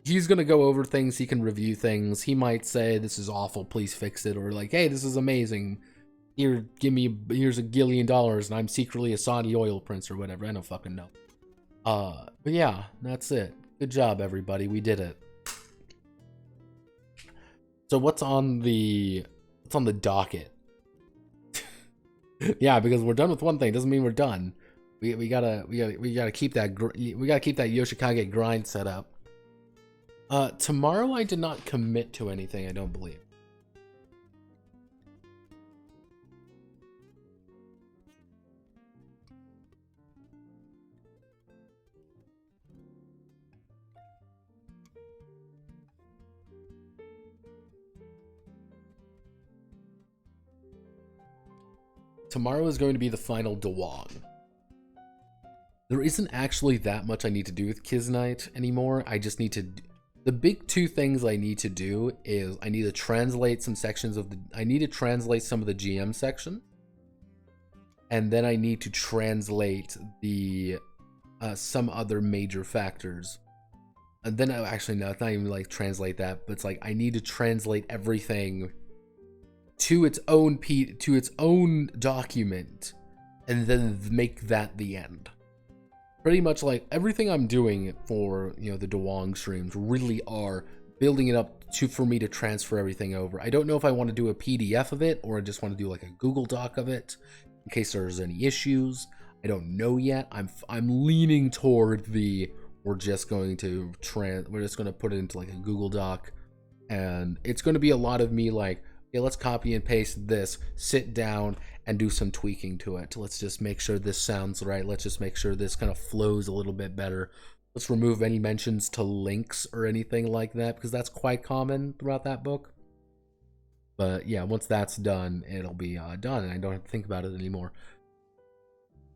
He's going to go over things. He can review things. He might say, this is awful, please fix it. Or like, hey, this is amazing. Here's $1 billion and I'm secretly a Saudi oil prince or whatever. I don't fucking know. But yeah, that's it. Good job, everybody. We did it. So what's on the docket? Yeah, because we're done with one thing doesn't mean we're done. We gotta keep that Yoshikage grind set up. Tomorrow I did not commit to anything, I don't believe. Tomorrow is going to be the final Dawang. There isn't actually that much I need to do with Kiznite anymore. I just need to... The big two things I need to do is I need to translate some sections of the... I need to translate some of the GM section. And then I need to translate the... some other major factors. And then, actually, no, it's not even like translate that, but it's like I need to translate everything to its own document, and then make that the end. Pretty much like everything I'm doing for, you know, the Dawang streams really are building it up for me to transfer everything over. I don't know if I want to do a PDF of it or I just want to do like a Google Doc of it in case there's any issues. I don't know yet. I'm leaning toward we're just going to put it into like a Google Doc, and it's going to be a lot of me like, okay, let's copy and paste this, sit down and do some tweaking to it. Let's just make sure this sounds right. Let's just make sure this kind of flows a little bit better. Let's remove any mentions to links or anything like that, because that's quite common throughout that book. But yeah, once that's done, it'll be done, and I don't have to think about it anymore.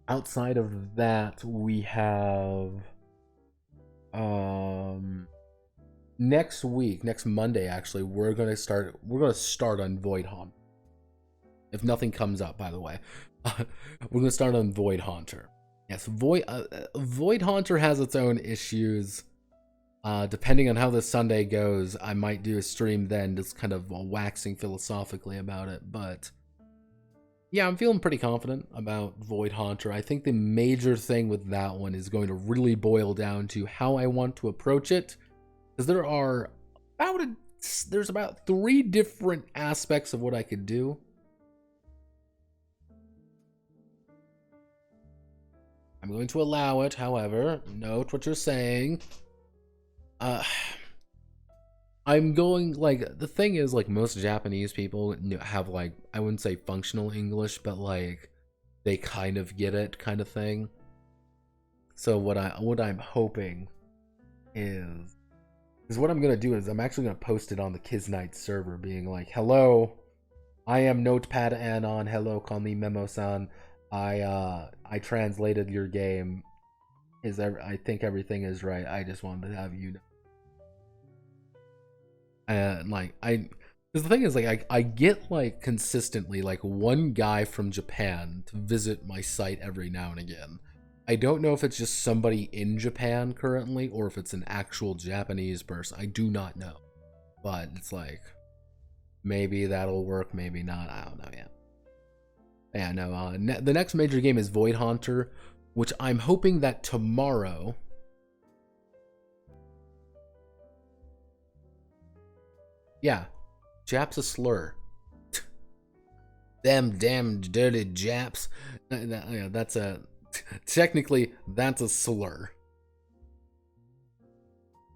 Outside of that, we have... next Monday, actually, we're gonna start on Void Haunt. If nothing comes up, by the way, we're gonna start on Void Haunter. Yes, Void Haunter has its own issues. Depending on how this Sunday goes, I might do a stream then, just kind of waxing philosophically about it. But yeah, I'm feeling pretty confident about Void Haunter. I think the major thing with that one is going to really boil down to how I want to approach it. Because there's about 3 different aspects of what I could do. I'm going to allow it, however. Note what you're saying. I'm going, like, the thing is, like, most Japanese people have, like, I wouldn't say functional English, but, like, they kind of get it kind of thing. So what I'm hoping is what I'm going to do is I'm actually going to post it on the Kiznite server being like, hello, I am Notepad Anon. Hello, call me Memo-san. I translated your game. I think everything is right. I just wanted to have you know. And like because the thing is, like, I get like consistently like one guy from Japan to visit my site every now and again. I don't know if it's just somebody in Japan currently or if it's an actual Japanese person. I do not know, but it's like maybe that'll work, maybe not. I don't know yet. Yeah, no. The next major game is Void Haunter, which I'm hoping that tomorrow. Yeah, Jap's a slur. Them damn dirty Japs. That's a... Technically, that's a slur.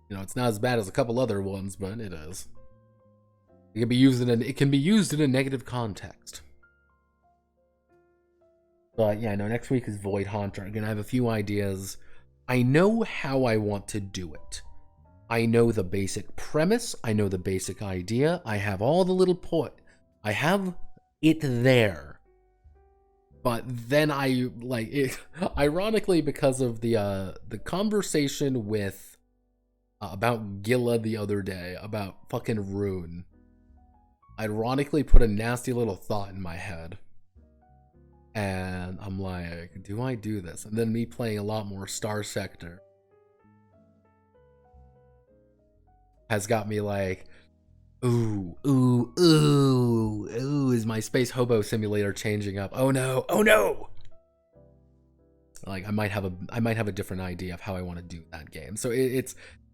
You know, it's not as bad as a couple other ones, but it is. It can be used in a negative context. But yeah, no, next week is Void Haunter. I'm gonna have a few ideas. I know how I want to do it. I know the basic premise. I know the basic idea. I have all the little I have it there. But then I like it. Ironically, because of the conversation with about Gilla the other day about fucking Rune, ironically put a nasty little thought in my head. And I'm like, do I do this? And then me playing a lot more Star Sector has got me like, ooh, is my Space Hobo Simulator changing up? Oh no, oh no! Like I might have a different idea of how I want to do that game. So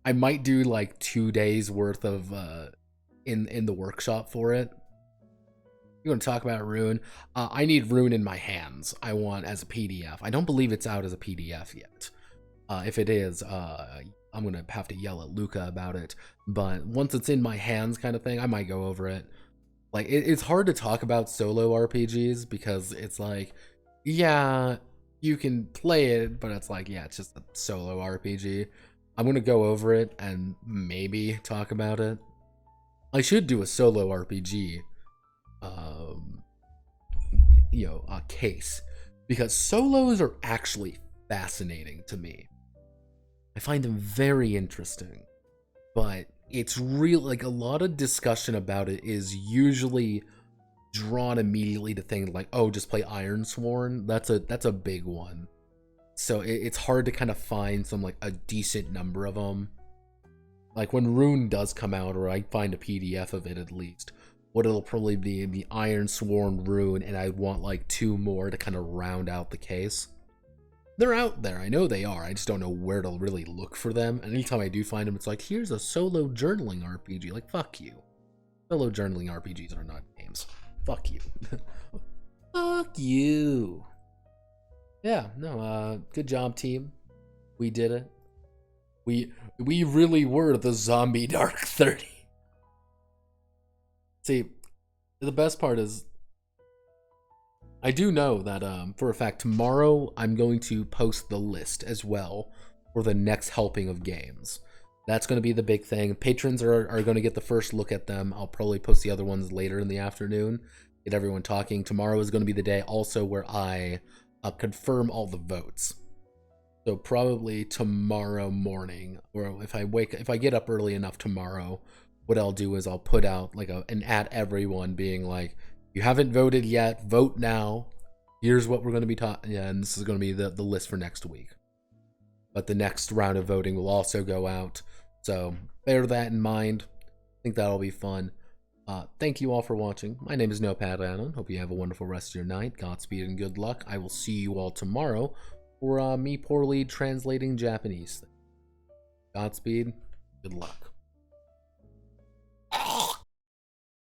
I might do like 2 days worth of in the workshop for it. You want to talk about Rune? I need Rune in my hands. I want as a PDF. I don't believe it's out as a PDF yet. If it is, I'm going to have to yell at Luca about it. But once it's in my hands kind of thing, I might go over it. Like, it's hard to talk about solo RPGs because it's like, yeah, you can play it, but it's like, yeah, it's just a solo RPG. I'm going to go over it and maybe talk about it. I should do a solo RPG a case, because solos are actually fascinating to me. I find them very interesting, but it's real, like a lot of discussion about it is usually drawn immediately to things like, oh, just play Ironsworn. That's a big one. So it's hard to kind of find some like a decent number of them. Like when Rune does come out, or I find a PDF of it at least, what it'll probably be the Ironsworn Rune, and I want like 2 more to kind of round out the case. They're out there, I know they are, I just don't know where to really look for them, and anytime I do find them, it's like, here's a solo journaling RPG, like, fuck you. Solo journaling RPGs are not games. Fuck you. Fuck you. Yeah, no, good job, team. We did it. We really were the zombie Dark 30. See, the best part is, I do know that for a fact tomorrow I'm going to post the list as well for the next helping of games. That's going to be the big thing. Patrons are going to get the first look at them. I'll probably post the other ones later in the afternoon. Get everyone talking. Tomorrow is going to be the day also where I confirm all the votes. So probably tomorrow morning, or if I get up early enough tomorrow, what I'll do is I'll put out like an at everyone being like, you haven't voted yet, vote now. Here's what we're going to be talking. Yeah, and this is going to be the list for next week. But the next round of voting will also go out. So bear that in mind. I think that'll be fun. Thank you all for watching. My name is Notepad Anon. Hope you have a wonderful rest of your night. Godspeed and good luck. I will see you all tomorrow for me poorly translating Japanese. Godspeed. Good luck.